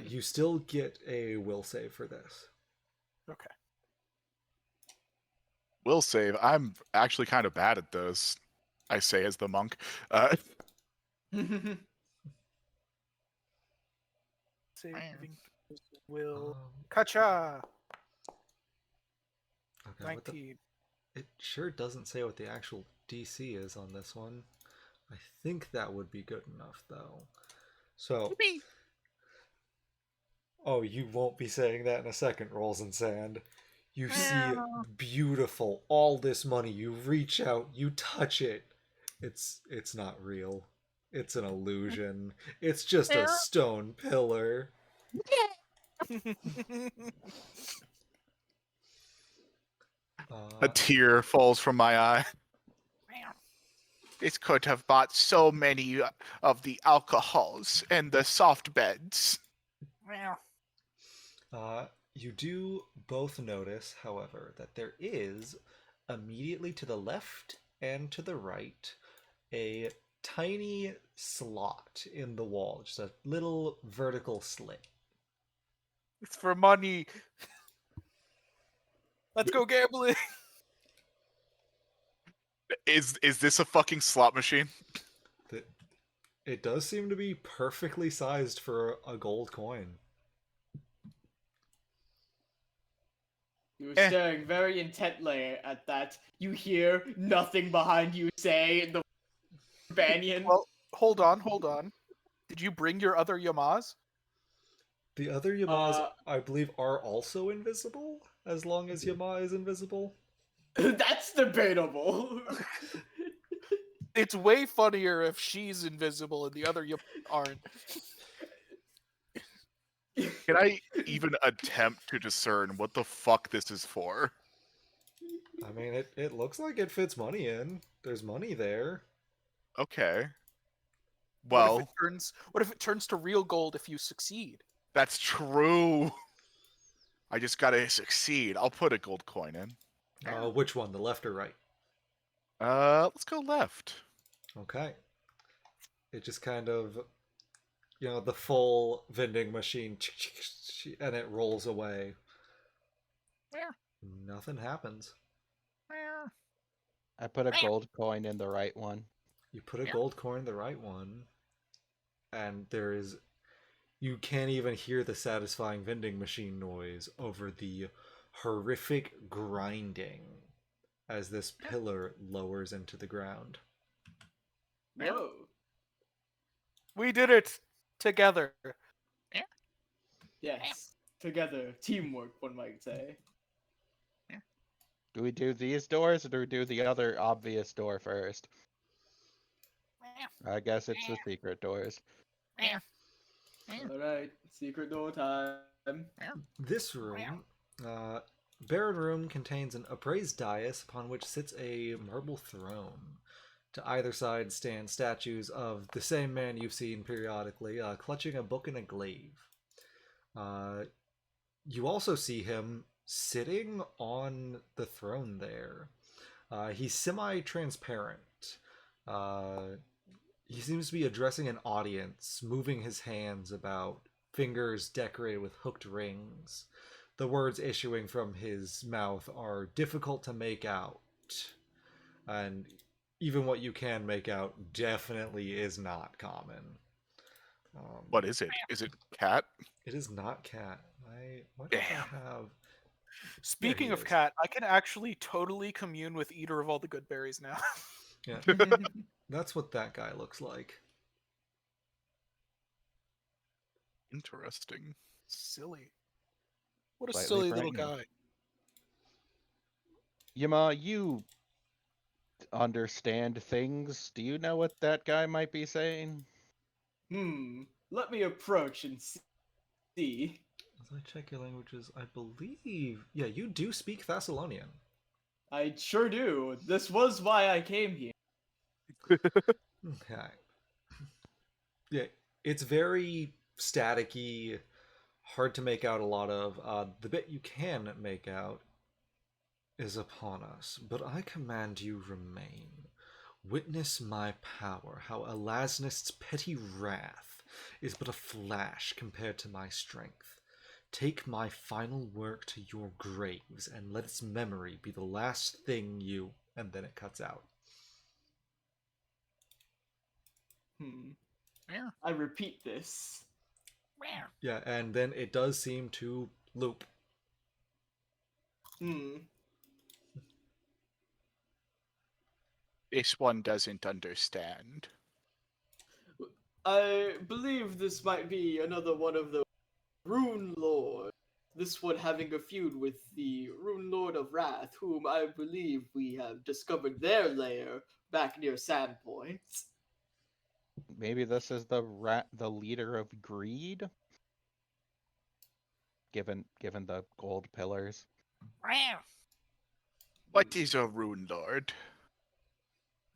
[SPEAKER 1] You still get a will save for this.
[SPEAKER 2] Okay.
[SPEAKER 4] Will save. I'm actually kind of bad at those. I say as the monk.
[SPEAKER 2] Saving will.
[SPEAKER 1] Um,
[SPEAKER 2] Kacha!
[SPEAKER 1] okay,
[SPEAKER 2] 19.
[SPEAKER 1] it sure doesn't say what the actual DC is on this one. I think that would be good enough, though. So, oh, you won't be saying that in a second, Rolls in Sand. You see beautiful, all this money. You reach out, you touch it. It's not real. It's an illusion. It's just a stone pillar.
[SPEAKER 4] A tear falls from my eye. This could have bought so many of the alcohols and the soft beds.
[SPEAKER 1] You do both notice, however, that there is immediately to the left and to the right a tiny slot in the wall, just a little vertical slit.
[SPEAKER 2] It's for money. Let's go gambling.
[SPEAKER 4] Is this a fucking slot machine?
[SPEAKER 1] It does seem to be perfectly sized for a gold coin.
[SPEAKER 3] You were staring very intently at that. You hear nothing behind you say the companion.
[SPEAKER 2] Well, hold on. Did you bring your other Yamas?
[SPEAKER 1] The other Yamas, I believe, are also invisible, as long as Yama is invisible.
[SPEAKER 3] That's debatable.
[SPEAKER 2] It's way funnier if she's invisible and the other Yamas aren't.
[SPEAKER 4] Can I even attempt to discern what the fuck this is for?
[SPEAKER 1] I mean, it looks like it fits money in. There's money there.
[SPEAKER 4] Okay.
[SPEAKER 2] What if
[SPEAKER 4] Well,
[SPEAKER 2] it turns to real gold if you succeed?
[SPEAKER 4] that's true. I just gotta succeed. I'll put a gold coin in.
[SPEAKER 1] Which one, the left or right?
[SPEAKER 4] Let's go left.
[SPEAKER 1] Okay. It just kind of, the full vending machine, and it rolls away. Nothing happens.
[SPEAKER 5] I put a gold coin in the right one.
[SPEAKER 1] You put a gold coin in the right one, and you can't even hear the satisfying vending machine noise over the horrific grinding as this pillar lowers into the ground.
[SPEAKER 3] Whoa.
[SPEAKER 2] We did it together.
[SPEAKER 3] Yes. Together. Teamwork, one might say.
[SPEAKER 5] Do we do these doors or do we do the other obvious door first? I guess it's the secret doors.
[SPEAKER 3] Alright. Secret door time.
[SPEAKER 1] This room, Barren Room, contains an upraised dais upon which sits a marble throne. To either side stand statues of the same man you've seen periodically, clutching a book and a glaive. You also see him sitting on the throne there. He's semi-transparent. He seems to be addressing an audience, moving his hands about, fingers decorated with hooked rings. The words issuing from his mouth are difficult to make out. And even what you can make out definitely is not common.
[SPEAKER 4] What is it? Is it cat?
[SPEAKER 1] It is not cat. What do I
[SPEAKER 4] Damn.
[SPEAKER 1] have?
[SPEAKER 2] Speaking
[SPEAKER 1] he
[SPEAKER 2] of
[SPEAKER 1] is.
[SPEAKER 2] cat, I can actually totally commune with Eater of all the good berries now.
[SPEAKER 1] Yeah, that's what that guy looks like.
[SPEAKER 4] Interesting.
[SPEAKER 2] Silly. What a
[SPEAKER 5] Slightly
[SPEAKER 2] silly little
[SPEAKER 5] frightening.
[SPEAKER 2] guy.
[SPEAKER 5] Yama, you understand things. Do you know what that guy might be saying?
[SPEAKER 3] Let me approach and see.
[SPEAKER 1] As I check your languages, I believe. Yeah, you do speak Thessalonian.
[SPEAKER 3] I sure do. This was why I came here.
[SPEAKER 1] Okay. Yeah, it's very staticky, hard to make out a lot of. The bit you can make out is upon us, but I command you remain. Witness my power, how Elasnist's petty wrath is but a flash compared to my strength. Take my final work to your graves, and let its memory be the last thing you... And then it cuts out.
[SPEAKER 3] I repeat this.
[SPEAKER 1] Yeah, and then it does seem to loop.
[SPEAKER 4] This one doesn't understand.
[SPEAKER 3] I believe this might be another one of the Rune Lords. This one having a feud with the Rune Lord of Wrath, whom I believe we have discovered their lair back near Sandpoint.
[SPEAKER 5] Maybe this is the leader of greed? Given the gold pillars.
[SPEAKER 4] What is a rune lord?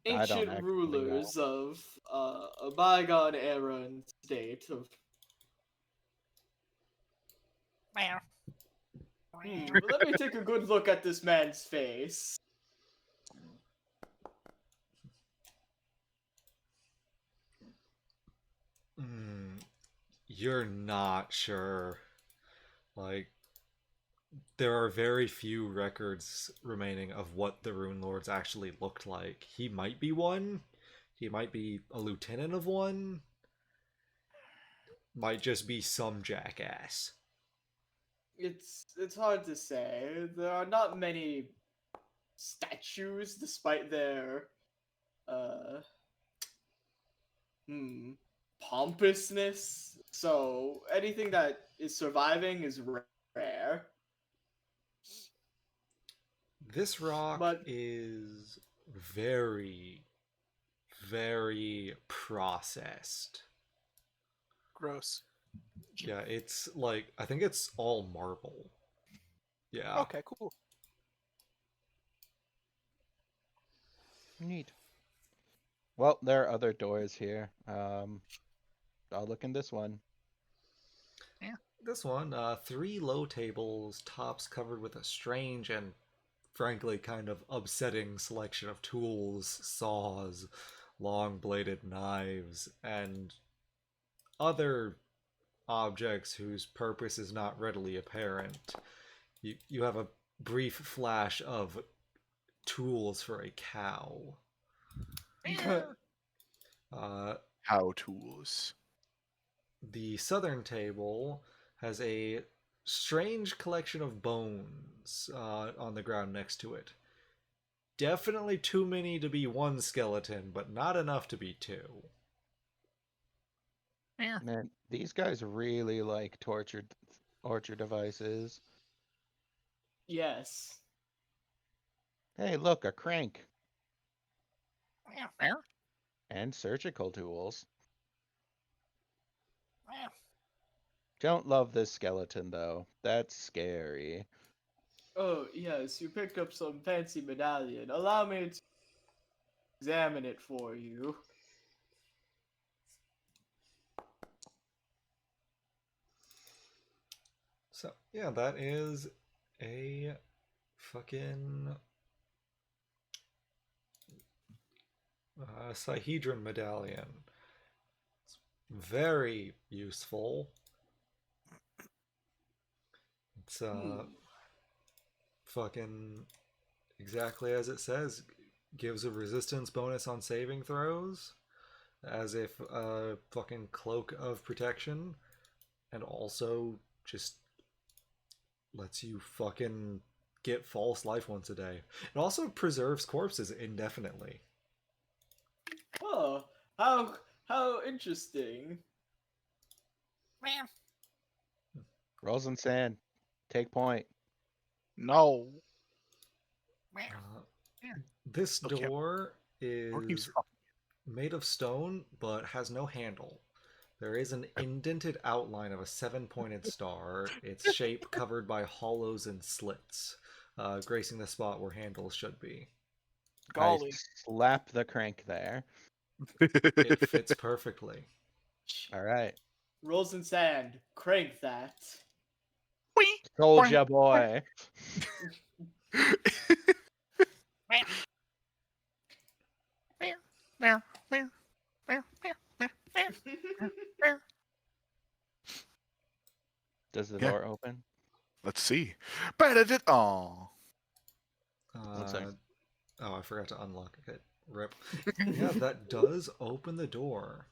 [SPEAKER 5] I don't
[SPEAKER 3] Ancient
[SPEAKER 5] actually
[SPEAKER 3] rulers of a bygone era and state of. Let me take a good look at this man's face.
[SPEAKER 1] You're not sure. Like, there are very few records remaining of what the Rune Lords actually looked like. He might be one. He might be a lieutenant of one. Might just be some jackass.
[SPEAKER 3] It's hard to say. There are not many statues, despite their pompousness. So anything that is surviving is rare.
[SPEAKER 1] This rock
[SPEAKER 3] But-
[SPEAKER 1] is very, very processed.
[SPEAKER 2] Gross.
[SPEAKER 1] Yeah, it's like, I think it's all marble. Yeah.
[SPEAKER 2] Okay, cool.
[SPEAKER 5] Neat. Well, there are other doors here. I'll look in this one.
[SPEAKER 1] This one, 3 low tables, tops covered with a strange and frankly kind of upsetting selection of tools, saws, long bladed knives, and other objects whose purpose is not readily apparent. You have a brief flash of tools for a cow. Uh,
[SPEAKER 4] How tools.
[SPEAKER 1] the southern table has a strange collection of bones on the ground next to it. Definitely too many to be one skeleton, but not enough to be two.
[SPEAKER 5] Man, these guys really like torture devices.
[SPEAKER 3] Yes.
[SPEAKER 5] Hey, look, a crank. And surgical tools. Don't love this skeleton, though. That's scary.
[SPEAKER 3] Oh, yes, you picked up some fancy medallion. Allow me to examine it for you.
[SPEAKER 1] So, yeah, that is a fucking Sihedron medallion. It's very useful. It's fucking exactly as it says. Gives a resistance bonus on saving throws, as if a fucking cloak of protection, and also just lets you fucking get false life once a day. It also preserves corpses indefinitely.
[SPEAKER 3] Oh, how interesting.
[SPEAKER 5] Rolls and sand. Take point.
[SPEAKER 4] No.
[SPEAKER 1] This
[SPEAKER 4] Okay.
[SPEAKER 1] door
[SPEAKER 4] Or keeps
[SPEAKER 1] is made of stone but has no handle. There is an indented outline of a 7-pointed star, its shape covered by hollows and slits, gracing the spot where handles should be.
[SPEAKER 2] Golly.
[SPEAKER 5] I slap the crank there.
[SPEAKER 1] It fits perfectly.
[SPEAKER 5] All right.
[SPEAKER 3] Rolls and sand. Crank that.
[SPEAKER 5] Soldier boy. Does the
[SPEAKER 4] Yeah.
[SPEAKER 5] door open?
[SPEAKER 4] Let's see. Benedict. Oh.
[SPEAKER 5] One second.
[SPEAKER 1] Oh, I forgot to unlock it. Rip. Yeah, that does open the door.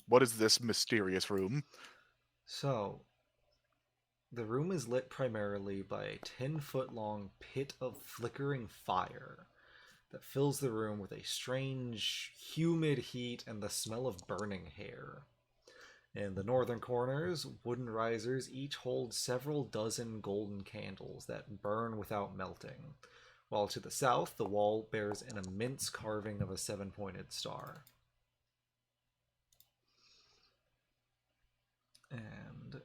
[SPEAKER 4] What is this mysterious room?
[SPEAKER 1] So, the room is lit primarily by a 10-foot long pit of flickering fire that fills the room with a strange, humid heat and the smell of burning hair. In the northern corners, wooden risers each hold several dozen golden candles that burn without melting, while to the south, the wall bears an immense carving of a 7-pointed star. And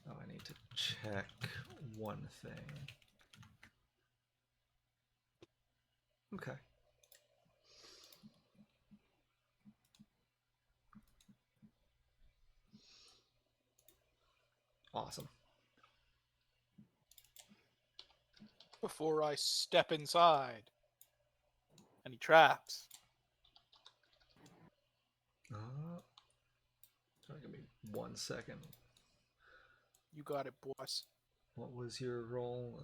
[SPEAKER 1] I need to check one thing. Okay. Awesome.
[SPEAKER 2] Before I step inside. Any traps?
[SPEAKER 1] Sorry, give me 1 second.
[SPEAKER 2] You got it, boss.
[SPEAKER 1] What was your roll?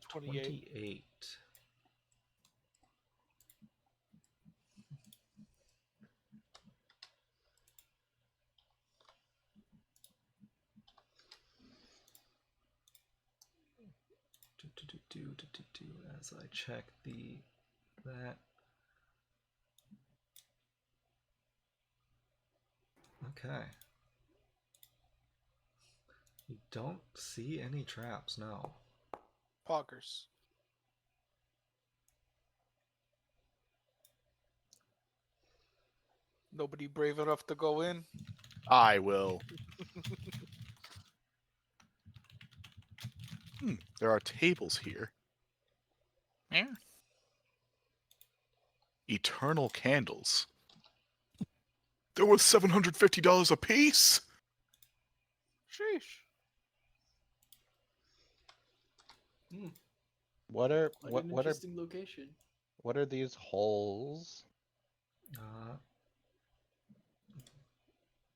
[SPEAKER 2] 28.
[SPEAKER 1] 28. As I check that. Okay. You don't see any traps, no.
[SPEAKER 2] Poggers. Nobody brave enough to go in?
[SPEAKER 4] I will. There are tables here.
[SPEAKER 2] Yeah.
[SPEAKER 4] Eternal candles. They're worth $750 a piece.
[SPEAKER 2] Sheesh.
[SPEAKER 5] What are
[SPEAKER 3] What an interesting location.
[SPEAKER 5] what are these holes?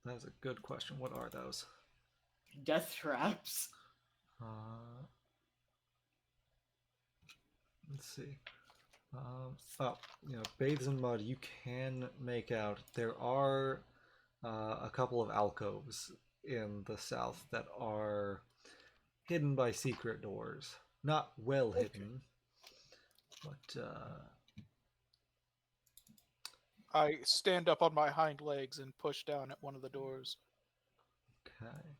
[SPEAKER 1] That's a good question. What are those?
[SPEAKER 3] Death traps.
[SPEAKER 1] Let's see. Oh, bathes in mud. You can make out there are a couple of alcoves in the south that are hidden by secret doors. Not well hidden, but
[SPEAKER 2] I stand up on my hind legs and push down at one of the doors.
[SPEAKER 1] okay.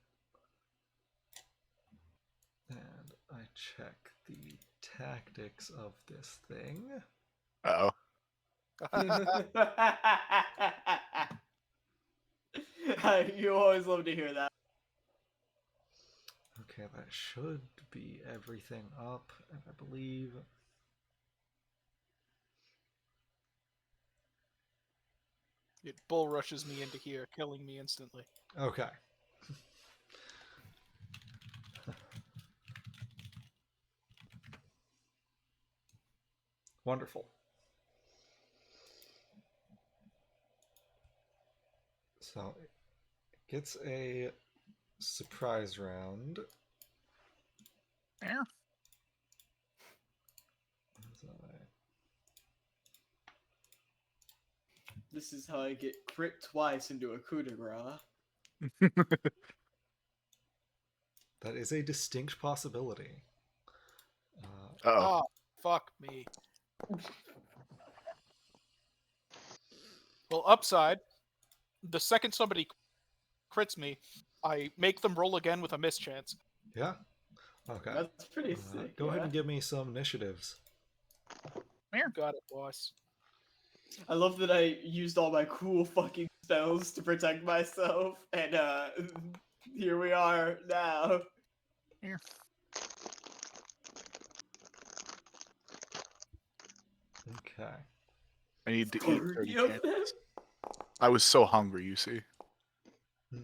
[SPEAKER 1] And I check the tactics of this thing.
[SPEAKER 4] Uh-oh.
[SPEAKER 3] You always love to hear that.
[SPEAKER 1] Okay, that should be everything up, and I believe.
[SPEAKER 2] It bull rushes me into here, killing me instantly.
[SPEAKER 1] Okay. Wonderful. So it gets a surprise round.
[SPEAKER 2] Yeah.
[SPEAKER 3] This is how I get crit twice into a coup de grace.
[SPEAKER 1] That is a distinct possibility.
[SPEAKER 4] Uh-oh.
[SPEAKER 2] Oh, fuck me. Well, upside, the second somebody crits me, I make them roll again with a mischance.
[SPEAKER 1] Yeah? Okay.
[SPEAKER 3] That's pretty sick.
[SPEAKER 1] Go ahead
[SPEAKER 3] yeah.
[SPEAKER 1] and give me some initiatives.
[SPEAKER 2] Got it, boss.
[SPEAKER 3] I love that I used all my cool fucking spells to protect myself, and here we are now.
[SPEAKER 2] Here.
[SPEAKER 1] Okay.
[SPEAKER 4] I need to eat 30
[SPEAKER 3] 40 of them?
[SPEAKER 4] candles. I was so hungry, you see.
[SPEAKER 1] Hmm.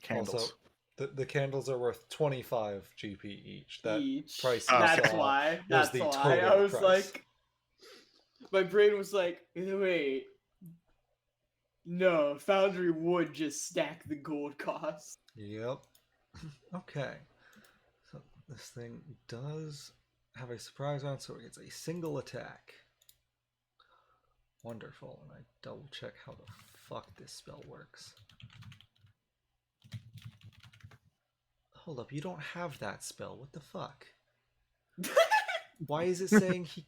[SPEAKER 4] Candles.
[SPEAKER 1] Also, the candles are worth 25 GP each. That
[SPEAKER 3] Each.
[SPEAKER 1] price you
[SPEAKER 3] That's
[SPEAKER 1] saw
[SPEAKER 3] why.
[SPEAKER 1] was
[SPEAKER 3] That's
[SPEAKER 1] the
[SPEAKER 3] why.
[SPEAKER 1] total
[SPEAKER 3] I was
[SPEAKER 1] price.
[SPEAKER 3] like, my brain was like, wait. No, Foundry would just stack the gold cost.
[SPEAKER 1] Yep. Okay. So this thing does have a surprise round, so it gets a single attack. Wonderful. And I double check how the fuck this spell works. Hold up, you don't have that spell. What the fuck? Why is it saying he...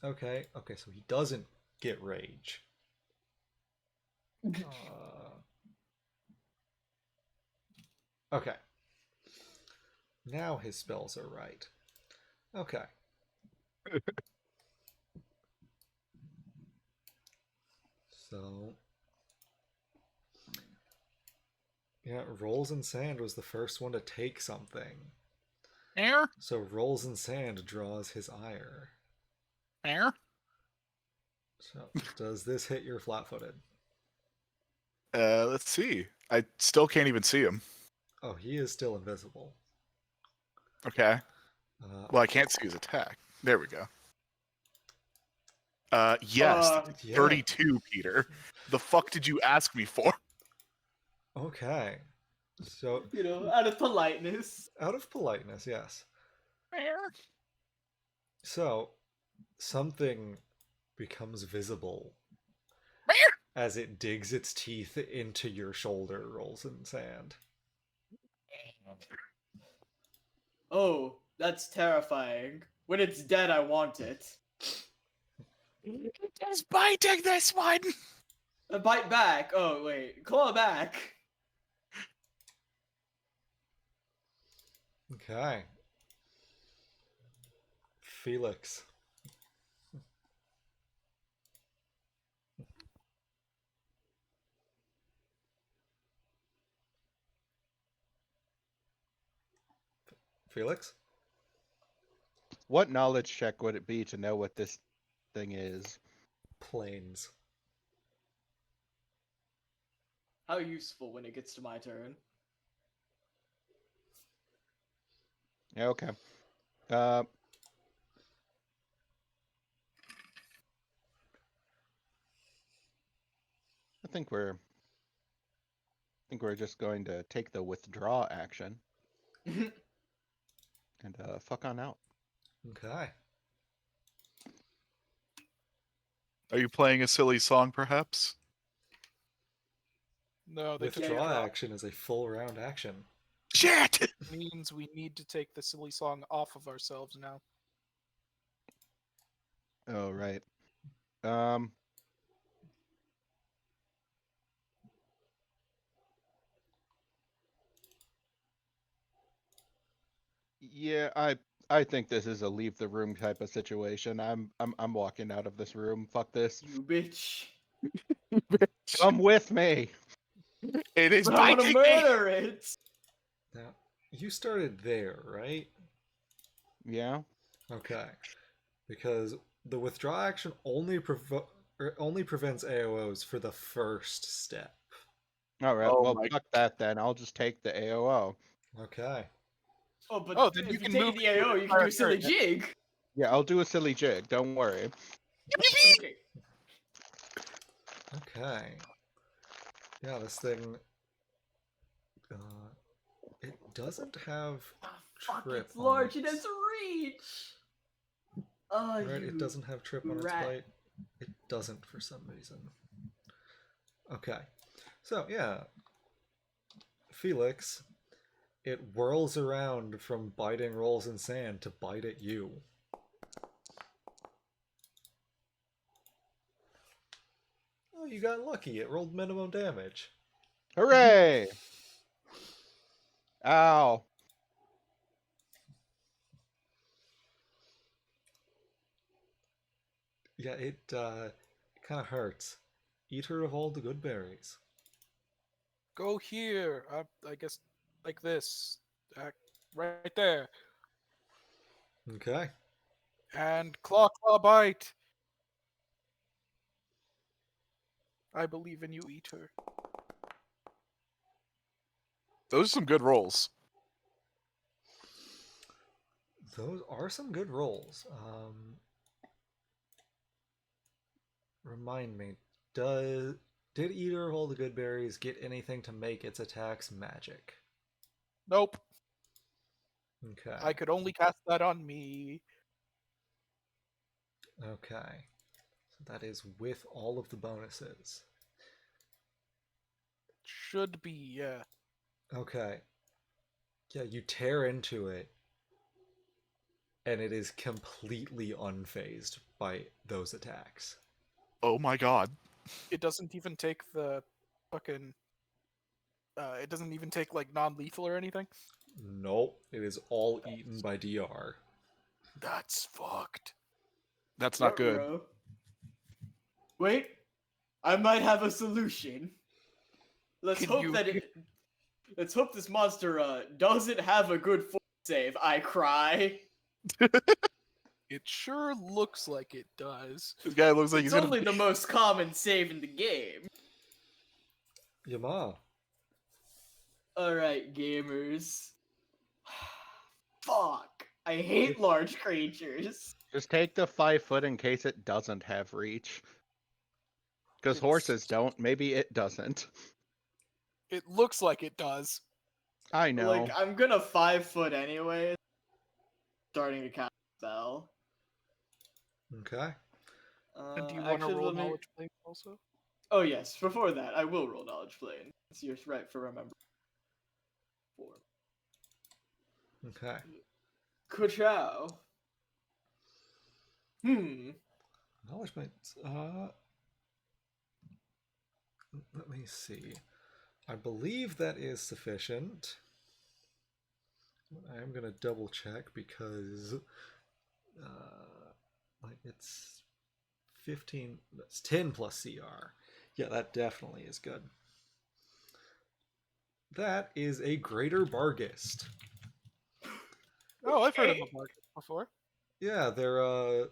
[SPEAKER 1] Okay, so he doesn't get rage. Okay. Now his spells are right. Okay. So... Yeah, Rolls and Sand was the first one to take something.
[SPEAKER 2] Air?
[SPEAKER 1] So Rolls and Sand draws his ire.
[SPEAKER 2] Air?
[SPEAKER 1] So does this hit your flat-footed?
[SPEAKER 4] Let's see. I still can't even see him.
[SPEAKER 1] Oh, he is still invisible.
[SPEAKER 4] Okay. Well, I can't see his attack. There we go. Yes,
[SPEAKER 1] yeah.
[SPEAKER 4] 32, Peter. The fuck did you ask me for?
[SPEAKER 1] Okay. So,
[SPEAKER 3] You know, out of politeness.
[SPEAKER 1] out of politeness, yes.
[SPEAKER 2] Air?
[SPEAKER 1] So, something becomes visible as it digs its teeth into your shoulder, Rolls in Sand.
[SPEAKER 3] Oh, that's terrifying. When it's dead, I want it.
[SPEAKER 2] Just biting this one!
[SPEAKER 3] Bite back. Oh, wait. Claw back.
[SPEAKER 1] Okay. Felix. Felix?
[SPEAKER 5] What knowledge check would it be to know what this thing is?
[SPEAKER 1] Planes.
[SPEAKER 3] How useful when it gets to my turn.
[SPEAKER 5] Yeah, okay. Uh, I think we're just going to take the withdraw action and fuck on out.
[SPEAKER 1] Okay.
[SPEAKER 4] Are you playing a silly song, perhaps?
[SPEAKER 2] No, they took
[SPEAKER 1] Withdraw
[SPEAKER 2] the drop.
[SPEAKER 1] action is a full round action.
[SPEAKER 4] Shit!
[SPEAKER 2] Means we need to take the silly song off of ourselves now.
[SPEAKER 5] Oh right. Yeah, I think this is a leave the room type of situation. I'm walking out of this room. Fuck this.
[SPEAKER 3] You bitch.
[SPEAKER 5] Come with me.
[SPEAKER 4] It is
[SPEAKER 3] But I want to
[SPEAKER 4] biting me!
[SPEAKER 3] murder it.
[SPEAKER 1] Now, you started there, right?
[SPEAKER 5] Yeah.
[SPEAKER 1] Okay. Because the withdraw action only prevents AOs for the first step.
[SPEAKER 5] All right.
[SPEAKER 4] Oh
[SPEAKER 5] Well,
[SPEAKER 4] my-
[SPEAKER 5] fuck that then. I'll just take the AOO.
[SPEAKER 1] Okay.
[SPEAKER 3] Oh, but
[SPEAKER 2] Oh, then
[SPEAKER 3] if
[SPEAKER 2] you
[SPEAKER 3] you
[SPEAKER 2] can
[SPEAKER 3] take
[SPEAKER 2] move
[SPEAKER 3] the
[SPEAKER 2] into
[SPEAKER 3] AO,
[SPEAKER 2] an
[SPEAKER 3] you can do
[SPEAKER 2] entire
[SPEAKER 3] a silly
[SPEAKER 2] turn.
[SPEAKER 3] jig.
[SPEAKER 5] Yeah, I'll do a silly jig. Don't worry.
[SPEAKER 3] Okay.
[SPEAKER 1] Okay. Yeah, this thing. It doesn't have
[SPEAKER 3] Ah, fuck,
[SPEAKER 1] trip
[SPEAKER 3] it's
[SPEAKER 1] on
[SPEAKER 3] large. It
[SPEAKER 1] its-
[SPEAKER 3] has reach. Oh,
[SPEAKER 1] Right,
[SPEAKER 3] you
[SPEAKER 1] it doesn't have trip on its
[SPEAKER 3] rat.
[SPEAKER 1] bite. It doesn't for some reason. Okay. So, yeah. Felix, it whirls around from biting rolls in sand to bite at you. Oh, you got lucky. It rolled minimum damage.
[SPEAKER 5] Hooray! Ow.
[SPEAKER 1] Yeah, it kind of hurts. Eat her of all the good berries.
[SPEAKER 2] Go here. I guess like this. Right there.
[SPEAKER 1] Okay.
[SPEAKER 2] And claw bite. I believe in you, Eater.
[SPEAKER 4] Those are some good rolls.
[SPEAKER 1] Those are some good rolls. Remind me, did Eater of all the good berries get anything to make its attacks magic?
[SPEAKER 2] Nope.
[SPEAKER 1] Okay.
[SPEAKER 2] I could only cast that on me.
[SPEAKER 1] Okay. So that is with all of the bonuses.
[SPEAKER 2] Should be, yeah.
[SPEAKER 1] Okay. Yeah, you tear into it, and it is completely unfazed by those attacks.
[SPEAKER 4] Oh my god.
[SPEAKER 2] It doesn't even take the fucking. It doesn't even take like non-lethal or anything.
[SPEAKER 1] Nope, it is all eaten by DR.
[SPEAKER 2] That's fucked.
[SPEAKER 4] That's not good.
[SPEAKER 3] Ruh-roh. Wait, I might have a solution. Let's
[SPEAKER 2] Can
[SPEAKER 3] hope
[SPEAKER 2] you-
[SPEAKER 3] that it. Let's hope this monster doesn't have a good force save. I cry.
[SPEAKER 2] It sure looks like it does.
[SPEAKER 4] This guy looks like
[SPEAKER 3] It's
[SPEAKER 4] he's gonna.
[SPEAKER 3] only the most common save in the game.
[SPEAKER 1] Yama.
[SPEAKER 3] Alright, gamers. Fuck. I hate large creatures.
[SPEAKER 5] Just take the 5 foot in case it doesn't have reach. Because
[SPEAKER 2] It's-
[SPEAKER 5] horses don't. Maybe it doesn't.
[SPEAKER 2] It looks like it does.
[SPEAKER 5] I know.
[SPEAKER 3] Like, I'm gonna 5 foot anyway. Starting to cast a spell.
[SPEAKER 1] Okay.
[SPEAKER 2] And do you want to
[SPEAKER 3] actually,
[SPEAKER 2] roll
[SPEAKER 3] let me-
[SPEAKER 2] knowledge plane also?
[SPEAKER 3] Oh yes, before that, I will roll knowledge plane. It's your right for remember. 4.
[SPEAKER 1] Okay.
[SPEAKER 3] Ka-chow.
[SPEAKER 1] Knowledge points. Let me see. I believe that is sufficient. I am gonna double check because, like it's 15. That's 10 plus CR. Yeah, that definitely is good. That is a greater Bargist.
[SPEAKER 2] Oh, I've heard of
[SPEAKER 3] Okay.
[SPEAKER 2] a market before.
[SPEAKER 1] Yeah, they're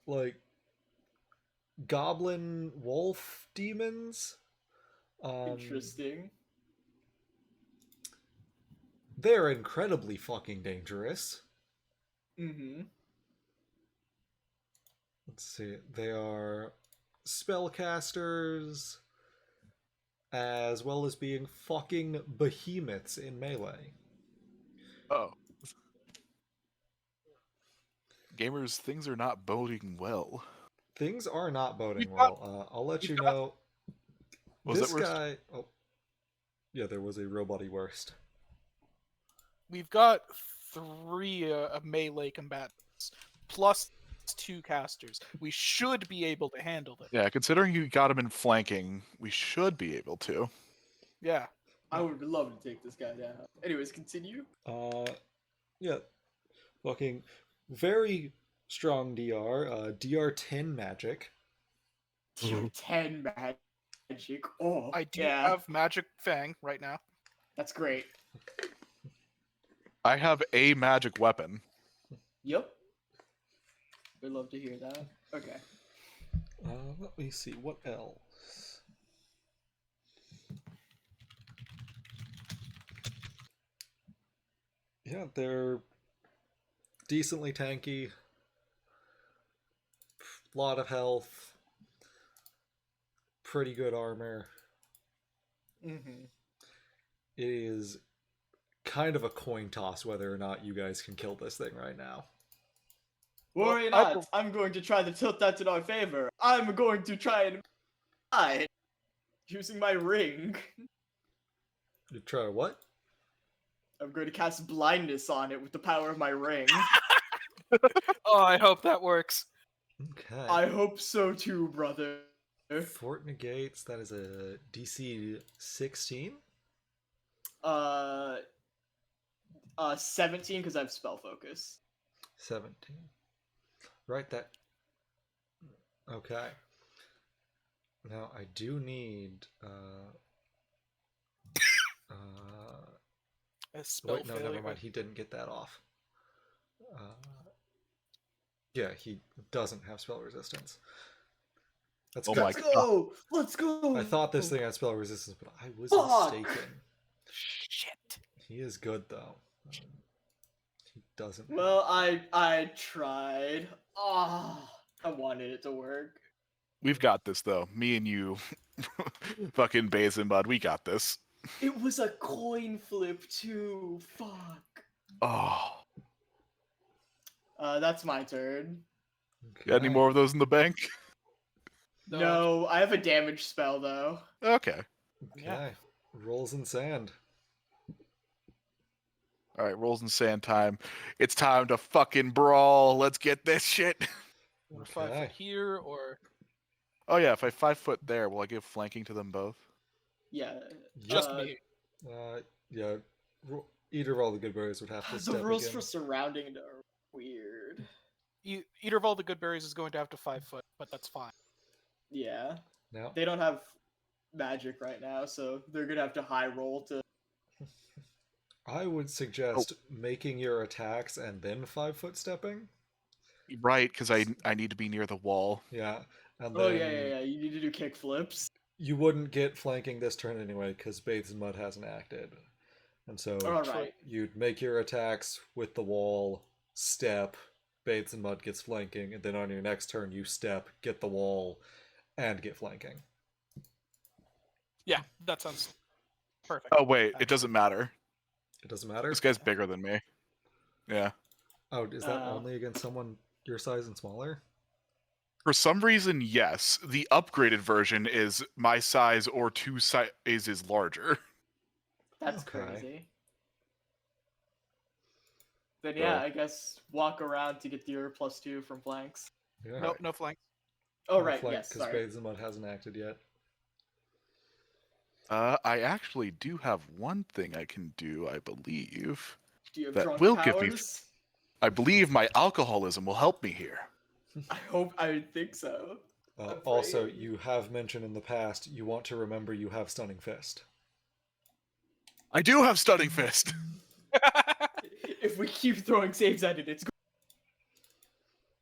[SPEAKER 1] like goblin wolf demons.
[SPEAKER 3] Interesting.
[SPEAKER 1] They're incredibly fucking dangerous.
[SPEAKER 3] Mm-hmm.
[SPEAKER 1] Let's see. They are spellcasters as well as being fucking behemoths in melee.
[SPEAKER 4] Oh. Gamers, things are not boding well.
[SPEAKER 1] Things are not boding
[SPEAKER 2] We've got-
[SPEAKER 1] well. I'll let
[SPEAKER 2] we've
[SPEAKER 1] you
[SPEAKER 2] got-
[SPEAKER 1] know.
[SPEAKER 4] Was
[SPEAKER 1] This
[SPEAKER 4] that worse?
[SPEAKER 1] guy. Oh, yeah, there was a robot worst.
[SPEAKER 2] We've got 3 melee combatants plus 2 casters. We should be able to handle them.
[SPEAKER 4] Yeah, considering you got him in flanking, we should be able to.
[SPEAKER 2] Yeah.
[SPEAKER 3] I would love to take this guy down. Anyways, continue.
[SPEAKER 1] Yeah, fucking very strong DR. DR 10 magic.
[SPEAKER 3] Tier 10 magic. Oh,
[SPEAKER 2] I do
[SPEAKER 3] yeah.
[SPEAKER 2] have Magic Fang right now.
[SPEAKER 3] That's great.
[SPEAKER 4] I have a magic weapon.
[SPEAKER 3] Yep. We'd love to hear that. Okay.
[SPEAKER 1] Let me see what else. Yeah, they're decently tanky. Lot of health. Pretty good armor.
[SPEAKER 3] Mm-hmm.
[SPEAKER 1] It is kind of a coin toss whether or not you guys can kill this thing right now.
[SPEAKER 3] Worry not. I'm going to try to tilt that in our favor. I'm going to try and hide using my ring.
[SPEAKER 1] You try what?
[SPEAKER 3] I'm going to cast blindness on it with the power of my ring.
[SPEAKER 2] Oh, I hope that works.
[SPEAKER 1] Okay.
[SPEAKER 3] I hope so too, brother.
[SPEAKER 1] Fort negates, that is a DC 16?
[SPEAKER 3] 17 because I have spell focus.
[SPEAKER 1] 17. Right, that. Okay. Now I do need.
[SPEAKER 2] A spell
[SPEAKER 1] Wait, no,
[SPEAKER 2] failure.
[SPEAKER 1] never mind. He didn't get that off. Yeah, he doesn't have spell resistance. That's
[SPEAKER 4] Oh
[SPEAKER 1] good.
[SPEAKER 4] my
[SPEAKER 3] Let's go! Let's go!
[SPEAKER 1] I thought this thing had spell resistance, but I was
[SPEAKER 3] Fuck!
[SPEAKER 1] mistaken.
[SPEAKER 2] Shit.
[SPEAKER 1] He is good though. He doesn't.
[SPEAKER 3] Well, I tried. Ah, I wanted it to work.
[SPEAKER 4] We've got this, though. Me and you, fucking Baze and Bud, we got this.
[SPEAKER 3] It was a coin flip too. Fuck.
[SPEAKER 4] Oh.
[SPEAKER 3] That's my turn.
[SPEAKER 4] Got any more of those in the bank?
[SPEAKER 3] No, I have a damage spell though.
[SPEAKER 4] Okay.
[SPEAKER 1] Okay.
[SPEAKER 2] Yeah.
[SPEAKER 1] Rolls in sand.
[SPEAKER 4] All right, rolls in sand time. It's time to fucking brawl. Let's get this shit.
[SPEAKER 2] We're 5
[SPEAKER 1] Okay.
[SPEAKER 2] foot here, or
[SPEAKER 4] Oh yeah, if I 5 foot there, will I give flanking to them both?
[SPEAKER 3] Yeah.
[SPEAKER 2] just me.
[SPEAKER 1] Yeah. Either of all the good berries would have to
[SPEAKER 3] The
[SPEAKER 1] step
[SPEAKER 3] rules
[SPEAKER 1] again.
[SPEAKER 3] for surrounding it are weird.
[SPEAKER 2] Eater of all the good berries is going to have to 5 foot, but that's fine.
[SPEAKER 3] Yeah.
[SPEAKER 1] Now,
[SPEAKER 3] They don't have magic right now, so they're gonna have to high roll to.
[SPEAKER 1] I would suggest making your attacks and then 5 foot stepping.
[SPEAKER 4] Right, because I need to be near the wall.
[SPEAKER 1] Yeah. And
[SPEAKER 3] Oh
[SPEAKER 1] then
[SPEAKER 3] yeah. You need to do kick flips.
[SPEAKER 1] you wouldn't get flanking this turn anyway because Bathes in Mud hasn't acted. And so
[SPEAKER 3] All right.
[SPEAKER 1] you'd make your attacks with the wall, step, Bathes in Mud gets flanking, and then on your next turn you step, get the wall, and get flanking.
[SPEAKER 2] Yeah, that sounds perfect.
[SPEAKER 4] Oh wait, it doesn't matter.
[SPEAKER 1] It doesn't matter?
[SPEAKER 4] This guy's bigger than me. Yeah.
[SPEAKER 1] Oh, is that
[SPEAKER 3] Oh.
[SPEAKER 1] only against someone your size and smaller?
[SPEAKER 4] For some reason, yes. The upgraded version is my size or 2 sizes larger.
[SPEAKER 3] That's
[SPEAKER 1] Okay.
[SPEAKER 3] crazy. Then yeah,
[SPEAKER 1] Bro.
[SPEAKER 3] I guess walk around to get your +2 from flanks.
[SPEAKER 1] Yeah.
[SPEAKER 2] Nope, no flank.
[SPEAKER 3] Oh right, yes.
[SPEAKER 1] Because
[SPEAKER 3] Sorry.
[SPEAKER 1] Bathes in Mud hasn't acted yet.
[SPEAKER 4] I actually do have one thing I can do, I believe.
[SPEAKER 3] Do you have
[SPEAKER 4] that
[SPEAKER 3] drunk
[SPEAKER 4] will
[SPEAKER 3] powers?
[SPEAKER 4] give me- I believe my alcoholism will help me here.
[SPEAKER 3] I would think so.
[SPEAKER 1] Also,
[SPEAKER 3] Afraid.
[SPEAKER 1] you have mentioned in the past you want to remember you have Stunning Fist.
[SPEAKER 4] I do have Stunning Fist.
[SPEAKER 3] If we keep throwing saves at it, it's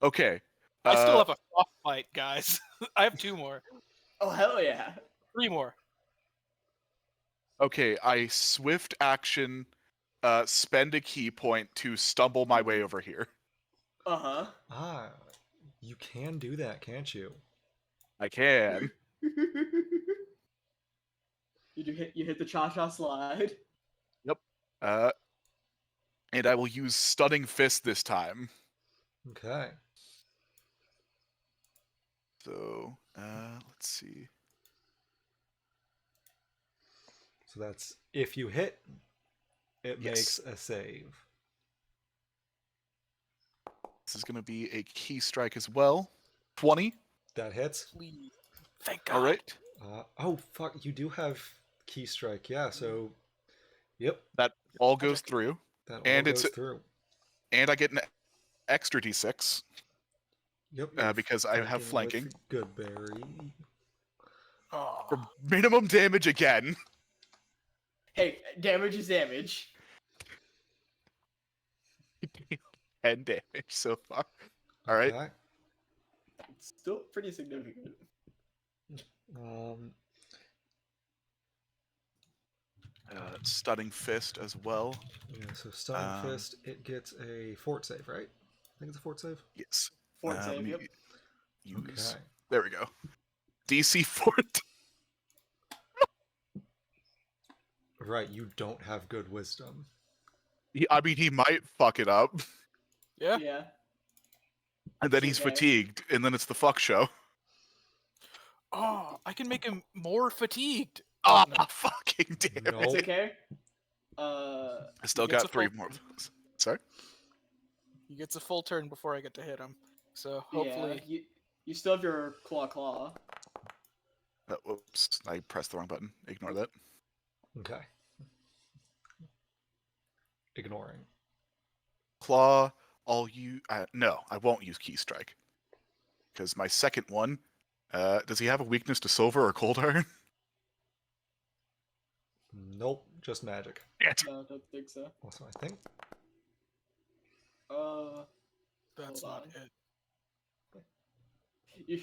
[SPEAKER 4] Okay.
[SPEAKER 2] I still have a soft fight, guys. I have 2 more.
[SPEAKER 3] Oh hell yeah.
[SPEAKER 2] 3 more.
[SPEAKER 4] Okay, I swift action, spend a key point to stumble my way over here.
[SPEAKER 3] Uh
[SPEAKER 1] Ah, you can do that, can't you?
[SPEAKER 4] I can.
[SPEAKER 3] You hit the cha-cha slide.
[SPEAKER 4] Yep. And I will use stunning fist this time.
[SPEAKER 1] Okay.
[SPEAKER 4] So, let's see.
[SPEAKER 1] So that's if you hit, it
[SPEAKER 4] Yes.
[SPEAKER 1] makes a save.
[SPEAKER 4] This is going to be a key strike as well. 20.
[SPEAKER 1] That hits.
[SPEAKER 2] Please. Thank God.
[SPEAKER 4] All right.
[SPEAKER 1] Oh fuck! You do have key strike. Yeah. So, yep.
[SPEAKER 4] That all goes through,
[SPEAKER 1] That all
[SPEAKER 4] and
[SPEAKER 1] goes
[SPEAKER 4] it's
[SPEAKER 1] through.
[SPEAKER 4] and I get an extra d6
[SPEAKER 1] Yep. you're
[SPEAKER 4] because I have flanking
[SPEAKER 1] with Goodberry.
[SPEAKER 2] Oh.
[SPEAKER 4] for minimum damage again.
[SPEAKER 3] Hey, damage is damage.
[SPEAKER 4] 10 damage so far. All right.
[SPEAKER 1] Okay.
[SPEAKER 3] It's still pretty significant.
[SPEAKER 4] Stunning fist as well.
[SPEAKER 1] Yeah. So stunning fist. It gets a fort save, right? I think it's a fort save.
[SPEAKER 4] Yes.
[SPEAKER 3] Fort
[SPEAKER 4] Let
[SPEAKER 3] save,
[SPEAKER 4] me
[SPEAKER 3] yep.
[SPEAKER 4] use.
[SPEAKER 1] Okay.
[SPEAKER 4] There we go. DC fort.
[SPEAKER 1] Right. You don't have good wisdom.
[SPEAKER 4] I mean, he might fuck it up,
[SPEAKER 2] Yeah.
[SPEAKER 3] Yeah.
[SPEAKER 4] and then
[SPEAKER 3] It's
[SPEAKER 4] he's
[SPEAKER 3] okay.
[SPEAKER 4] fatigued, and then it's the fuck show.
[SPEAKER 2] Oh, I can make him more fatigued.
[SPEAKER 4] Ah,
[SPEAKER 2] no.
[SPEAKER 4] fucking damn it!
[SPEAKER 1] Nope.
[SPEAKER 3] It's okay.
[SPEAKER 4] I still
[SPEAKER 2] He gets
[SPEAKER 4] got
[SPEAKER 2] a
[SPEAKER 4] 3
[SPEAKER 2] full-
[SPEAKER 4] more. Sorry.
[SPEAKER 2] He gets a full turn before I get to hit him. So hopefully,
[SPEAKER 3] Yeah, you still have your claw.
[SPEAKER 4] Whoops! I pressed the wrong button. Ignore that.
[SPEAKER 1] Okay. Ignoring.
[SPEAKER 4] Claw. No, I won't use key strike because my second one. Does he have a weakness to silver or cold iron?
[SPEAKER 1] Nope. Just magic.
[SPEAKER 3] No, don't think so.
[SPEAKER 1] Also, I think.
[SPEAKER 2] that's
[SPEAKER 3] Hold
[SPEAKER 2] not
[SPEAKER 3] on.
[SPEAKER 2] it.
[SPEAKER 3] You,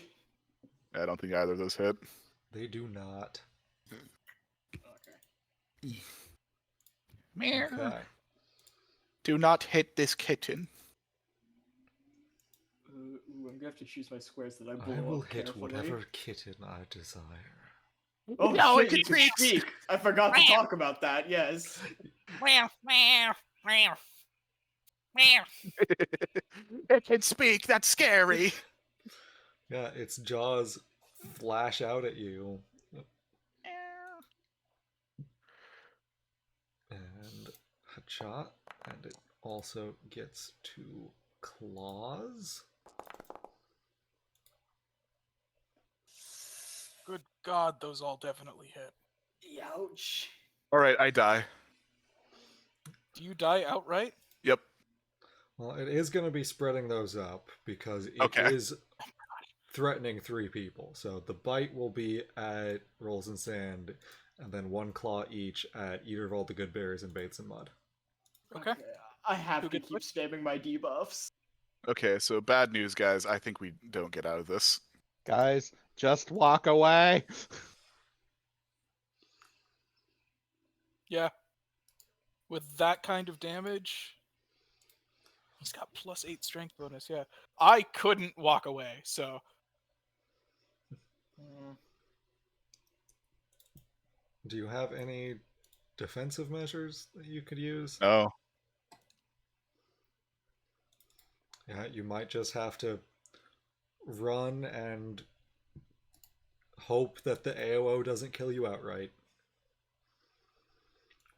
[SPEAKER 4] I don't think either of those hit.
[SPEAKER 1] They do not.
[SPEAKER 3] okay.
[SPEAKER 1] Okay.
[SPEAKER 4] Do not hit this kitten.
[SPEAKER 3] Ooh, I'm gonna have to choose my squares that I blow
[SPEAKER 1] I will
[SPEAKER 3] up
[SPEAKER 1] hit
[SPEAKER 3] carefully.
[SPEAKER 1] whatever kitten I desire.
[SPEAKER 3] Oh
[SPEAKER 4] No,
[SPEAKER 3] shit,
[SPEAKER 4] it
[SPEAKER 3] you can
[SPEAKER 4] speaks!
[SPEAKER 3] speak. I forgot to talk about that. Yes.
[SPEAKER 4] It can speak. That's scary.
[SPEAKER 1] Yeah, its jaws flash out at you. And Hachot. And it also gets 2 claws.
[SPEAKER 2] Good God, those all definitely hit.
[SPEAKER 3] Ouch.
[SPEAKER 4] All right, I die.
[SPEAKER 2] Do you die outright?
[SPEAKER 4] Yep.
[SPEAKER 1] Well, it is going to be spreading those up because it is
[SPEAKER 4] Okay.
[SPEAKER 1] threatening 3 people. So the bite will be at Rolls and Sand, and then 1 claw each at either of all the good berries and Bathes in Mud.
[SPEAKER 2] Okay.
[SPEAKER 3] I have
[SPEAKER 2] Who
[SPEAKER 3] to
[SPEAKER 2] gets
[SPEAKER 3] keep
[SPEAKER 2] which?
[SPEAKER 3] spamming my debuffs.
[SPEAKER 4] Okay, so bad news, guys. I think we don't get out of this.
[SPEAKER 5] Guys, just walk away.
[SPEAKER 2] Yeah. With that kind of damage, he's got +8 strength bonus. Yeah, I couldn't walk away. So
[SPEAKER 1] Do you have any defensive measures that you could use?
[SPEAKER 4] Oh.
[SPEAKER 1] Yeah, you might just have to run and hope that the AOO doesn't kill you outright.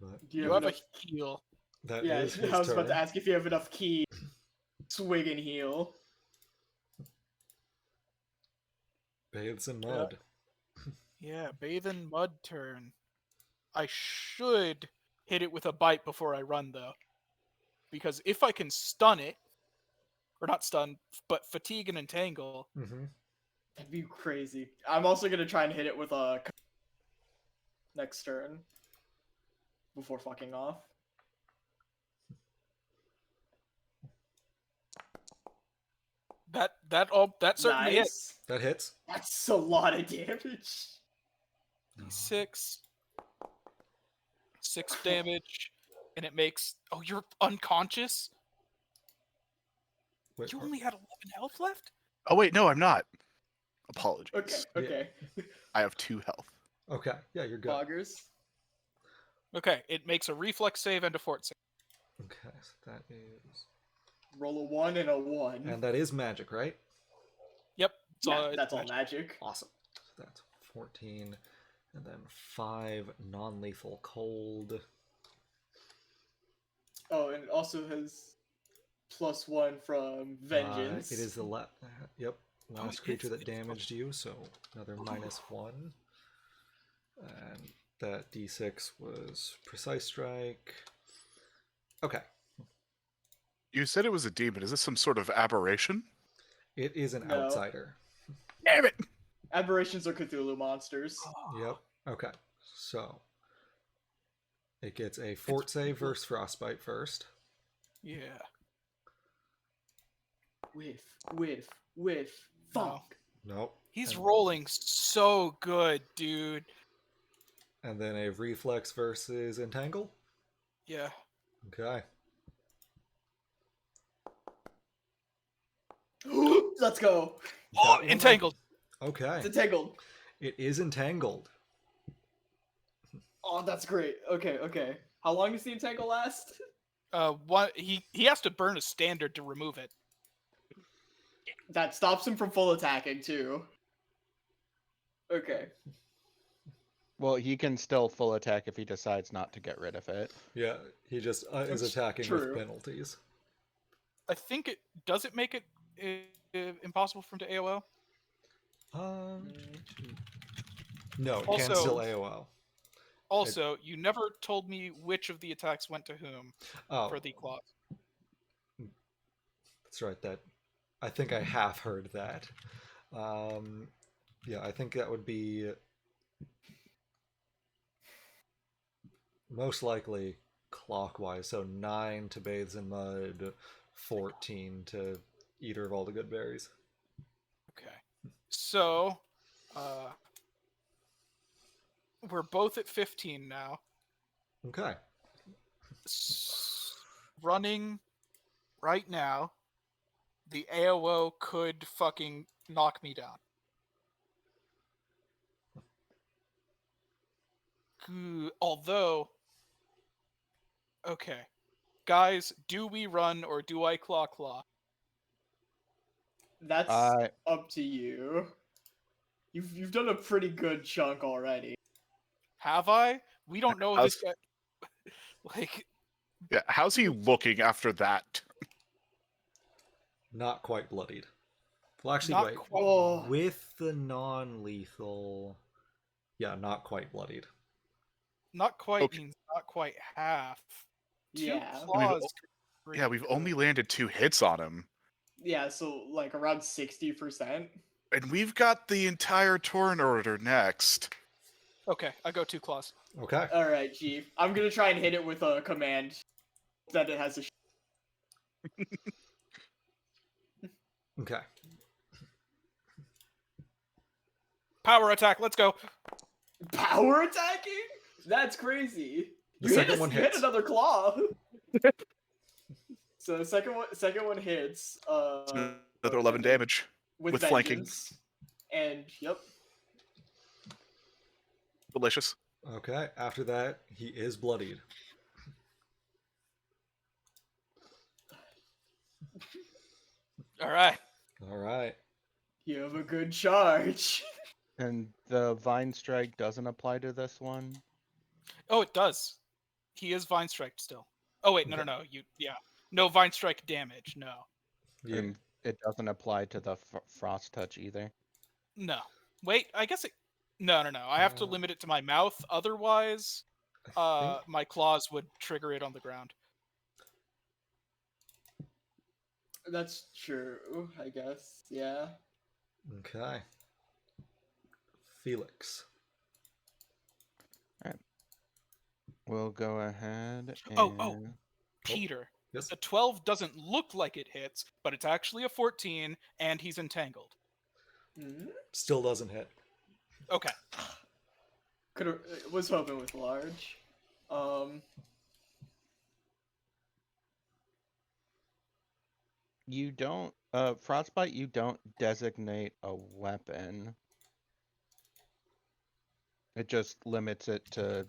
[SPEAKER 1] But
[SPEAKER 3] Do
[SPEAKER 2] you have a
[SPEAKER 3] enough...
[SPEAKER 2] heal.
[SPEAKER 1] that
[SPEAKER 3] Yeah,
[SPEAKER 1] is his
[SPEAKER 3] I was
[SPEAKER 1] turn.
[SPEAKER 3] about to ask if you have enough key. Swig and heal.
[SPEAKER 1] Bathes in Mud.
[SPEAKER 2] Yeah, bathe in mud turn. I should hit it with a bite before I run though, because if I can stun it, or not stun, but fatigue and entangle.
[SPEAKER 1] Mm-hmm.
[SPEAKER 3] That'd be crazy. I'm also gonna try and hit it with a next turn before fucking off.
[SPEAKER 2] That certainly hit.
[SPEAKER 3] Nice.
[SPEAKER 1] That hits.
[SPEAKER 3] That's a lot of damage.
[SPEAKER 2] D6. 6 damage, and it makes. Oh, you're unconscious.
[SPEAKER 1] Wait,
[SPEAKER 2] You only had 11 health left.
[SPEAKER 4] Oh wait, no, I'm not. Apologies.
[SPEAKER 3] Okay,
[SPEAKER 1] Yeah.
[SPEAKER 3] okay.
[SPEAKER 4] I have 2 health.
[SPEAKER 1] okay. Yeah, you're good.
[SPEAKER 3] Poggers.
[SPEAKER 2] Okay, it makes a reflex save and a fort save.
[SPEAKER 1] Okay, so that is.
[SPEAKER 3] Roll a 1 and a 1.
[SPEAKER 1] And that is magic, right?
[SPEAKER 2] Yep.
[SPEAKER 3] Yeah,
[SPEAKER 2] it's
[SPEAKER 3] that's all
[SPEAKER 2] magic.
[SPEAKER 3] magic.
[SPEAKER 1] Awesome. So that's 14, and then 5 non-lethal cold.
[SPEAKER 3] Oh, and it also has +1 from Vengeance.
[SPEAKER 1] It is the yep, last
[SPEAKER 2] it
[SPEAKER 1] creature
[SPEAKER 2] is-
[SPEAKER 1] that
[SPEAKER 2] it is
[SPEAKER 1] damaged you, so another -1. And that d6 was precise strike. Okay,
[SPEAKER 4] You said it was a demon. Is this some sort of aberration?
[SPEAKER 1] it is an
[SPEAKER 3] No.
[SPEAKER 1] outsider.
[SPEAKER 4] Damn it!
[SPEAKER 3] Aberrations are Cthulhu monsters.
[SPEAKER 1] Yep. Okay, so it gets a fort save versus frostbite first.
[SPEAKER 2] Yeah.
[SPEAKER 3] Whiff. Funk.
[SPEAKER 1] Nope.
[SPEAKER 2] He's
[SPEAKER 1] and,
[SPEAKER 2] rolling so good, dude.
[SPEAKER 1] and then a reflex versus entangle.
[SPEAKER 2] Yeah.
[SPEAKER 1] Okay.
[SPEAKER 3] Let's go.
[SPEAKER 2] Oh,
[SPEAKER 1] That one-
[SPEAKER 2] entangled.
[SPEAKER 1] Okay.
[SPEAKER 3] It's entangled.
[SPEAKER 1] It is entangled.
[SPEAKER 3] Oh, that's great. Okay. How long does the entangle last?
[SPEAKER 2] He has to burn a standard to remove it.
[SPEAKER 3] That stops him from full attacking too. Okay.
[SPEAKER 5] Well, he can still full attack if he decides not to get rid of it.
[SPEAKER 1] Yeah, he just is
[SPEAKER 3] That's
[SPEAKER 1] attacking
[SPEAKER 3] true.
[SPEAKER 1] with penalties.
[SPEAKER 2] I think it does it make it impossible for him to AOL.
[SPEAKER 1] No, it can
[SPEAKER 2] Also-
[SPEAKER 1] still AOL.
[SPEAKER 2] Also, you never told me which of the attacks went to whom
[SPEAKER 1] Oh,
[SPEAKER 2] for the claw.
[SPEAKER 1] that's right. That I think I half heard that. Yeah, I think that would be most likely clockwise. So 9 to Bathes in Mud, 14 to Eater of All the Good Berries.
[SPEAKER 2] Okay. So, we're both at 15 now.
[SPEAKER 1] Okay.
[SPEAKER 2] Running right now, the AOO could fucking knock me down. Although, okay. Guys, do we run or do I claw?
[SPEAKER 3] That's
[SPEAKER 5] I
[SPEAKER 3] up to you. You've done a pretty good chunk already.
[SPEAKER 2] Have I? We don't know this guy. Like,
[SPEAKER 4] Yeah, how's he looking after that?
[SPEAKER 1] Not quite bloodied. Well, actually,
[SPEAKER 2] Not
[SPEAKER 1] wait.
[SPEAKER 2] quite.
[SPEAKER 3] Oh,
[SPEAKER 1] With the non-lethal, yeah, not quite bloodied.
[SPEAKER 2] not quite
[SPEAKER 4] Okay.
[SPEAKER 2] means not quite half. Two
[SPEAKER 3] yeah.
[SPEAKER 2] claws.
[SPEAKER 4] Yeah, we've only landed 2 hits on him.
[SPEAKER 3] Yeah, so like around 60%.
[SPEAKER 4] And we've got the entire turn order next.
[SPEAKER 2] Okay, I go 2 claws.
[SPEAKER 1] Okay.
[SPEAKER 3] Alright, Chief. I'm gonna try and hit it with a command that it has a
[SPEAKER 1] Okay.
[SPEAKER 2] Power attack, let's go.
[SPEAKER 3] power attacking? That's crazy.
[SPEAKER 1] The
[SPEAKER 3] You
[SPEAKER 1] second
[SPEAKER 3] hit,
[SPEAKER 1] one
[SPEAKER 3] you hit
[SPEAKER 1] hits.
[SPEAKER 3] another claw. So the second one hits.
[SPEAKER 4] Another 11 damage.
[SPEAKER 3] with
[SPEAKER 4] flanking.
[SPEAKER 3] vengeance. And yep.
[SPEAKER 4] Delicious.
[SPEAKER 1] Okay. After that, he is bloodied.
[SPEAKER 2] All right.
[SPEAKER 1] All right.
[SPEAKER 3] You have a good charge.
[SPEAKER 5] and the Vine Strike doesn't apply to this one.
[SPEAKER 2] Oh, it does. He is Vine Strike still. Oh wait, no. Yeah, no Vine Strike damage. No,
[SPEAKER 1] Yeah.
[SPEAKER 5] And it doesn't apply to the Frost Touch either.
[SPEAKER 2] no. Wait, I guess it. No. I have to
[SPEAKER 1] Uh,
[SPEAKER 2] limit it to my mouth. Otherwise,
[SPEAKER 1] I think-
[SPEAKER 2] my claws would trigger it on the ground.
[SPEAKER 3] That's true, I guess. Yeah.
[SPEAKER 1] Okay. Felix.
[SPEAKER 5] We'll go ahead and
[SPEAKER 2] Oh. Peter,
[SPEAKER 1] Yes.
[SPEAKER 2] A 12 doesn't look like it hits, but it's actually a 14, and he's entangled.
[SPEAKER 3] Mhm.
[SPEAKER 1] Still doesn't hit.
[SPEAKER 2] Okay.
[SPEAKER 3] Could was hoping with large.
[SPEAKER 5] You don't frostbite, you don't designate a weapon. It just limits it to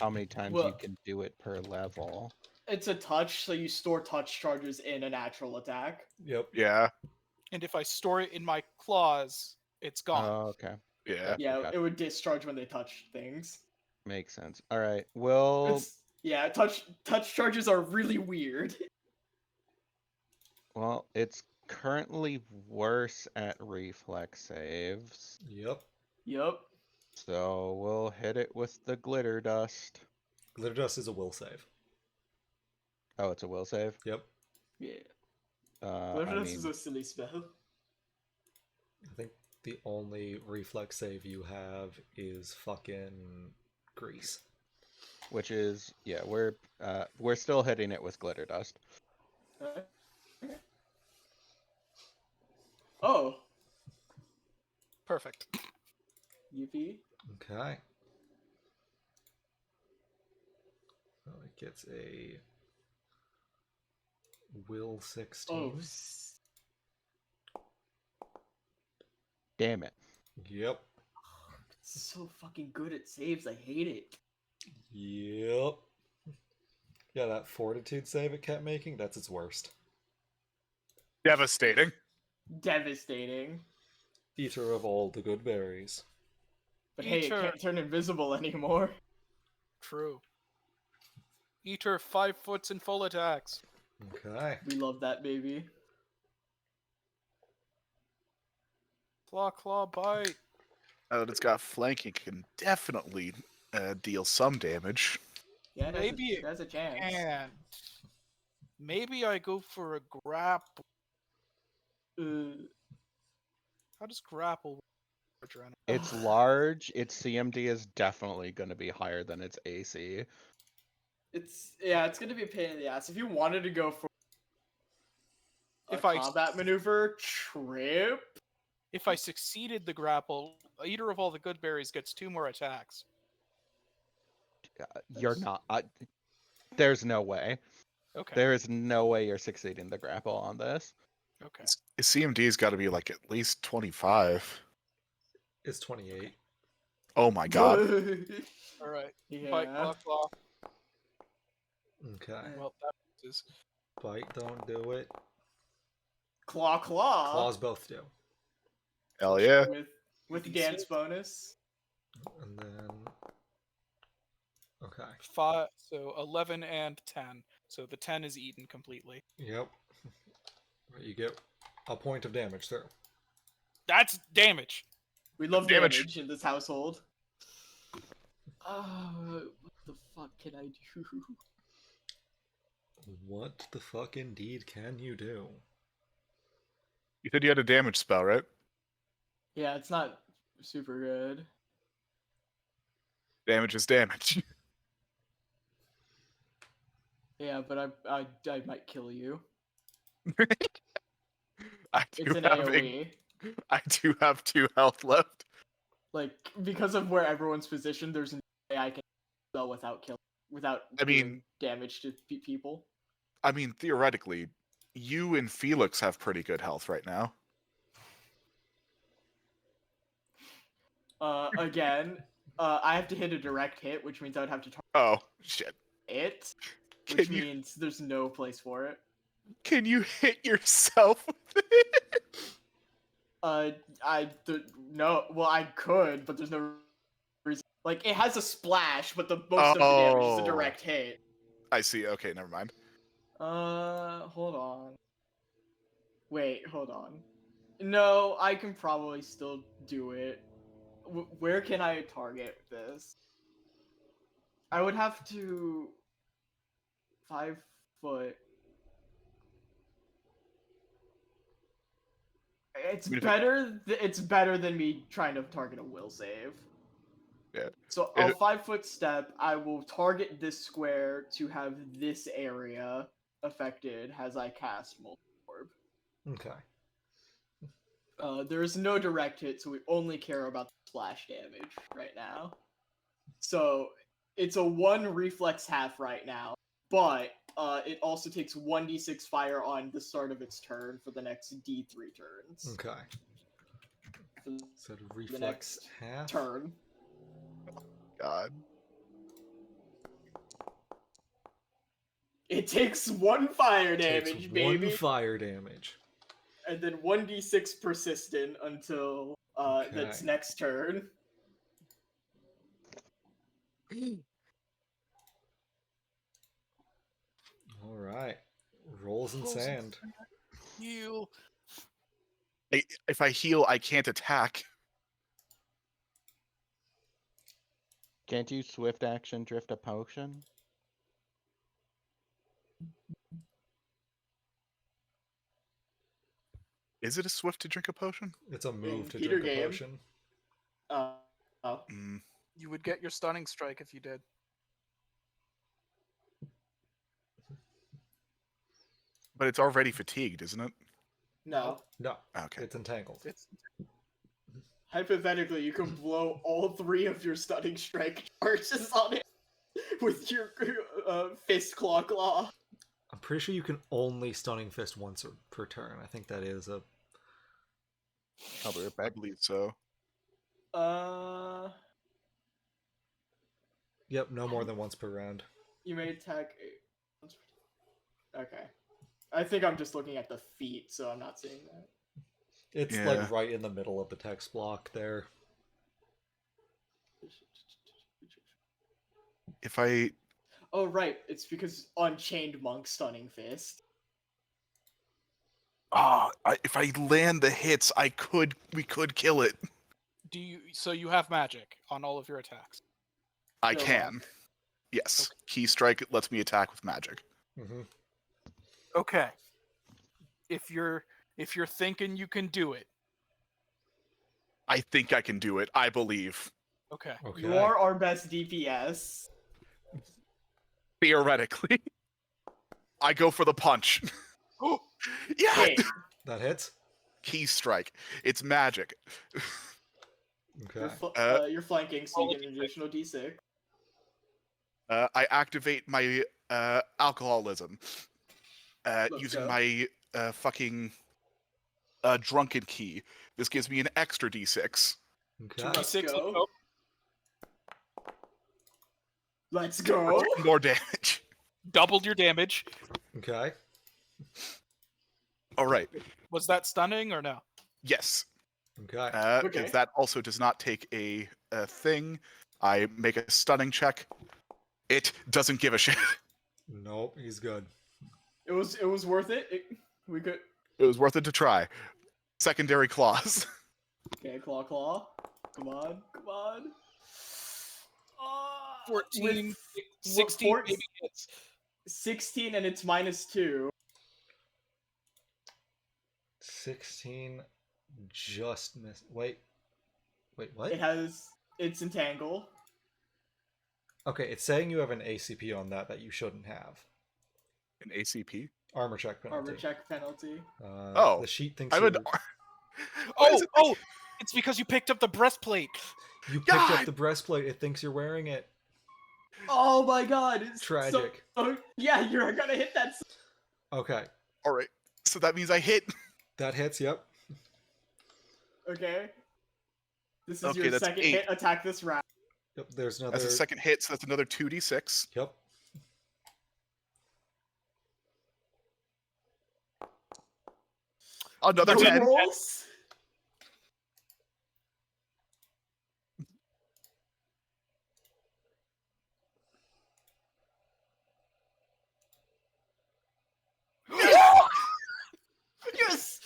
[SPEAKER 5] how many times you
[SPEAKER 3] Well-
[SPEAKER 5] can do it per level.
[SPEAKER 3] It's a touch, so you store touch charges in a natural attack.
[SPEAKER 1] Yep.
[SPEAKER 4] Yeah,
[SPEAKER 2] And if I store it in my claws, it's gone.
[SPEAKER 5] Oh, okay.
[SPEAKER 4] yeah.
[SPEAKER 5] Gotcha,
[SPEAKER 3] Yeah,
[SPEAKER 5] gotcha.
[SPEAKER 3] it would discharge when they touch things.
[SPEAKER 5] Makes sense. All right. Well,
[SPEAKER 3] Touch charges are really weird.
[SPEAKER 5] it's currently worse at reflex saves.
[SPEAKER 1] Yep.
[SPEAKER 3] Yup.
[SPEAKER 5] So we'll hit it with the glitter dust.
[SPEAKER 1] Glitter dust is a will save.
[SPEAKER 5] Oh, it's a will save?
[SPEAKER 1] Yep.
[SPEAKER 3] Yeah.
[SPEAKER 5] I
[SPEAKER 3] This
[SPEAKER 5] mean,
[SPEAKER 3] is a silly spell.
[SPEAKER 1] I think the only reflex save you have is fucking grease.
[SPEAKER 5] which is, yeah, we're still hitting it with glitter dust.
[SPEAKER 3] Oh,
[SPEAKER 2] Perfect.
[SPEAKER 3] yippee.
[SPEAKER 1] Okay. So it gets a will 16.
[SPEAKER 3] Oh,
[SPEAKER 5] Damn it.
[SPEAKER 1] Yep.
[SPEAKER 3] it's so fucking good at saves. I hate it.
[SPEAKER 1] Yep. Yeah, that fortitude save it kept making, that's its worst.
[SPEAKER 4] Devastating.
[SPEAKER 3] Devastating.
[SPEAKER 1] Eater of all the good berries.
[SPEAKER 3] But hey, it
[SPEAKER 2] Eater.
[SPEAKER 3] can't turn invisible anymore.
[SPEAKER 2] True. Eater 5 foots in full attacks.
[SPEAKER 1] Okay.
[SPEAKER 3] We love that, baby.
[SPEAKER 2] Claw, bite.
[SPEAKER 4] Oh, it's got flanking. Can definitely deal some damage.
[SPEAKER 3] Yeah, it has
[SPEAKER 2] Maybe
[SPEAKER 3] it has a chance.
[SPEAKER 2] And maybe I go for a grapple. How does grapple work? Adrenaline?
[SPEAKER 5] It's large. Its CMD is definitely going to be higher than its AC.
[SPEAKER 3] It's gonna be a pain in the ass. If you wanted to go for a
[SPEAKER 2] If I-
[SPEAKER 3] combat maneuver, trip.
[SPEAKER 2] If I succeeded the grapple, Eater of all the good berries gets 2 more attacks.
[SPEAKER 5] You're
[SPEAKER 3] That's-
[SPEAKER 5] not. There's no way.
[SPEAKER 2] Okay.
[SPEAKER 5] There is no way you're succeeding the grapple on this.
[SPEAKER 2] Okay.
[SPEAKER 4] His CMD's got to be like at least 25.
[SPEAKER 1] It's 28.
[SPEAKER 4] Oh my god.
[SPEAKER 2] All right.
[SPEAKER 3] yeah.
[SPEAKER 2] Bite, claw.
[SPEAKER 1] Okay.
[SPEAKER 2] Well, that is.
[SPEAKER 1] Bite, don't do it.
[SPEAKER 3] Claw.
[SPEAKER 1] Claws both do.
[SPEAKER 4] Hell yeah.
[SPEAKER 3] With
[SPEAKER 2] DC?
[SPEAKER 3] dance bonus.
[SPEAKER 1] And then. Okay.
[SPEAKER 2] 5, so 11 and 10. So the 10 is eaten completely.
[SPEAKER 1] Yep. You get a point of damage through.
[SPEAKER 2] That's damage.
[SPEAKER 3] We love
[SPEAKER 4] Damage.
[SPEAKER 3] damage in this household. What the fuck can I do?
[SPEAKER 1] What the fuck indeed can you do?
[SPEAKER 4] You said you had a damage spell, right?
[SPEAKER 3] Yeah, it's not super good.
[SPEAKER 4] Damage is damage.
[SPEAKER 3] Yeah, but I might kill you.
[SPEAKER 4] I
[SPEAKER 3] It's
[SPEAKER 4] do
[SPEAKER 3] an
[SPEAKER 4] have
[SPEAKER 3] AoE.
[SPEAKER 4] I do have 2 health left.
[SPEAKER 3] Like because of where everyone's positioned, there's no way I can spell without
[SPEAKER 4] I
[SPEAKER 3] doing
[SPEAKER 4] mean-
[SPEAKER 3] damage to people.
[SPEAKER 4] I mean, theoretically, you and Felix have pretty good health right now.
[SPEAKER 3] Again, I have to hit a direct hit, which means I would have to target
[SPEAKER 4] Oh, shit.
[SPEAKER 3] it,
[SPEAKER 4] Can
[SPEAKER 3] which
[SPEAKER 4] you
[SPEAKER 3] means there's no place for it.
[SPEAKER 4] can you hit yourself with it?
[SPEAKER 3] No. Well, I could, but there's no reason. Like it has a splash, but the most of the damage is a
[SPEAKER 4] Oh.
[SPEAKER 3] direct hit.
[SPEAKER 4] I see. Okay, never mind.
[SPEAKER 3] Hold on. Wait, hold on. No, I can probably still do it. Where can I target this? I would have to 5 foot. It's
[SPEAKER 4] I mean, if it-
[SPEAKER 3] better. It's better than me trying to target a will save.
[SPEAKER 4] Yeah.
[SPEAKER 3] So
[SPEAKER 4] If
[SPEAKER 3] I'll
[SPEAKER 4] it-
[SPEAKER 3] 5 foot step. I will target this square to have this area, affected as I cast Molten Orb.
[SPEAKER 1] Okay.
[SPEAKER 3] There is no direct hit, so we only care about the splash damage right now. So it's a 1 reflex half right now, but it also takes 1d6 fire on the start of its turn for the next d3 turns.
[SPEAKER 1] Okay.
[SPEAKER 3] For
[SPEAKER 1] So
[SPEAKER 3] the
[SPEAKER 1] reflex
[SPEAKER 3] next
[SPEAKER 1] half.
[SPEAKER 3] turn.
[SPEAKER 4] God.
[SPEAKER 3] It takes 1 fire
[SPEAKER 1] Takes
[SPEAKER 3] damage,
[SPEAKER 1] 1
[SPEAKER 3] baby,
[SPEAKER 1] fire damage.
[SPEAKER 3] and then 1d6 persistent until its
[SPEAKER 1] Okay.
[SPEAKER 3] next turn.
[SPEAKER 1] All right. Rolls in sand.
[SPEAKER 2] You.
[SPEAKER 4] If I heal, I can't attack.
[SPEAKER 5] Can't you swift action drift a potion?
[SPEAKER 4] Is it a swift to drink a potion?
[SPEAKER 1] It's a move
[SPEAKER 3] In
[SPEAKER 1] to
[SPEAKER 3] Peter
[SPEAKER 1] drink a
[SPEAKER 3] game.
[SPEAKER 1] potion.
[SPEAKER 3] Oh.
[SPEAKER 4] Mm,
[SPEAKER 2] You would get your stunning strike if you did.
[SPEAKER 4] but it's already fatigued, isn't it?
[SPEAKER 3] No.
[SPEAKER 1] No,
[SPEAKER 4] Okay.
[SPEAKER 1] it's entangled.
[SPEAKER 2] It's
[SPEAKER 3] Hypothetically, you can blow all 3 of your stunning strike charges on it with your fist claw.
[SPEAKER 1] I'm pretty sure you can only stunning fist once per turn. I think that is a.
[SPEAKER 5] I'll be right
[SPEAKER 4] I
[SPEAKER 5] back.
[SPEAKER 4] believe so.
[SPEAKER 1] Yep, no more than once per round.
[SPEAKER 3] You may attack. Okay. I think I'm just looking at the feet, so I'm not seeing that.
[SPEAKER 1] It's
[SPEAKER 4] Yeah.
[SPEAKER 1] like right in the middle of the text block there.
[SPEAKER 4] If I
[SPEAKER 3] Oh, right. It's because Unchained Monk Stunning Fist.
[SPEAKER 4] if I land the hits, we could kill it.
[SPEAKER 2] do you? So you have magic on all of your attacks.
[SPEAKER 4] I
[SPEAKER 3] Good
[SPEAKER 4] can.
[SPEAKER 3] luck.
[SPEAKER 4] Yes. Key strike lets me attack with magic.
[SPEAKER 1] Mm-hmm.
[SPEAKER 2] Okay. If you're thinking you can do it,
[SPEAKER 4] I think I can do it. I believe.
[SPEAKER 2] okay.
[SPEAKER 1] Okay.
[SPEAKER 3] You are our best DPS.
[SPEAKER 4] Theoretically. I go for the punch. Yeah!
[SPEAKER 3] Hit.
[SPEAKER 1] That hits.
[SPEAKER 4] Key strike. It's magic.
[SPEAKER 1] Okay.
[SPEAKER 3] You're flanking, so you get an additional d6.
[SPEAKER 4] I activate my alcoholism.
[SPEAKER 3] Let's
[SPEAKER 4] Using
[SPEAKER 3] go.
[SPEAKER 4] my fucking drunken key. This gives me an extra d6.
[SPEAKER 1] Okay.
[SPEAKER 3] Let's
[SPEAKER 2] D6
[SPEAKER 3] go.
[SPEAKER 2] oh,
[SPEAKER 3] Let's go.
[SPEAKER 4] More damage.
[SPEAKER 2] doubled your damage.
[SPEAKER 1] Okay.
[SPEAKER 4] All right.
[SPEAKER 2] Was that stunning or no?
[SPEAKER 4] Yes.
[SPEAKER 1] Okay.
[SPEAKER 3] Okay.
[SPEAKER 4] That also does not take a thing. I make a stunning check. It doesn't give a shit.
[SPEAKER 1] Nope, he's good.
[SPEAKER 3] It was worth it. We could.
[SPEAKER 4] It was worth it to try. Secondary clause.
[SPEAKER 3] Okay, claw. Come on.
[SPEAKER 2] 14,
[SPEAKER 3] With
[SPEAKER 2] 16
[SPEAKER 3] four-
[SPEAKER 2] maybe hits.
[SPEAKER 3] 16 and it's -2.
[SPEAKER 1] 16 just missed. Wait, what?
[SPEAKER 3] It's entangle.
[SPEAKER 1] Okay, it's saying you have an ACP on that you shouldn't have.
[SPEAKER 4] An ACP?
[SPEAKER 1] Armor check penalty.
[SPEAKER 3] Armor check penalty.
[SPEAKER 4] Oh,
[SPEAKER 1] The sheet thinks
[SPEAKER 4] I'm
[SPEAKER 1] you
[SPEAKER 4] an.
[SPEAKER 2] Oh, it's because you picked up the breastplate.
[SPEAKER 1] you picked up
[SPEAKER 4] God!
[SPEAKER 1] the breastplate. It thinks you're wearing it.
[SPEAKER 3] Oh my god! It's
[SPEAKER 1] Tragic.
[SPEAKER 3] Yeah, you're gonna hit that.
[SPEAKER 1] Okay,
[SPEAKER 4] All right. So that means I hit.
[SPEAKER 1] that hits. Yep.
[SPEAKER 3] Okay. This is
[SPEAKER 4] Okay,
[SPEAKER 3] your
[SPEAKER 4] that's
[SPEAKER 3] second
[SPEAKER 4] 8.
[SPEAKER 3] hit attack this round.
[SPEAKER 1] Yep. There's another.
[SPEAKER 4] That's a second hit, so that's another 2d6.
[SPEAKER 1] Yep.
[SPEAKER 4] Another
[SPEAKER 3] No
[SPEAKER 4] 10.
[SPEAKER 3] rolls. Yes!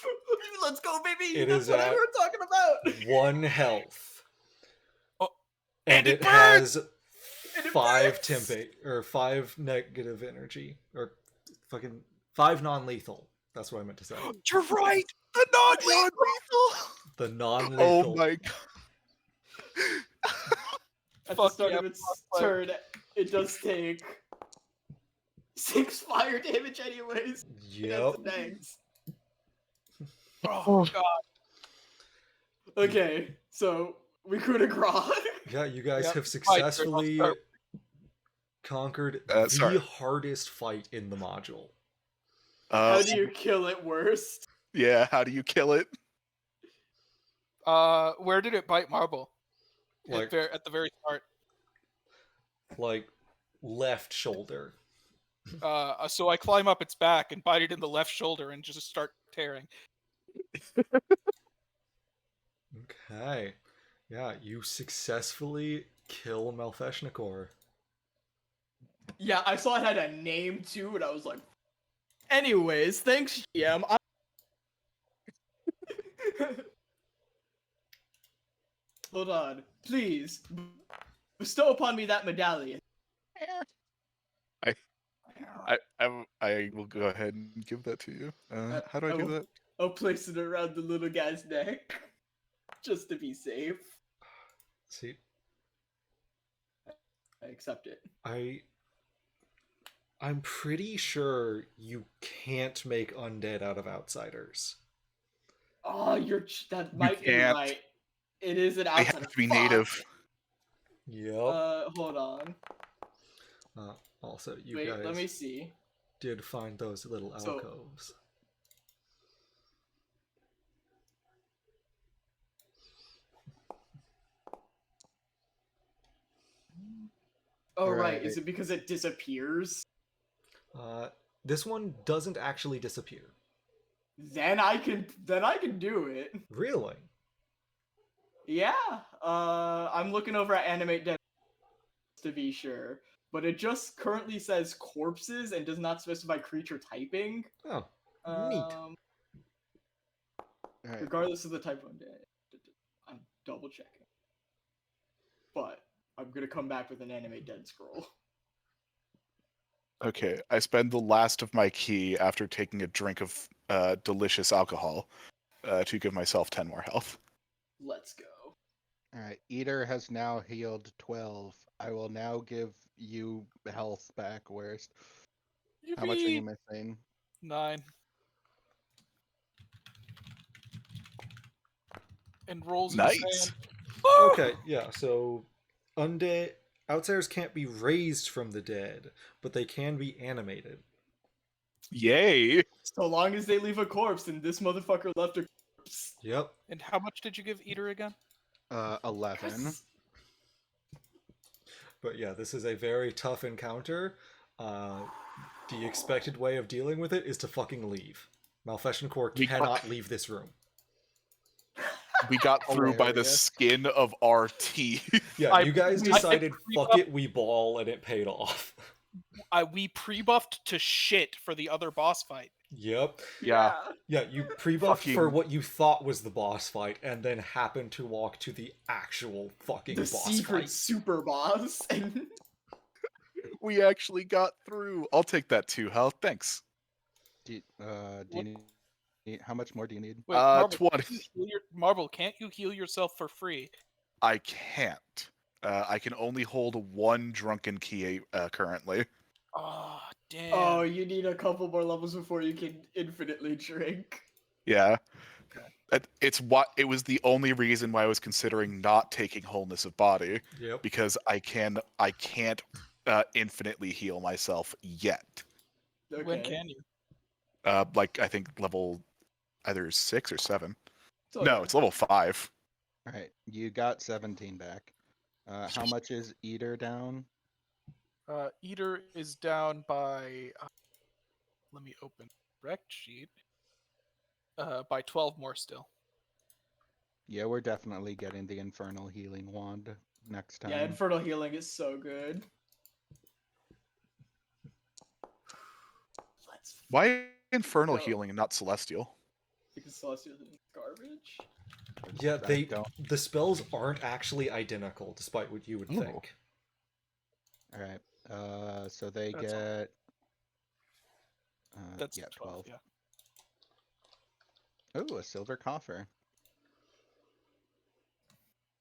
[SPEAKER 3] Let's go, baby!
[SPEAKER 1] It
[SPEAKER 3] That's
[SPEAKER 1] is
[SPEAKER 3] what
[SPEAKER 1] at-
[SPEAKER 3] we're talking about!
[SPEAKER 1] 1 health.
[SPEAKER 2] Oh,
[SPEAKER 1] and
[SPEAKER 2] and
[SPEAKER 1] it
[SPEAKER 2] it
[SPEAKER 1] has
[SPEAKER 3] And it
[SPEAKER 1] 5
[SPEAKER 3] burns!
[SPEAKER 1] temp or 5 negative energy or fucking 5 non-lethal. That's what I meant to say.
[SPEAKER 2] You're right. The non-lethal.
[SPEAKER 1] The non-lethal.
[SPEAKER 4] Oh my god.
[SPEAKER 3] At the
[SPEAKER 2] Fuck
[SPEAKER 3] start
[SPEAKER 2] yeah,
[SPEAKER 3] of its
[SPEAKER 2] fuck.
[SPEAKER 3] turn, it does take 6 fire damage anyways.
[SPEAKER 1] Yep.
[SPEAKER 3] Thanks.
[SPEAKER 2] Oh god.
[SPEAKER 3] Okay, so we could have Grog.
[SPEAKER 1] Yeah, you guys
[SPEAKER 2] Yep,
[SPEAKER 1] have
[SPEAKER 2] fight,
[SPEAKER 1] successfully
[SPEAKER 2] I'll start.
[SPEAKER 1] conquered
[SPEAKER 4] sorry.
[SPEAKER 1] the hardest fight in the module.
[SPEAKER 3] How do you kill it worst?
[SPEAKER 4] Yeah, how do you kill it?
[SPEAKER 2] Where did it bite Marble?
[SPEAKER 1] Like,
[SPEAKER 2] At the very start.
[SPEAKER 1] like left shoulder.
[SPEAKER 2] So I climb up its back and bite it in the left shoulder and just start tearing.
[SPEAKER 1] Okay. Yeah, you successfully kill Malfeshnikor.
[SPEAKER 3] Yeah, I saw it had a name too, and I was like, anyways, thanks, GM. Hold on, please. Bestow upon me that medallion.
[SPEAKER 4] I will go ahead and give that to you. How do I do that?
[SPEAKER 3] I'll place it around the little guy's neck. Just to be safe.
[SPEAKER 1] See,
[SPEAKER 3] I accept it.
[SPEAKER 1] I'm pretty sure you can't make undead out of outsiders.
[SPEAKER 3] Oh, that might be
[SPEAKER 4] can't.
[SPEAKER 3] right. It is an
[SPEAKER 4] They
[SPEAKER 3] outsider.
[SPEAKER 4] have to be
[SPEAKER 3] Fuck.
[SPEAKER 4] native.
[SPEAKER 1] Yep.
[SPEAKER 3] Hold on.
[SPEAKER 1] Also, you
[SPEAKER 3] Wait,
[SPEAKER 1] guys
[SPEAKER 3] let me see.
[SPEAKER 1] did find those little alcoves.
[SPEAKER 3] Oh, right. Is it because it disappears?
[SPEAKER 1] This one doesn't actually disappear.
[SPEAKER 3] Then I can do it.
[SPEAKER 1] Really?
[SPEAKER 3] Yeah. I'm looking over at Animate Dead to be sure, but it just currently says corpses and does not specify creature typing.
[SPEAKER 1] Oh, neat.
[SPEAKER 5] Alright.
[SPEAKER 3] Regardless of the type of undead. I'm double checking. But I'm gonna come back with an Animate Dead scroll.
[SPEAKER 4] Okay, I spend the last of my key after taking a drink of delicious alcohol to give myself 10 more health.
[SPEAKER 3] Let's go.
[SPEAKER 5] Alright, Eater has now healed 12. I will now give you health back, worst. How much are you missing?
[SPEAKER 2] 9. And rolls in
[SPEAKER 4] Nice.
[SPEAKER 2] sand.
[SPEAKER 1] Okay, yeah, so undead outsiders can't be raised from the dead, but they can be animated.
[SPEAKER 4] Yay!
[SPEAKER 3] So long as they leave a corpse, and this motherfucker left a corpse.
[SPEAKER 1] Yep.
[SPEAKER 2] And how much did you give Eater again?
[SPEAKER 5] 11.
[SPEAKER 1] But yeah, this is a very tough encounter. The expected way of dealing with it is to fucking leave. Malfeshnikor cannot leave this room.
[SPEAKER 4] We got through by the
[SPEAKER 5] Hilarious.
[SPEAKER 4] skin of our teeth.
[SPEAKER 1] Yeah, you guys
[SPEAKER 2] I
[SPEAKER 1] decided,
[SPEAKER 2] pre-buff-
[SPEAKER 1] fuck it, we ball, and it paid off.
[SPEAKER 2] We pre-buffed to shit for the other boss fight.
[SPEAKER 1] Yep.
[SPEAKER 4] Yeah.
[SPEAKER 1] Yeah, you pre-buffed for
[SPEAKER 4] Fucking-
[SPEAKER 1] what you thought was the boss fight, and then happened to walk to the actual fucking
[SPEAKER 3] The
[SPEAKER 1] boss
[SPEAKER 3] secret
[SPEAKER 1] fight.
[SPEAKER 3] super boss. And
[SPEAKER 4] We actually got through. I'll take that 2 health. Thanks.
[SPEAKER 5] Do you need how much more do you need?
[SPEAKER 2] Wait, Marble,
[SPEAKER 4] 20.
[SPEAKER 2] Marble, can't you heal yourself for free?
[SPEAKER 4] I can't. I can only hold 1 drunken key currently.
[SPEAKER 2] Oh, damn.
[SPEAKER 3] oh, you need a couple more levels before you can infinitely drink.
[SPEAKER 4] Yeah. It was the only reason why I was considering not taking wholeness of body,
[SPEAKER 1] Yep.
[SPEAKER 4] because I can't infinitely heal myself yet.
[SPEAKER 3] Okay.
[SPEAKER 2] When can you?
[SPEAKER 4] Like I think level either 6 or 7.
[SPEAKER 3] So,
[SPEAKER 4] No, it's level 5.
[SPEAKER 5] Alright, you got 17 back. How much is Eater down?
[SPEAKER 2] Eater is down by. Let me open rect sheet. By 12 more still.
[SPEAKER 5] Yeah, we're definitely getting the Infernal Healing Wand next time.
[SPEAKER 3] Yeah, Infernal Healing is so good. Let's
[SPEAKER 4] Why infernal
[SPEAKER 3] Go.
[SPEAKER 4] healing and not celestial?
[SPEAKER 3] because Celestial is garbage.
[SPEAKER 1] Yeah,
[SPEAKER 5] I don't-
[SPEAKER 1] the spells aren't actually identical, despite what you would
[SPEAKER 4] Ooh.
[SPEAKER 1] think.
[SPEAKER 5] Alright, so they
[SPEAKER 2] That's all.
[SPEAKER 5] get...
[SPEAKER 2] That's
[SPEAKER 5] yeah,
[SPEAKER 2] 12.
[SPEAKER 5] 12.
[SPEAKER 2] Yeah.
[SPEAKER 5] Oh, a silver coffer.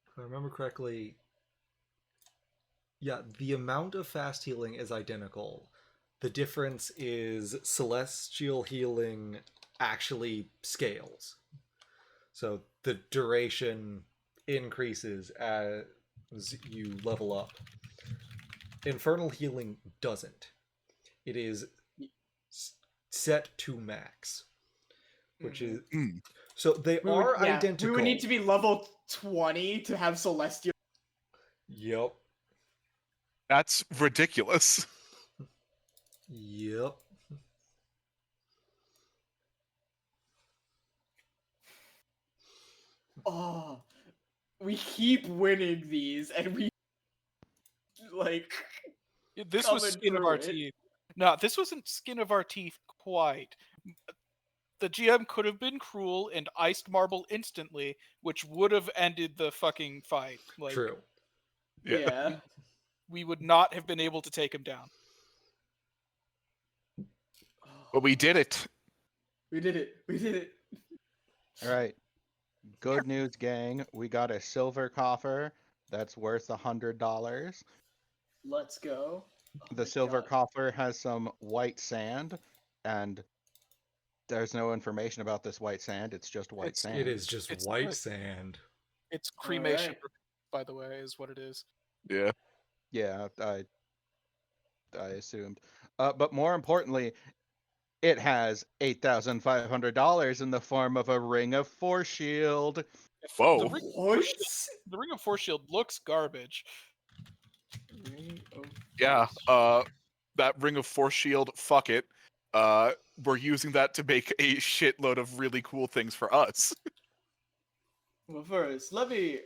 [SPEAKER 1] If I remember correctly, yeah, the amount of fast healing is identical. The difference is celestial healing actually scales. So the duration increases as you level up. Infernal healing doesn't. It is set to max, which is
[SPEAKER 4] Mm.
[SPEAKER 1] so they are
[SPEAKER 3] We
[SPEAKER 1] identical.
[SPEAKER 3] would need to be level 20 to have Celestial.
[SPEAKER 1] Yep.
[SPEAKER 4] That's ridiculous.
[SPEAKER 1] Yep.
[SPEAKER 3] Oh, we keep winning these, and we like
[SPEAKER 2] This was
[SPEAKER 3] coming
[SPEAKER 2] skin of
[SPEAKER 3] through
[SPEAKER 2] our
[SPEAKER 3] it.
[SPEAKER 2] teeth. No, this wasn't skin of our teeth quite. The GM could have been cruel and iced Marble instantly, which would have ended the fucking fight. Like,
[SPEAKER 1] True.
[SPEAKER 3] Yeah.
[SPEAKER 2] we would not have been able to take him down.
[SPEAKER 4] But we did it.
[SPEAKER 3] We did it. We did it.
[SPEAKER 5] All right. Good news, gang. We got a silver coffer that's worth $100.
[SPEAKER 3] Let's go. Oh
[SPEAKER 5] The
[SPEAKER 3] my
[SPEAKER 5] silver
[SPEAKER 3] God.
[SPEAKER 5] coffer has some white sand, and there's no information about this white sand. It's just white sand.
[SPEAKER 1] It is just
[SPEAKER 2] It's
[SPEAKER 1] white
[SPEAKER 2] like-
[SPEAKER 1] sand.
[SPEAKER 2] It's cremation,
[SPEAKER 3] Alright.
[SPEAKER 2] by the way, is what it is.
[SPEAKER 4] Yeah.
[SPEAKER 5] Yeah, I assumed. But more importantly, it has $8,500 in the form of a ring of force shield.
[SPEAKER 4] Whoa.
[SPEAKER 2] The ring,
[SPEAKER 3] What?
[SPEAKER 2] the ring of Force Shield looks garbage.
[SPEAKER 3] Ring of
[SPEAKER 4] Yeah.
[SPEAKER 3] Force.
[SPEAKER 4] That ring of force shield. Fuck it. We're using that to make a shitload of really cool things for us.
[SPEAKER 3] Well, first, let me,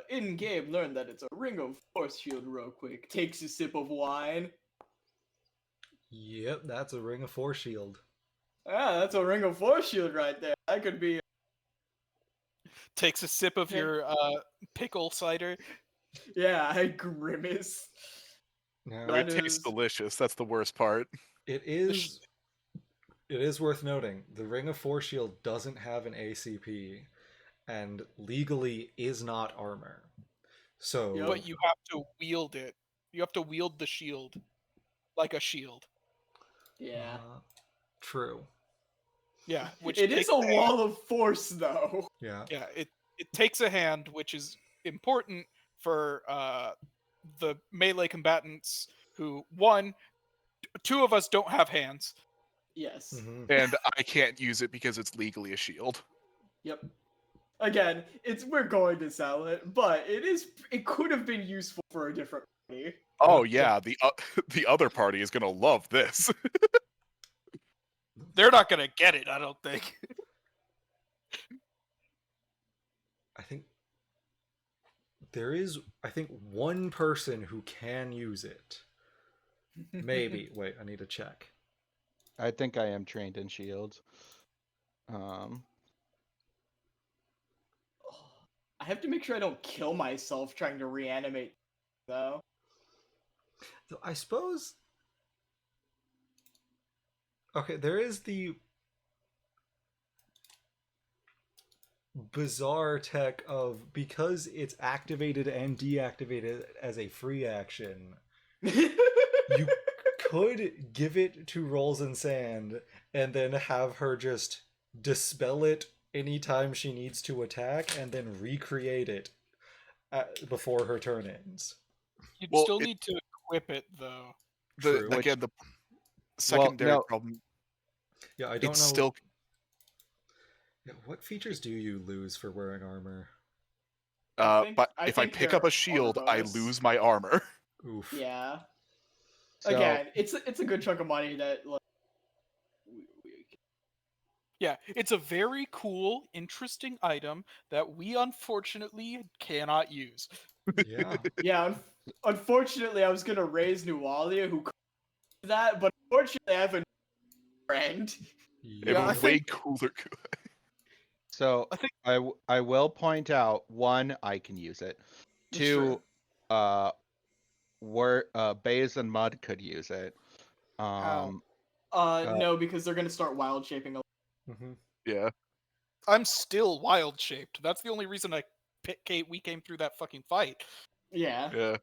[SPEAKER 3] in game, learn that it's a ring of force shield real quick. Takes a sip of wine.
[SPEAKER 1] Yep, that's a ring of force shield.
[SPEAKER 3] Ah, that's a ring of force shield right there. That could be.
[SPEAKER 2] Takes a sip of
[SPEAKER 3] Yeah.
[SPEAKER 2] your pickle cider.
[SPEAKER 3] Yeah, I grimace.
[SPEAKER 1] Now,
[SPEAKER 3] That
[SPEAKER 4] It tastes
[SPEAKER 3] is-
[SPEAKER 4] delicious. That's the worst part.
[SPEAKER 1] it is worth noting the ring of force shield doesn't have an ACP and legally is not armor. So
[SPEAKER 3] Yep.
[SPEAKER 2] But you have to wield it. You have to wield the shield like a shield.
[SPEAKER 3] Yeah.
[SPEAKER 1] True.
[SPEAKER 2] Yeah, which
[SPEAKER 3] It is
[SPEAKER 2] takes
[SPEAKER 3] a wall of force, though.
[SPEAKER 1] Yeah.
[SPEAKER 2] Yeah, it takes a hand, which is important for the melee combatants who two of us don't have hands.
[SPEAKER 3] Yes.
[SPEAKER 1] Mhm.
[SPEAKER 4] And I can't use it because it's legally a shield.
[SPEAKER 3] Yep. Again, we're going to sell it, but it could have been useful for a different party.
[SPEAKER 4] Oh
[SPEAKER 1] Yeah.
[SPEAKER 4] yeah, the other party is gonna love this.
[SPEAKER 2] They're not gonna get it, I don't think.
[SPEAKER 1] I think there is one person who can use it. Maybe. Wait, I need to check.
[SPEAKER 5] I think I am trained in shields.
[SPEAKER 3] I have to make sure I don't kill myself trying to reanimate, though.
[SPEAKER 1] So I suppose. Okay, there is the bizarre tech of because it's activated and deactivated as a free action, you could give it to Rolls and Sand and then have her just dispel it anytime she needs to attack and then recreate it before her turn ends.
[SPEAKER 2] You'd
[SPEAKER 4] Well,
[SPEAKER 2] still need to equip it though.
[SPEAKER 1] True.
[SPEAKER 4] Again, the secondary
[SPEAKER 5] no.
[SPEAKER 4] problem.
[SPEAKER 1] Yeah, I don't
[SPEAKER 4] It's
[SPEAKER 1] know.
[SPEAKER 4] still
[SPEAKER 1] Yeah, what features do you lose for wearing armor?
[SPEAKER 4] but
[SPEAKER 3] I
[SPEAKER 4] if I
[SPEAKER 3] think
[SPEAKER 4] pick
[SPEAKER 3] they're
[SPEAKER 4] up a shield, I
[SPEAKER 3] bonus.
[SPEAKER 4] lose my armor.
[SPEAKER 1] Oof.
[SPEAKER 3] Yeah.
[SPEAKER 5] So,
[SPEAKER 3] Again, it's a good chunk of money that like.
[SPEAKER 2] Yeah, it's a very cool, interesting item that we unfortunately cannot use.
[SPEAKER 1] Yeah.
[SPEAKER 3] Yeah. Unfortunately, I was gonna raise Nualia, who could do that, but unfortunately, I have a friend.
[SPEAKER 4] It
[SPEAKER 2] Yeah, I
[SPEAKER 4] was way
[SPEAKER 2] think-
[SPEAKER 4] cooler.
[SPEAKER 5] so
[SPEAKER 2] I think-
[SPEAKER 5] I will point out, one, I can use it.
[SPEAKER 3] That's
[SPEAKER 5] Two,
[SPEAKER 3] true.
[SPEAKER 5] Baze and Mud could use it.
[SPEAKER 2] How?
[SPEAKER 3] No, because they're gonna start wild shaping.
[SPEAKER 1] Mm-hmm.
[SPEAKER 4] Yeah.
[SPEAKER 2] I'm still wild shaped. That's the only reason we came through that fucking fight.
[SPEAKER 3] Yeah.
[SPEAKER 4] Yeah.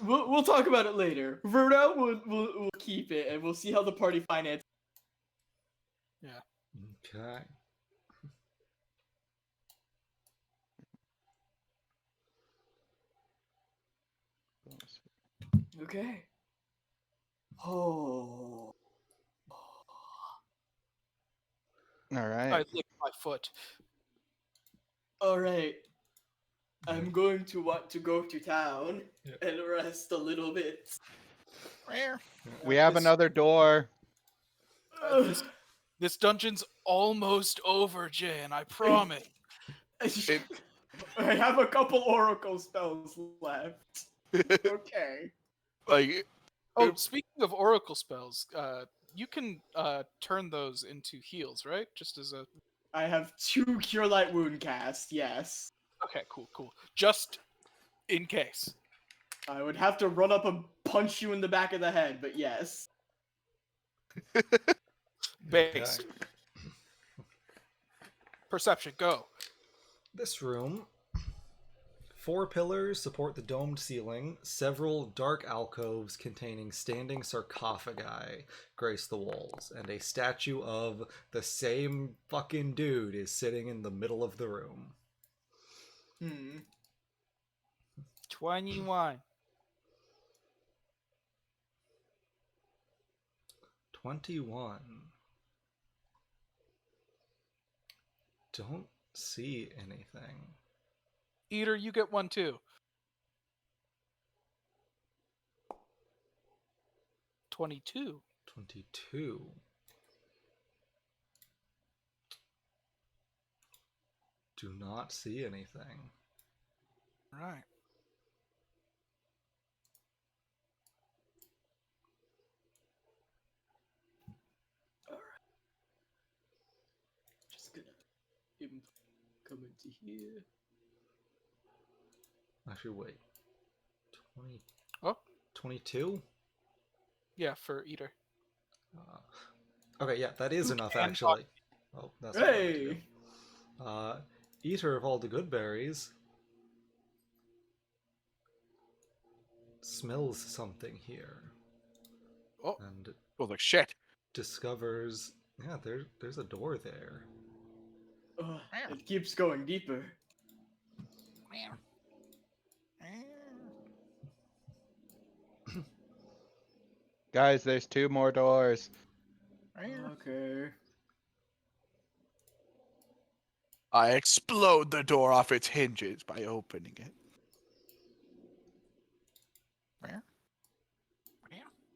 [SPEAKER 3] we'll talk about it later. For now, we'll keep it, and we'll see how the party finance.
[SPEAKER 1] Okay.
[SPEAKER 3] Okay. Oh.
[SPEAKER 5] All
[SPEAKER 2] I
[SPEAKER 5] right.
[SPEAKER 2] licked my foot.
[SPEAKER 3] All right. I'm going to want to go to town
[SPEAKER 1] Yep.
[SPEAKER 3] and rest a little bit.
[SPEAKER 5] We have
[SPEAKER 2] This-
[SPEAKER 5] another door.
[SPEAKER 2] This dungeon's almost over, Jay, and I promise.
[SPEAKER 3] I have a couple oracle spells left. Okay.
[SPEAKER 4] Like,
[SPEAKER 2] Oh, speaking of oracle spells, you can turn those into heals, right? Just as a.
[SPEAKER 3] I have 2 Cure Light Wound cast, yes.
[SPEAKER 2] Okay, cool. Just in case.
[SPEAKER 3] I would have to run up and punch you in the back of the head, but yes.
[SPEAKER 2] Based.
[SPEAKER 1] Okay.
[SPEAKER 2] Perception, go.
[SPEAKER 1] This room. 4 pillars support the domed ceiling. Several dark alcoves containing standing sarcophagi grace the walls, and a statue of the same fucking dude is sitting in the middle of the room.
[SPEAKER 2] 21.
[SPEAKER 1] 21. Don't see anything.
[SPEAKER 2] Eater, you get 1 too. 22.
[SPEAKER 1] 22. Do not see anything.
[SPEAKER 2] Right.
[SPEAKER 3] Just gonna come into here.
[SPEAKER 1] Actually, wait. 20.
[SPEAKER 2] Oh,
[SPEAKER 1] 22?
[SPEAKER 2] yeah, for Eater.
[SPEAKER 1] Okay, yeah, that is enough,
[SPEAKER 2] can
[SPEAKER 1] actually. Oh, that's what I wanted to do.
[SPEAKER 3] Hey!
[SPEAKER 1] Eater of all the good berries smells something here
[SPEAKER 2] Oh,
[SPEAKER 1] and
[SPEAKER 4] oh, like shit.
[SPEAKER 1] discovers, yeah, there's a door there.
[SPEAKER 3] It keeps going deeper.
[SPEAKER 5] Guys, there's 2 more doors.
[SPEAKER 3] Okay.
[SPEAKER 4] I explode the door off its hinges by opening it.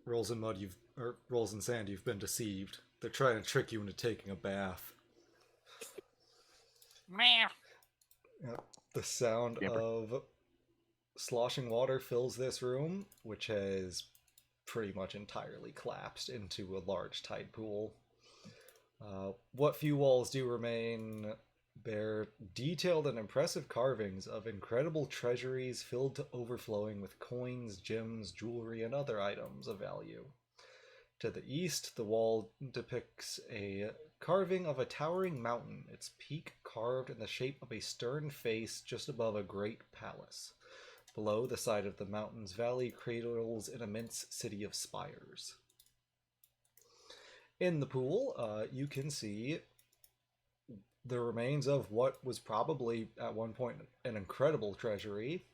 [SPEAKER 1] Rolls in mud, rolls in sand, you've been deceived. They're trying to trick you into taking a bath. The sound
[SPEAKER 4] Yamper.
[SPEAKER 1] of sloshing water fills this room, which has pretty much entirely collapsed into a large tide pool. What few walls do remain bear detailed and impressive carvings of incredible treasuries filled to overflowing with coins, gems, jewelry, and other items of value. To the east, the wall depicts a carving of a towering mountain, its peak carved in the shape of a stern face just above a great palace. Below, the side of the mountain's valley cradles an immense city of spires. In the pool, you can see the remains of what was probably at one point an incredible treasury.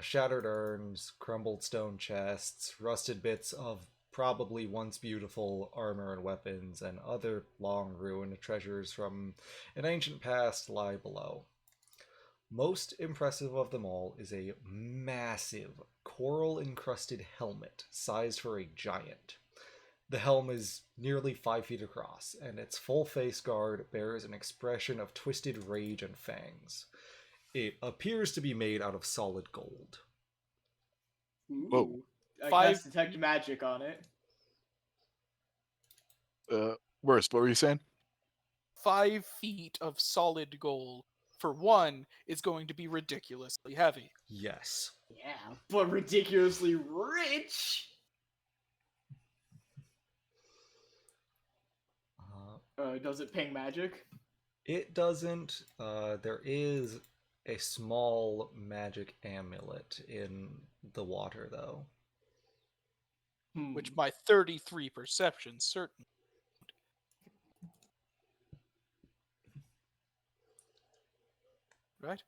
[SPEAKER 1] Shattered urns, crumbled stone chests, rusted bits of probably once beautiful armor and weapons, and other long ruined treasures from an ancient past lie below. Most impressive of them all is a massive coral encrusted helmet sized for a giant. The helm is nearly 5 feet across, and its full face guard bears an expression of twisted rage and fangs. It appears to be made out of solid gold.
[SPEAKER 4] Whoa.
[SPEAKER 3] Ooh. I
[SPEAKER 2] 5
[SPEAKER 3] cast Detect Magic on it.
[SPEAKER 4] Worst, what were you saying?
[SPEAKER 2] 5 feet of solid gold for one is going to be ridiculously heavy.
[SPEAKER 1] Yes.
[SPEAKER 3] Yeah, but ridiculously rich. Does it ping magic?
[SPEAKER 1] It doesn't. There is a small magic amulet in the water, though.
[SPEAKER 2] Which my 33 perception certain. Right?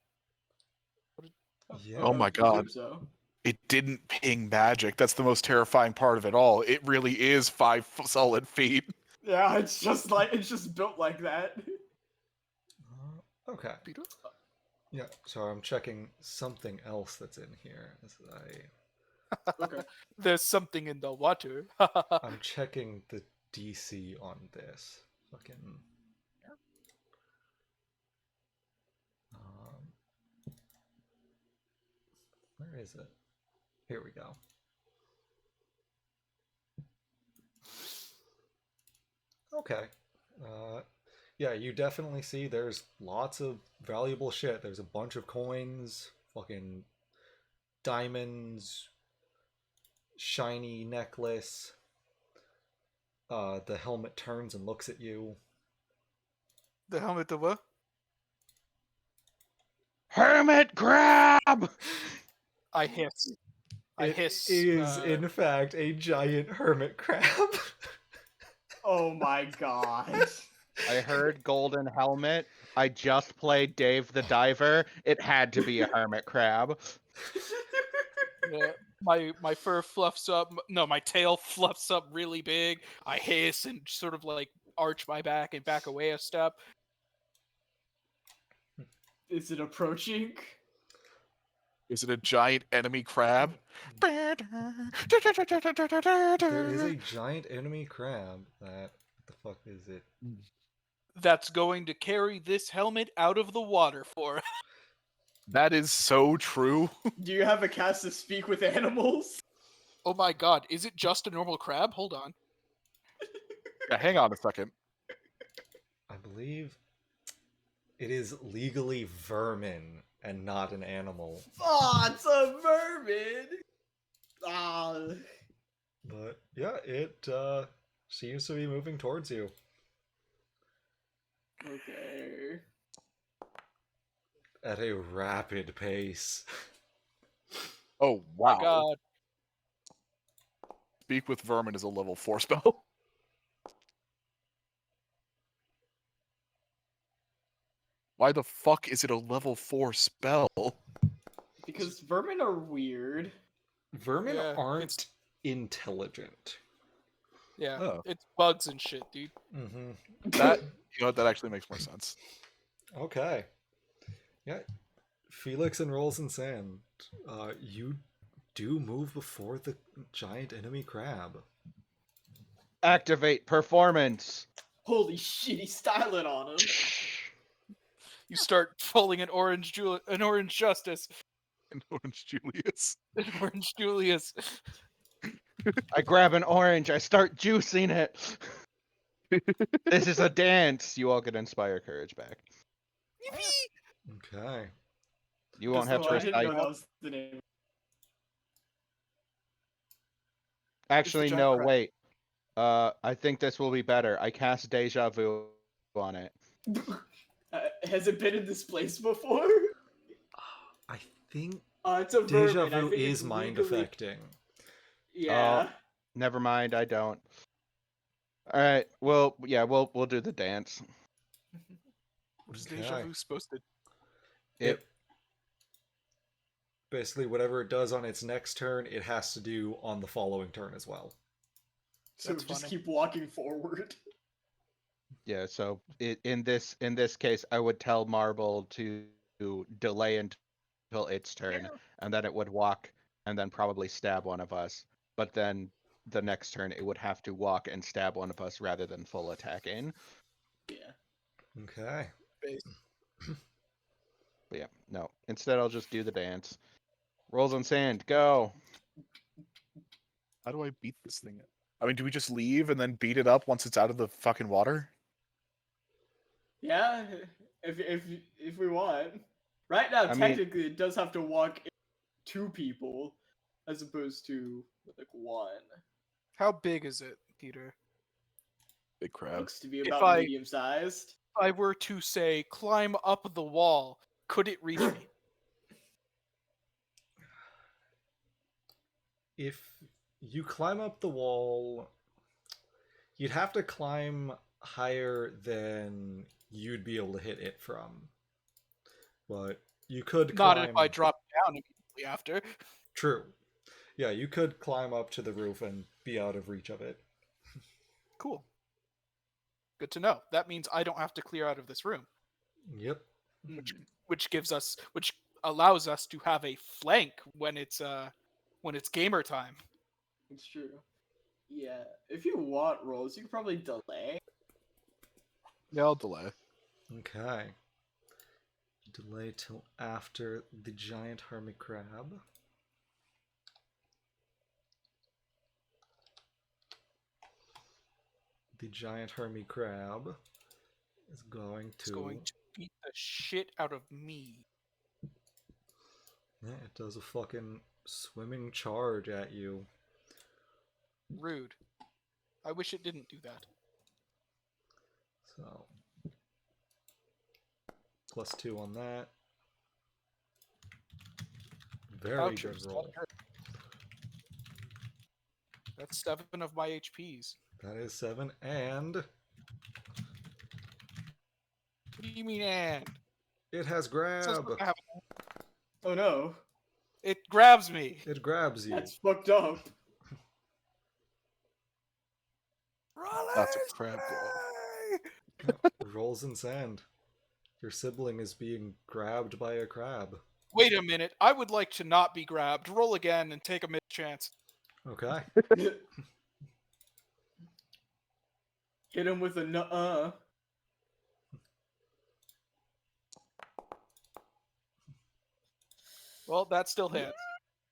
[SPEAKER 1] Yeah.
[SPEAKER 4] Oh
[SPEAKER 3] I
[SPEAKER 4] my
[SPEAKER 3] would presume
[SPEAKER 4] god.
[SPEAKER 3] So.
[SPEAKER 4] It didn't ping magic. That's the most terrifying part of it all. It really is 5 solid feet.
[SPEAKER 3] Yeah, it's just built like that.
[SPEAKER 1] Okay. Yeah, so I'm checking something else that's in here.
[SPEAKER 3] Okay.
[SPEAKER 2] There's something in the water.
[SPEAKER 1] I'm checking the DC on this. Fucking. Where is it? Here we go. Okay. Yeah, you definitely see there's lots of valuable shit. There's a bunch of coins, fucking diamonds, shiny necklace. The helmet turns and looks at you.
[SPEAKER 2] The helmet of what?
[SPEAKER 5] Hermit crab!
[SPEAKER 2] I hiss.
[SPEAKER 1] It is, in fact, a giant hermit crab.
[SPEAKER 3] Oh my god.
[SPEAKER 5] I heard golden helmet. I just played Dave the Diver. It had to be a hermit crab.
[SPEAKER 2] Yeah, my fur fluffs up. No, my tail fluffs up really big. I hiss and sort of like arch my back and back away a step.
[SPEAKER 3] Is it approaching?
[SPEAKER 4] Is it a giant enemy crab?
[SPEAKER 1] There is a giant enemy crab that. What the fuck is it?
[SPEAKER 2] That's going to carry this helmet out of the water for us.
[SPEAKER 4] That is so true.
[SPEAKER 3] Do you have a cast to speak with animals?
[SPEAKER 2] Oh my god, is it just a normal crab? Hold on.
[SPEAKER 4] Yeah, hang on a second.
[SPEAKER 1] I believe it is legally vermin and not an animal.
[SPEAKER 3] Oh, it's a mermaid. Ah.
[SPEAKER 1] But yeah, it seems to be moving towards you.
[SPEAKER 3] Okay.
[SPEAKER 1] At a rapid pace.
[SPEAKER 4] Oh,
[SPEAKER 2] My
[SPEAKER 4] wow.
[SPEAKER 2] god.
[SPEAKER 4] Speak with Vermin is a level 4 spell. Why the fuck is it a level 4 spell?
[SPEAKER 3] Because vermin are weird.
[SPEAKER 1] Vermin
[SPEAKER 2] Yeah,
[SPEAKER 1] aren't intelligent.
[SPEAKER 2] Yeah,
[SPEAKER 4] Oh.
[SPEAKER 2] it's bugs and shit, dude.
[SPEAKER 1] Mm-hmm.
[SPEAKER 4] That, you know what, that actually makes more sense.
[SPEAKER 1] Okay. Yeah. Felix and Rolls and Sand. You do move before the giant enemy crab.
[SPEAKER 5] Activate performance.
[SPEAKER 3] Holy shit, he's styling on him.
[SPEAKER 2] You start pulling an orange justice,
[SPEAKER 4] And Orange Julius.
[SPEAKER 2] an orange Julius.
[SPEAKER 5] I grab an orange. I start juicing it. This is a dance. You all get inspire courage back.
[SPEAKER 1] Okay.
[SPEAKER 5] You won't have to
[SPEAKER 3] I didn't know
[SPEAKER 5] recite.
[SPEAKER 3] that was the name.
[SPEAKER 5] Actually,
[SPEAKER 2] giant
[SPEAKER 5] no,
[SPEAKER 2] crab.
[SPEAKER 5] wait. I think this will be better. I cast Deja Vu on it.
[SPEAKER 3] Has it been in this place before?
[SPEAKER 1] I think
[SPEAKER 3] It's a
[SPEAKER 1] Deja
[SPEAKER 3] vermin. I
[SPEAKER 1] Vu
[SPEAKER 3] think
[SPEAKER 1] is
[SPEAKER 3] it's
[SPEAKER 1] mind
[SPEAKER 3] legally-
[SPEAKER 1] affecting.
[SPEAKER 3] Yeah.
[SPEAKER 5] Never mind, I don't. All right, well, yeah, we'll do the dance.
[SPEAKER 2] What is Deja
[SPEAKER 1] Okay.
[SPEAKER 2] Vu supposed to?
[SPEAKER 1] It basically whatever it does on its next turn, it has to do on the following turn as well.
[SPEAKER 3] So
[SPEAKER 2] That's
[SPEAKER 3] just
[SPEAKER 2] funny.
[SPEAKER 3] keep walking forward.
[SPEAKER 5] Yeah, so in this case, I would tell Marble to delay until its turn, and then it would walk and then probably stab one of us. But then the next turn, it would have to walk and stab one of us rather than full attack in.
[SPEAKER 3] Yeah.
[SPEAKER 1] Okay.
[SPEAKER 5] But yeah, no. Instead, I'll just do the dance. Rolls on sand, go.
[SPEAKER 4] How do I beat this thing? I mean, do we just leave and then beat it up once it's out of the fucking water?
[SPEAKER 3] Yeah, if we want. Right now,
[SPEAKER 5] I mean-
[SPEAKER 3] technically, it does have to walk 2 people, as opposed to like 1.
[SPEAKER 2] How big is it, Peter?
[SPEAKER 4] Big crab.
[SPEAKER 3] Looks to be
[SPEAKER 2] If
[SPEAKER 3] about
[SPEAKER 2] I-
[SPEAKER 3] medium sized.
[SPEAKER 2] If I were to say climb up the wall, could it reach me?
[SPEAKER 1] if you climb up the wall, you'd have to climb higher than you'd be able to hit it from. But you could
[SPEAKER 2] Not
[SPEAKER 1] climb.
[SPEAKER 2] if I drop down immediately after.
[SPEAKER 1] True. Yeah, you could climb up to the roof and be out of reach of it.
[SPEAKER 2] Cool. Good to know. That means I don't have to clear out of this room,
[SPEAKER 1] Yep.
[SPEAKER 2] which allows us to have a flank when it's gamer time.
[SPEAKER 3] It's true. Yeah, if you want rolls, you can probably delay.
[SPEAKER 4] Yeah, I'll delay.
[SPEAKER 1] Okay. Delay till after the giant hermit crab. The giant hermit crab is going
[SPEAKER 2] It's going to beat the shit out of me.
[SPEAKER 1] Yeah, it does a fucking swimming charge at you.
[SPEAKER 2] Rude. I wish it didn't do that.
[SPEAKER 1] So +2 on that. Very
[SPEAKER 2] Ouchers,
[SPEAKER 1] good roll.
[SPEAKER 2] that hurt. That's 7 of my HPs.
[SPEAKER 1] That is 7, and
[SPEAKER 2] What do you mean, and?
[SPEAKER 1] it has
[SPEAKER 2] It's not
[SPEAKER 1] grab.
[SPEAKER 2] supposed to have-
[SPEAKER 3] Oh no,
[SPEAKER 2] It grabs me.
[SPEAKER 1] It grabs you.
[SPEAKER 3] that's fucked up.
[SPEAKER 4] That's a crab claw.
[SPEAKER 1] Rolls in sand. Your sibling is being grabbed by a crab.
[SPEAKER 2] Wait a minute. I would like to not be grabbed. Roll again and take a mischance.
[SPEAKER 1] Okay.
[SPEAKER 3] Hit him with a nuh-uh.
[SPEAKER 2] Well, that still hits.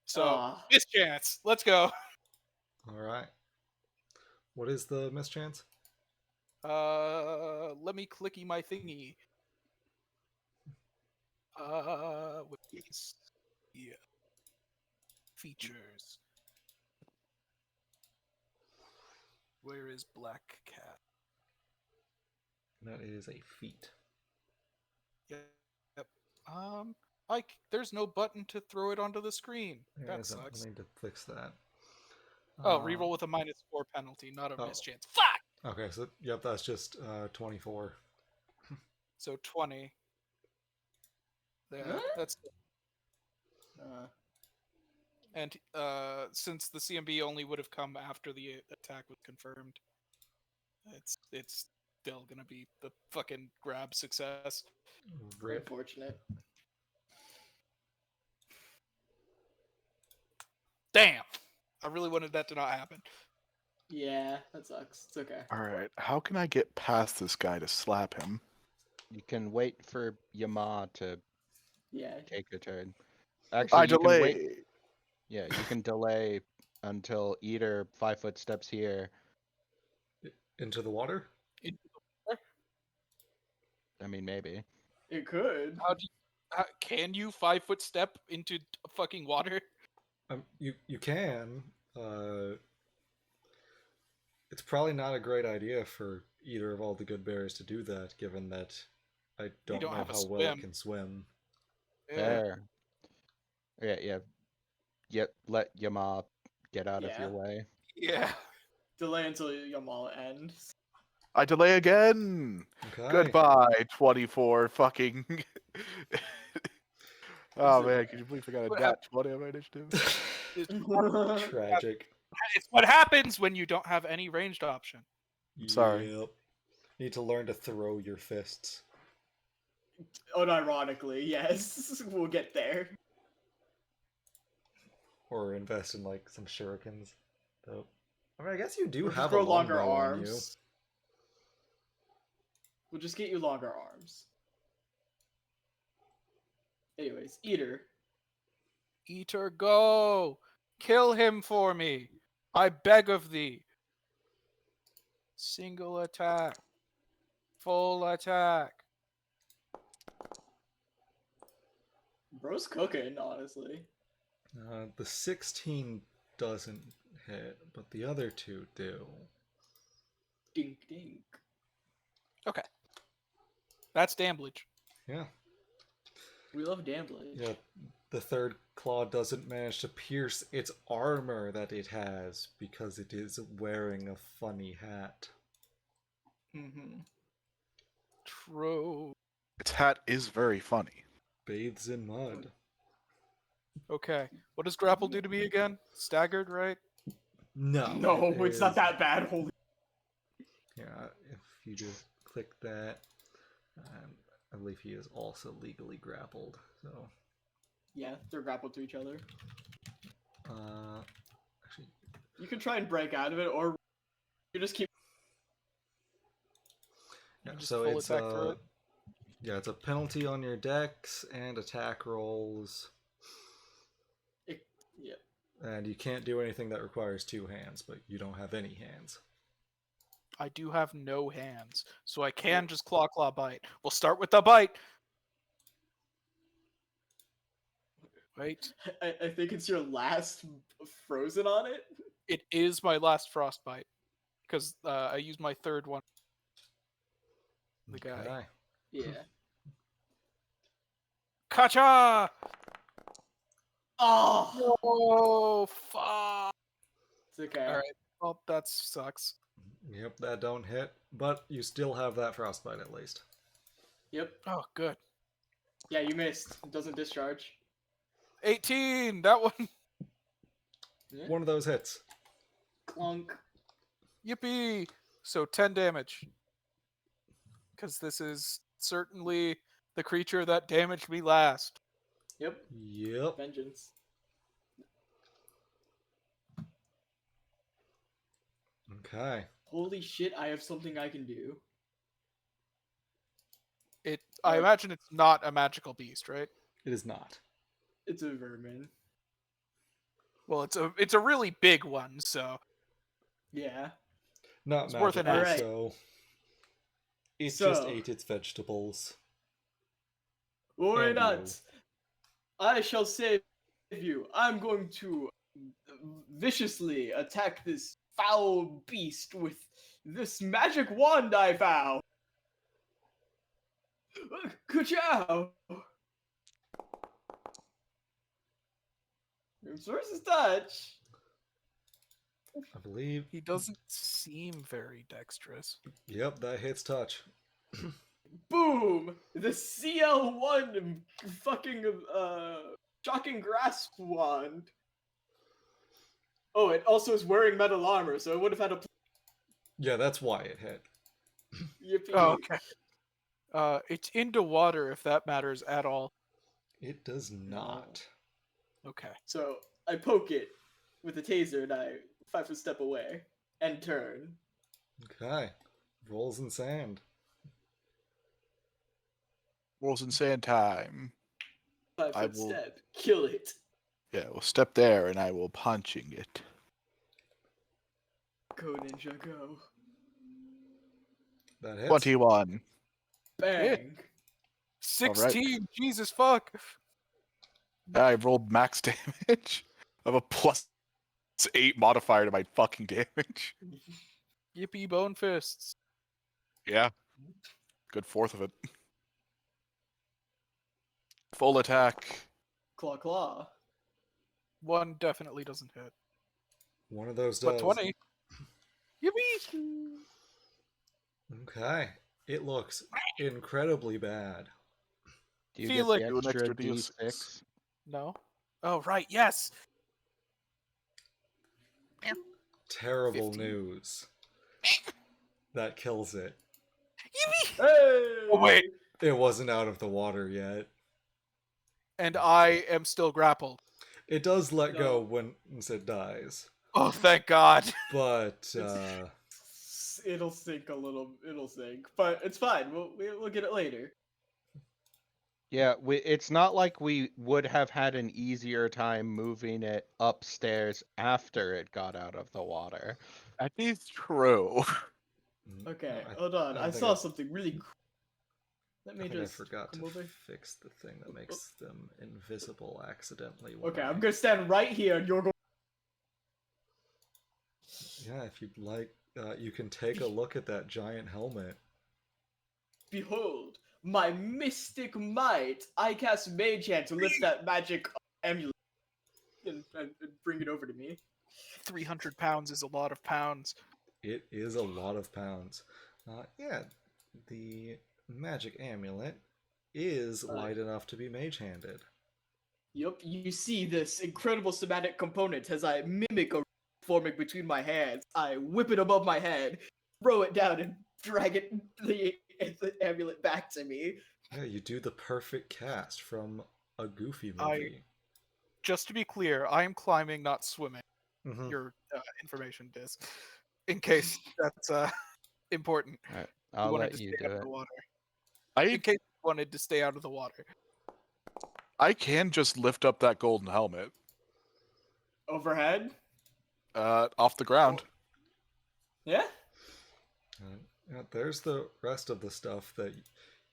[SPEAKER 2] So,
[SPEAKER 3] Ah.
[SPEAKER 2] mischance. Let's go.
[SPEAKER 1] Alright. What is the mischance?
[SPEAKER 2] Let me clicky my thingy. Yeah. Features. Where is Black Cat?
[SPEAKER 1] That is a feat.
[SPEAKER 2] Yep. There's no button to throw it onto the screen.
[SPEAKER 1] There
[SPEAKER 2] That
[SPEAKER 1] isn't.
[SPEAKER 2] sucks.
[SPEAKER 1] I need to fix that.
[SPEAKER 2] Oh, reroll with a -4 penalty, not a
[SPEAKER 1] oh.
[SPEAKER 2] mischance. Fuck!
[SPEAKER 1] Okay, so yep, that's just 24.
[SPEAKER 2] So 20. There.
[SPEAKER 3] Huh?
[SPEAKER 2] That's
[SPEAKER 3] Uh,
[SPEAKER 2] and since the CMB only would have come after the attack was confirmed, it's still gonna be the fucking grab success.
[SPEAKER 1] Rip.
[SPEAKER 3] unfortunate.
[SPEAKER 2] Damn! I really wanted that to not happen.
[SPEAKER 3] Yeah, that sucks. It's okay.
[SPEAKER 4] Alright, how can I get past this guy to slap him?
[SPEAKER 5] You can wait for Yama to
[SPEAKER 3] Yeah.
[SPEAKER 5] take a turn.
[SPEAKER 4] I
[SPEAKER 5] Actually, you can
[SPEAKER 4] delay.
[SPEAKER 5] wait. Yeah, you can delay until Eater 5-foot steps here.
[SPEAKER 1] Into the water?
[SPEAKER 5] I mean, maybe.
[SPEAKER 3] It could.
[SPEAKER 2] Can you 5-foot step into fucking water?
[SPEAKER 1] You can. It's probably not a great idea for either of all the good bears to do that, given that I don't
[SPEAKER 2] don't
[SPEAKER 1] know
[SPEAKER 2] have a
[SPEAKER 1] how well it
[SPEAKER 2] swim.
[SPEAKER 1] can swim.
[SPEAKER 5] Fair. Yeah. Yep, let Yama get out of
[SPEAKER 3] Yeah.
[SPEAKER 5] your way.
[SPEAKER 2] Yeah.
[SPEAKER 3] Delay until Yamal ends.
[SPEAKER 4] I delay again!
[SPEAKER 1] Okay.
[SPEAKER 4] Goodbye, 24 fucking. Oh
[SPEAKER 3] Is it-
[SPEAKER 4] man, can you believe I got a
[SPEAKER 2] What
[SPEAKER 4] nat 20 on my initiative?
[SPEAKER 1] Tragic.
[SPEAKER 2] It's what happens when you don't have any ranged option.
[SPEAKER 4] I'm sorry.
[SPEAKER 1] Yep. Need to learn to throw your fists.
[SPEAKER 3] Unironically, yes. We'll get there.
[SPEAKER 1] Or invest in like some shurikens. Though, I mean, I guess you do
[SPEAKER 3] We'll just
[SPEAKER 1] have
[SPEAKER 3] grow
[SPEAKER 1] a
[SPEAKER 3] longer
[SPEAKER 1] longbow on you.
[SPEAKER 3] arms. We'll just get you longer arms. Anyways, Eater.
[SPEAKER 2] Eater, go! Kill him for me! I beg of thee! Single attack. Full attack.
[SPEAKER 3] Bro's cooking, honestly.
[SPEAKER 1] The 16 doesn't hit, but the other two do.
[SPEAKER 3] Dink dink.
[SPEAKER 2] Okay. That's damage.
[SPEAKER 1] Yeah.
[SPEAKER 3] We love damage.
[SPEAKER 1] Yeah, the third claw doesn't manage to pierce its armor that it has because it is wearing a funny hat.
[SPEAKER 3] Mm-hmm.
[SPEAKER 2] True.
[SPEAKER 4] Its hat is very funny.
[SPEAKER 1] Bathes in mud.
[SPEAKER 2] Okay. What does grapple do to me again? Staggered, right?
[SPEAKER 1] No.
[SPEAKER 3] No,
[SPEAKER 1] it
[SPEAKER 3] it's not
[SPEAKER 1] is-
[SPEAKER 3] that bad. Holy.
[SPEAKER 1] Yeah, if you just click that, I believe he is also legally grappled. So,
[SPEAKER 3] Yeah, they're grappled to each other.
[SPEAKER 1] actually,
[SPEAKER 3] You can try and break out of it, or you just keep.
[SPEAKER 1] yeah.
[SPEAKER 2] Just
[SPEAKER 1] So
[SPEAKER 2] full
[SPEAKER 1] it's
[SPEAKER 2] attack through it?
[SPEAKER 1] yeah, it's a penalty on your dex and attack rolls,
[SPEAKER 3] Yeah.
[SPEAKER 1] and you can't do anything that requires two hands, but you don't have any hands.
[SPEAKER 2] I do have no hands, so I can just claw bite. We'll start with the bite. Wait,
[SPEAKER 3] I think it's your last frozen on it.
[SPEAKER 2] it is my last frostbite because I used my third one. The guy.
[SPEAKER 1] Okay.
[SPEAKER 3] Yeah.
[SPEAKER 2] Kacha!
[SPEAKER 3] Oh,
[SPEAKER 2] Oh, fuck!
[SPEAKER 3] it's okay.
[SPEAKER 2] All right. Well, that sucks.
[SPEAKER 1] Yep, that don't hit, but you still have that frostbite at least.
[SPEAKER 3] Yep.
[SPEAKER 2] Oh, good.
[SPEAKER 3] Yeah, you missed. It doesn't discharge.
[SPEAKER 2] 18. That one.
[SPEAKER 3] Yeah.
[SPEAKER 1] One of those hits.
[SPEAKER 3] Clunk.
[SPEAKER 2] Yippee! So 10 damage. Because this is certainly the creature that damaged me last.
[SPEAKER 3] Yep.
[SPEAKER 1] Yep.
[SPEAKER 3] Vengeance.
[SPEAKER 1] Okay.
[SPEAKER 3] Holy shit! I have something I can do.
[SPEAKER 2] I imagine it's not a magical beast, right?
[SPEAKER 1] It is not.
[SPEAKER 3] It's a vermin.
[SPEAKER 2] Well, it's a really big one, so
[SPEAKER 3] Yeah.
[SPEAKER 1] Not
[SPEAKER 2] It's worth an
[SPEAKER 1] magical,
[SPEAKER 3] ask.
[SPEAKER 1] so it just
[SPEAKER 3] So-
[SPEAKER 1] ate its vegetables.
[SPEAKER 3] Worry
[SPEAKER 1] And
[SPEAKER 3] not. I shall save you. I'm going to viciously attack this foul beast with this magic wand I found. Ka-chow! Source's touch.
[SPEAKER 1] I believe.
[SPEAKER 2] he doesn't seem very dexterous.
[SPEAKER 1] Yep, that hits touch.
[SPEAKER 3] Boom! The CL1 fucking shocking grasp wand. Oh, it also is wearing metal armor, so it would have had a
[SPEAKER 1] Yeah, that's why it hit.
[SPEAKER 3] yippee.
[SPEAKER 2] Oh, okay. It's into water if that matters at all.
[SPEAKER 1] It does not.
[SPEAKER 2] Okay.
[SPEAKER 3] So I poke it with a taser and I 5-foot step away and turn.
[SPEAKER 1] Okay. Rolls in sand.
[SPEAKER 4] Rolls in sand time.
[SPEAKER 3] 5-foot
[SPEAKER 4] I will-
[SPEAKER 3] step. Kill it.
[SPEAKER 4] Yeah, we'll step there and I will punching it.
[SPEAKER 3] Go ninja go.
[SPEAKER 1] That hits.
[SPEAKER 4] 21.
[SPEAKER 3] Bang.
[SPEAKER 2] 16. Jesus fuck.
[SPEAKER 4] I rolled max damage. I have a +8 modifier to my fucking damage.
[SPEAKER 2] Yippee bone fists.
[SPEAKER 4] Yeah. Good fourth of it. Full attack.
[SPEAKER 3] Claw claw.
[SPEAKER 2] One definitely doesn't hit.
[SPEAKER 1] One of those
[SPEAKER 2] But
[SPEAKER 1] does.
[SPEAKER 2] 20. Yippee!
[SPEAKER 1] Okay. It looks incredibly bad.
[SPEAKER 5] Do you
[SPEAKER 2] Feel
[SPEAKER 5] get
[SPEAKER 2] like-
[SPEAKER 5] the
[SPEAKER 4] Do an
[SPEAKER 5] extra
[SPEAKER 4] extra D6.
[SPEAKER 5] D6?
[SPEAKER 2] No. Oh, right. Yes.
[SPEAKER 1] Terrible
[SPEAKER 2] 15.
[SPEAKER 1] news. That kills it.
[SPEAKER 2] Yippee!
[SPEAKER 3] Hey!
[SPEAKER 2] Oh, wait.
[SPEAKER 1] It wasn't out of the water yet.
[SPEAKER 2] And I am still grappled.
[SPEAKER 1] It does let
[SPEAKER 3] No.
[SPEAKER 1] go once it dies.
[SPEAKER 2] Oh, thank God.
[SPEAKER 1] But
[SPEAKER 3] It'll sink a little. It'll sink, but it's fine. We'll get it later.
[SPEAKER 5] Yeah, it's not like we would have had an easier time moving it upstairs after it got out of the water.
[SPEAKER 4] That is true.
[SPEAKER 3] Okay,
[SPEAKER 1] I-
[SPEAKER 3] hold on.
[SPEAKER 1] I
[SPEAKER 3] I
[SPEAKER 1] think
[SPEAKER 3] saw
[SPEAKER 1] I-
[SPEAKER 3] something really cool. Let
[SPEAKER 1] I
[SPEAKER 3] me
[SPEAKER 1] think I
[SPEAKER 3] just
[SPEAKER 1] forgot
[SPEAKER 3] come
[SPEAKER 1] to
[SPEAKER 3] over.
[SPEAKER 1] fix the thing that makes them invisible accidentally.
[SPEAKER 3] Okay,
[SPEAKER 1] when
[SPEAKER 3] I'm
[SPEAKER 1] I-
[SPEAKER 3] gonna stand right here, and you're going.
[SPEAKER 1] Yeah, if you'd like, you can take a look at that giant helmet.
[SPEAKER 3] Behold, my mystic might, I cast Mage Hand to lift that magic amulet and bring it over to me.
[SPEAKER 2] 300 pounds is a lot of pounds.
[SPEAKER 1] It is a lot of pounds. Yeah, the magic amulet is light enough to be mage-handed.
[SPEAKER 3] Yup, you see this incredible somatic component as I mimic a forming between my hands. I whip it above my head, throw it down, and drag the amulet back to me.
[SPEAKER 1] Yeah, you do the perfect cast from a Goofy movie.
[SPEAKER 2] Just to be clear, I am climbing, not swimming.
[SPEAKER 1] Mhm.
[SPEAKER 2] Your information disc, in case that's important.
[SPEAKER 5] All right,
[SPEAKER 2] You
[SPEAKER 5] I'll
[SPEAKER 2] wanted
[SPEAKER 5] let
[SPEAKER 2] to
[SPEAKER 5] you
[SPEAKER 2] stay
[SPEAKER 5] do
[SPEAKER 2] out of
[SPEAKER 5] it.
[SPEAKER 2] the water.
[SPEAKER 4] I
[SPEAKER 2] In case you wanted to stay out of the water.
[SPEAKER 4] I can just lift up that golden helmet
[SPEAKER 3] Overhead?
[SPEAKER 4] off the ground.
[SPEAKER 3] Yeah?
[SPEAKER 1] Yeah, there's the rest of the stuff that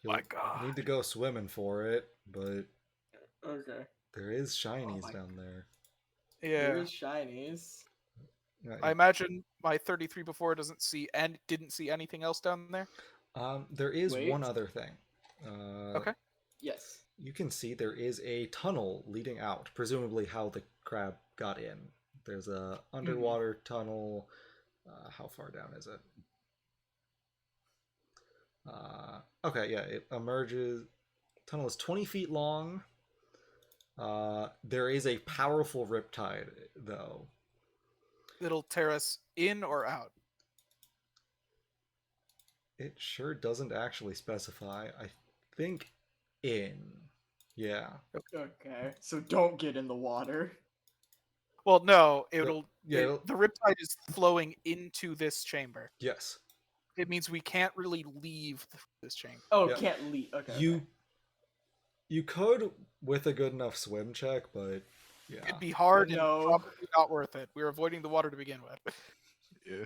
[SPEAKER 1] you'll
[SPEAKER 2] My God.
[SPEAKER 1] need to go swimming for it, but
[SPEAKER 3] Okay.
[SPEAKER 1] there is shinies
[SPEAKER 3] my
[SPEAKER 1] down there.
[SPEAKER 3] There
[SPEAKER 2] Yeah.
[SPEAKER 3] is shinies.
[SPEAKER 1] Yeah,
[SPEAKER 2] I imagine my 33 before didn't see anything else down there.
[SPEAKER 1] there is
[SPEAKER 3] Wait.
[SPEAKER 1] one other thing.
[SPEAKER 2] Okay.
[SPEAKER 3] Yes.
[SPEAKER 1] You can see there is a tunnel leading out, presumably how the crab got in. There's a underwater tunnel. How far down is it? Okay, yeah, it emerges. Tunnel is 20 feet long. There is a powerful riptide, though.
[SPEAKER 2] It'll tear us in or out.
[SPEAKER 1] It sure doesn't actually specify. I think in. Yeah.
[SPEAKER 3] Okay. So don't get in the water.
[SPEAKER 2] Well, no,
[SPEAKER 1] yeah, it'll-
[SPEAKER 2] the riptide is flowing into this chamber.
[SPEAKER 1] Yes.
[SPEAKER 2] It means we can't really leave this chamber.
[SPEAKER 3] Oh,
[SPEAKER 1] Yeah.
[SPEAKER 3] can't leave. Okay.
[SPEAKER 1] You
[SPEAKER 3] okay.
[SPEAKER 1] you could with a good enough swim check, but yeah.
[SPEAKER 2] It'd be hard
[SPEAKER 3] No.
[SPEAKER 2] and probably not worth it. We're avoiding the water to begin with.
[SPEAKER 4] Yeah.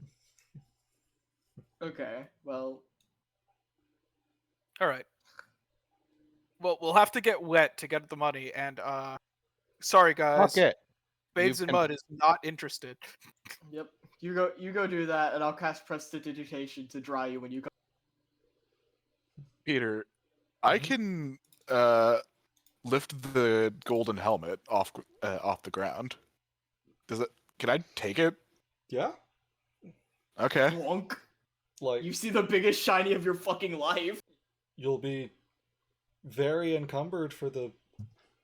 [SPEAKER 3] Okay. Well,
[SPEAKER 2] All right. Well, we'll have to get wet to get the money, and sorry guys,
[SPEAKER 5] Fuck it.
[SPEAKER 2] Babes
[SPEAKER 5] You
[SPEAKER 2] in
[SPEAKER 5] can-
[SPEAKER 2] Mud is not interested.
[SPEAKER 3] yep. You go do that, and I'll cast Prestidigitation to dry you when you come.
[SPEAKER 4] Peter, I can lift the golden helmet off the ground. Does it? Can I take it?
[SPEAKER 1] Yeah?
[SPEAKER 4] Okay.
[SPEAKER 3] Plonk.
[SPEAKER 1] Like
[SPEAKER 3] You see the biggest shiny of your fucking life.
[SPEAKER 1] you'll be very encumbered for the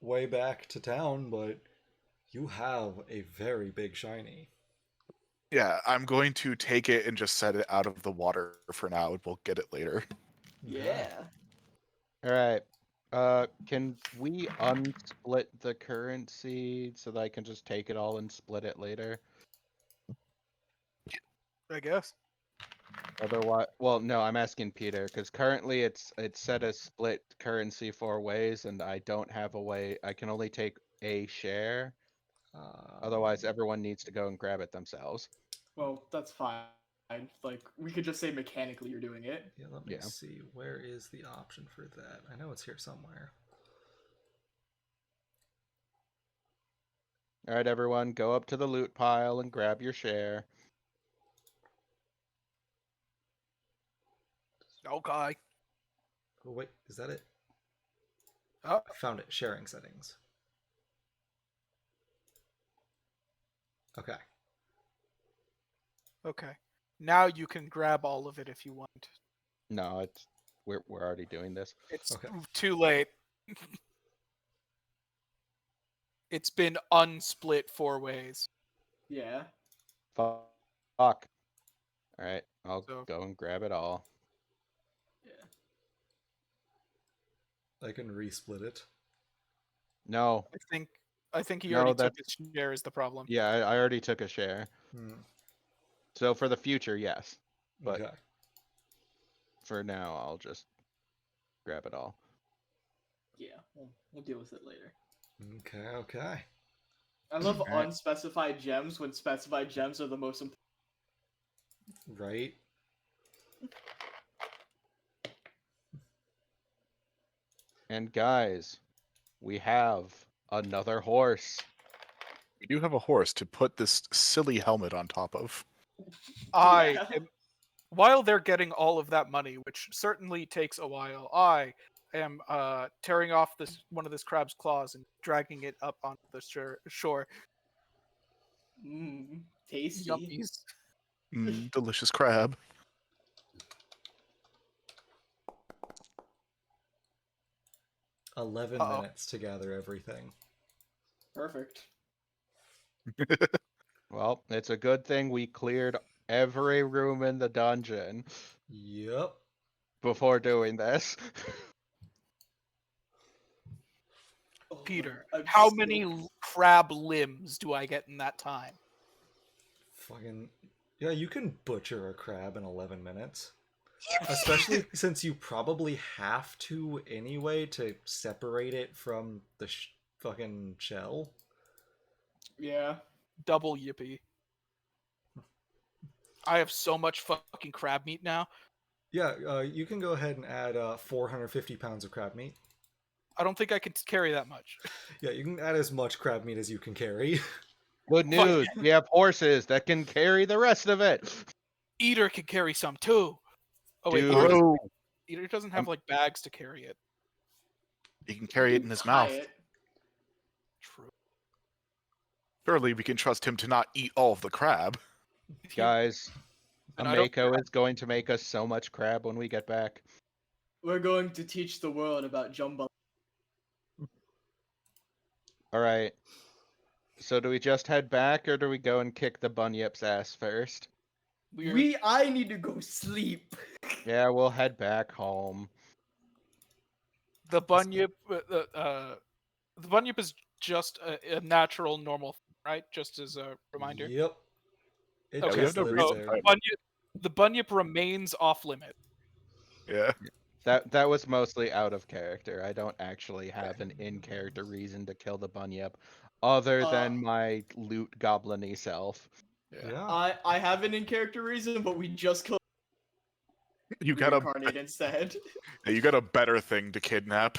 [SPEAKER 1] way back to town, but you have a very big shiny.
[SPEAKER 4] Yeah, I'm going to take it and just set it out of the water for now, and we'll get it later.
[SPEAKER 3] Yeah.
[SPEAKER 5] All right. Can we unsplit the currency so that I can just take it all and split it later?
[SPEAKER 2] I guess.
[SPEAKER 5] Otherwise, well, no, I'm asking Peter because currently it's set as split currency 4 ways, and I don't have a way. I can only take a share. Otherwise, everyone needs to go and grab it themselves.
[SPEAKER 3] Well, that's fine. Like we could just say mechanically you're doing it.
[SPEAKER 1] Yeah, let me
[SPEAKER 5] Yeah.
[SPEAKER 1] see. Where is the option for that? I know it's here somewhere.
[SPEAKER 5] All right, everyone, go up to the loot pile and grab your share.
[SPEAKER 2] Okay.
[SPEAKER 1] Oh, wait, is that it?
[SPEAKER 2] Oh,
[SPEAKER 1] I found it. Sharing settings. Okay.
[SPEAKER 2] okay. Now you can grab all of it if you want.
[SPEAKER 5] No, it's we're already doing this.
[SPEAKER 2] It's
[SPEAKER 1] Okay.
[SPEAKER 2] too late. It's been unsplit 4 ways.
[SPEAKER 3] Yeah.
[SPEAKER 5] Fuck. All right, I'll
[SPEAKER 2] So-
[SPEAKER 5] go and grab it all.
[SPEAKER 3] Yeah.
[SPEAKER 1] I can resplit it.
[SPEAKER 5] No,
[SPEAKER 2] I think he
[SPEAKER 5] No,
[SPEAKER 2] already took
[SPEAKER 5] that's-
[SPEAKER 2] his share is the problem.
[SPEAKER 5] yeah, I already took a share. So for the future, yes. But-
[SPEAKER 1] Okay.
[SPEAKER 5] For now, I'll just grab it all.
[SPEAKER 3] Yeah. We'll deal with it later.
[SPEAKER 1] Okay.
[SPEAKER 3] I love
[SPEAKER 5] Alright.
[SPEAKER 3] unspecified gems when specified gems are the most important.
[SPEAKER 1] Right?
[SPEAKER 5] And guys, we have another horse.
[SPEAKER 4] We do have a horse to put this silly helmet on top of.
[SPEAKER 2] I
[SPEAKER 3] Yeah.
[SPEAKER 2] am, while they're getting all of that money, which certainly takes a while, I am tearing off one of this crab's claws and dragging it up onto the shore.
[SPEAKER 3] Tasty.
[SPEAKER 2] Yummies.
[SPEAKER 4] Delicious crab.
[SPEAKER 1] Eleven
[SPEAKER 2] Uh-oh.
[SPEAKER 1] minutes to gather everything.
[SPEAKER 3] Perfect.
[SPEAKER 5] Well, it's a good thing we cleared every room in the dungeon
[SPEAKER 1] Yep.
[SPEAKER 5] before doing this.
[SPEAKER 3] Oh,
[SPEAKER 2] Peter,
[SPEAKER 3] I'm
[SPEAKER 2] how
[SPEAKER 3] still-
[SPEAKER 2] many crab limbs do I get in that time?
[SPEAKER 1] Fucking yeah, you can butcher a crab in 11 minutes. Especially since you probably have to anyway to separate it from the fucking shell.
[SPEAKER 3] Yeah.
[SPEAKER 2] Double yippee. I have so much fucking crab meat now.
[SPEAKER 1] Yeah, you can go ahead and add 450 pounds of crab meat.
[SPEAKER 2] I don't think I could carry that much.
[SPEAKER 1] Yeah, you can add as much crab meat as you can carry.
[SPEAKER 5] Good news, we have horses that can carry the rest of it.
[SPEAKER 2] Eater can carry some too. Oh wait,
[SPEAKER 5] Dude.
[SPEAKER 2] Eater doesn't have like bags to carry it.
[SPEAKER 4] He can carry it in his
[SPEAKER 3] Tie
[SPEAKER 4] mouth.
[SPEAKER 3] it.
[SPEAKER 2] True.
[SPEAKER 4] Surely we can trust him to not eat all of the crab.
[SPEAKER 5] Guys,
[SPEAKER 2] And I don't-
[SPEAKER 5] Amako is going to make us so much crab when we get back.
[SPEAKER 3] We're going to teach the world about jumbo.
[SPEAKER 5] Alright. So do we just head back or do we go and kick the bunyip's ass first?
[SPEAKER 3] I need to go sleep.
[SPEAKER 5] Yeah, we'll head back home.
[SPEAKER 2] The bunyip, the bunyip is just a natural, normal, right? Just as a reminder.
[SPEAKER 1] Yep. It
[SPEAKER 2] Okay.
[SPEAKER 4] we
[SPEAKER 1] just
[SPEAKER 4] have no
[SPEAKER 1] lives
[SPEAKER 4] reason
[SPEAKER 1] there.
[SPEAKER 4] to
[SPEAKER 2] The bunyip remains off limit.
[SPEAKER 4] Yeah.
[SPEAKER 5] That was mostly out of character. I don't actually have an in-character reason to kill the bunyip, other than my loot goblin-y self.
[SPEAKER 1] Yeah.
[SPEAKER 3] I have an in-character reason, but we just killed
[SPEAKER 4] You got a
[SPEAKER 3] reincarnate instead.
[SPEAKER 4] you got a better thing to kidnap.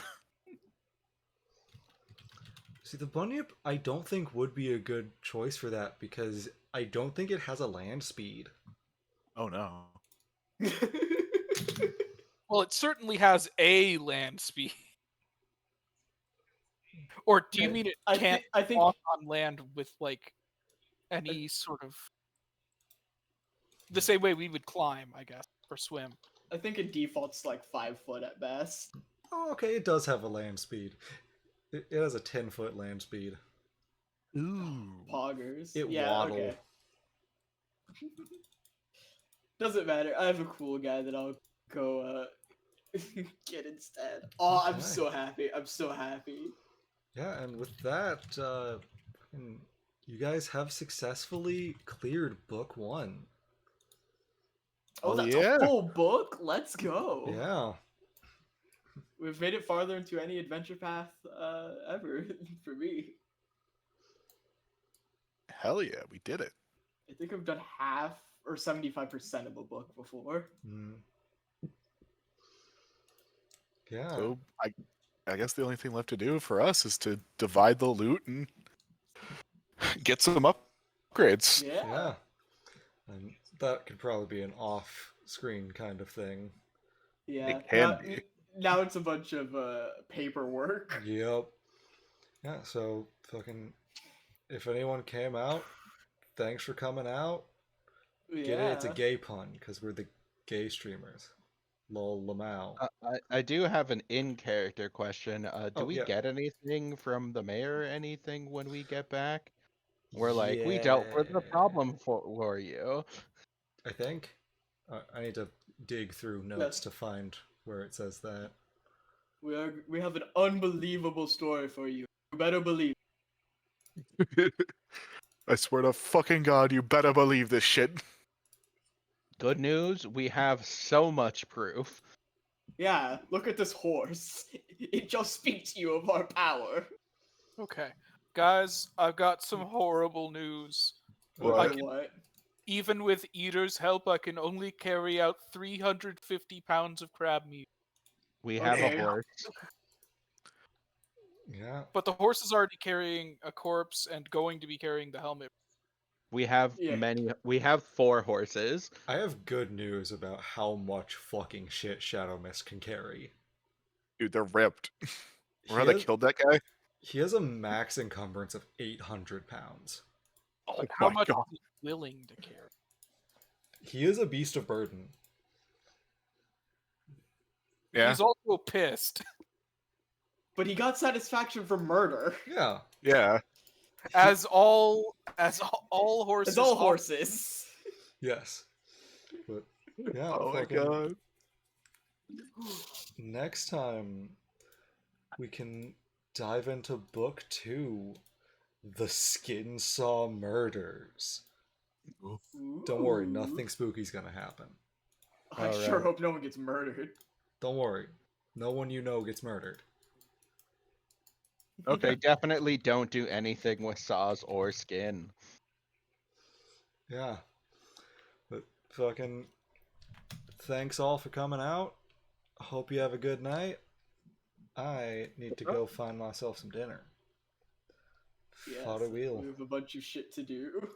[SPEAKER 1] See, the bunyip I don't think would be a good choice for that because I don't think it has a land speed.
[SPEAKER 4] Oh no.
[SPEAKER 2] Well, it certainly has a land speed. Or do you mean it
[SPEAKER 3] I
[SPEAKER 2] can't
[SPEAKER 3] think
[SPEAKER 2] walk on land with like any sort of the same way we would climb, I guess, or swim?
[SPEAKER 3] I think it defaults like 5 foot at best.
[SPEAKER 1] Oh, okay, it does have a land speed. It has a 10-foot land speed.
[SPEAKER 4] Ooh.
[SPEAKER 3] Poggers.
[SPEAKER 1] It
[SPEAKER 3] yeah,
[SPEAKER 1] waddle.
[SPEAKER 3] okay. Doesn't matter. I have a cool guy that I'll go get instead. Oh, I'm
[SPEAKER 1] Okay.
[SPEAKER 3] so happy. I'm so happy.
[SPEAKER 1] Yeah, and with that, you guys have successfully cleared book 1.
[SPEAKER 3] Oh,
[SPEAKER 4] Oh,
[SPEAKER 3] that's
[SPEAKER 4] yeah.
[SPEAKER 3] a full book. Let's go.
[SPEAKER 1] Yeah.
[SPEAKER 3] We've made it farther into any adventure path ever for me.
[SPEAKER 4] Hell yeah, we did it.
[SPEAKER 3] I think I've done half or 75% of a book before.
[SPEAKER 1] Mm. Yeah.
[SPEAKER 4] So I guess the only thing left to do for us is to divide the loot and get some upgrades.
[SPEAKER 3] Yeah.
[SPEAKER 1] Yeah. And that could probably be an off-screen kind of thing.
[SPEAKER 3] Yeah.
[SPEAKER 4] It can
[SPEAKER 3] now,
[SPEAKER 4] be.
[SPEAKER 3] now it's a bunch of paperwork.
[SPEAKER 1] Yep. Yeah, so fucking if anyone came out, thanks for coming out.
[SPEAKER 3] Yeah.
[SPEAKER 1] Get it? It's a gay pun because we're the gay streamers. Lol Lamau.
[SPEAKER 5] I do have an in-character question. Do
[SPEAKER 1] Oh,
[SPEAKER 5] we
[SPEAKER 1] yeah.
[SPEAKER 5] get anything from the mayor or anything when we get back? We're like, we dealt with the problem for you.
[SPEAKER 1] I think. I need to dig through notes to find where it says that.
[SPEAKER 3] We have an unbelievable story for you. You better believe.
[SPEAKER 4] I swear to fucking God, you better believe this shit.
[SPEAKER 5] Good news, we have so much proof.
[SPEAKER 3] Yeah, look at this horse. It just speaks to you of our power.
[SPEAKER 2] Okay. Guys, I've got some horrible news.
[SPEAKER 4] What?
[SPEAKER 3] What?
[SPEAKER 2] Even with Eater's help, I can only carry out 350 pounds of crab meat.
[SPEAKER 5] We have
[SPEAKER 3] Okay.
[SPEAKER 5] a horse.
[SPEAKER 1] Yeah.
[SPEAKER 2] But the horse is already carrying a corpse and going to be carrying the helmet.
[SPEAKER 5] We have
[SPEAKER 3] Yeah.
[SPEAKER 5] we have 4 horses.
[SPEAKER 1] I have good news about how much fucking shit Shadow Mist can carry.
[SPEAKER 4] Dude, they're ripped.
[SPEAKER 1] He
[SPEAKER 4] Where they
[SPEAKER 1] has,
[SPEAKER 4] killed that guy?
[SPEAKER 1] he has a max encumbrance of 800 pounds.
[SPEAKER 4] Oh
[SPEAKER 2] But how
[SPEAKER 4] my
[SPEAKER 2] much
[SPEAKER 4] god.
[SPEAKER 2] is he willing to carry?
[SPEAKER 1] He is a beast of burden.
[SPEAKER 4] Yeah.
[SPEAKER 2] He's also pissed.
[SPEAKER 3] But he got satisfaction from murder.
[SPEAKER 1] Yeah.
[SPEAKER 4] Yeah.
[SPEAKER 2] As all horses.
[SPEAKER 3] It's all horses.
[SPEAKER 1] Yes. But yeah,
[SPEAKER 4] Oh my
[SPEAKER 1] fucking
[SPEAKER 4] god.
[SPEAKER 1] next time we can dive into book 2, The Skin Saw Murders. Don't worry,
[SPEAKER 3] Ooh.
[SPEAKER 1] nothing spooky's gonna happen.
[SPEAKER 3] I
[SPEAKER 5] All
[SPEAKER 3] sure
[SPEAKER 5] right.
[SPEAKER 3] hope no one gets murdered.
[SPEAKER 1] Don't worry. No one you know gets murdered.
[SPEAKER 4] Okay.
[SPEAKER 5] They definitely don't do anything with saws or skin.
[SPEAKER 1] Yeah. But fucking thanks all for coming out. Hope you have a good night. I need to go find myself some dinner.
[SPEAKER 3] Yes,
[SPEAKER 1] Fought a wheel.
[SPEAKER 3] we have a bunch of shit to do.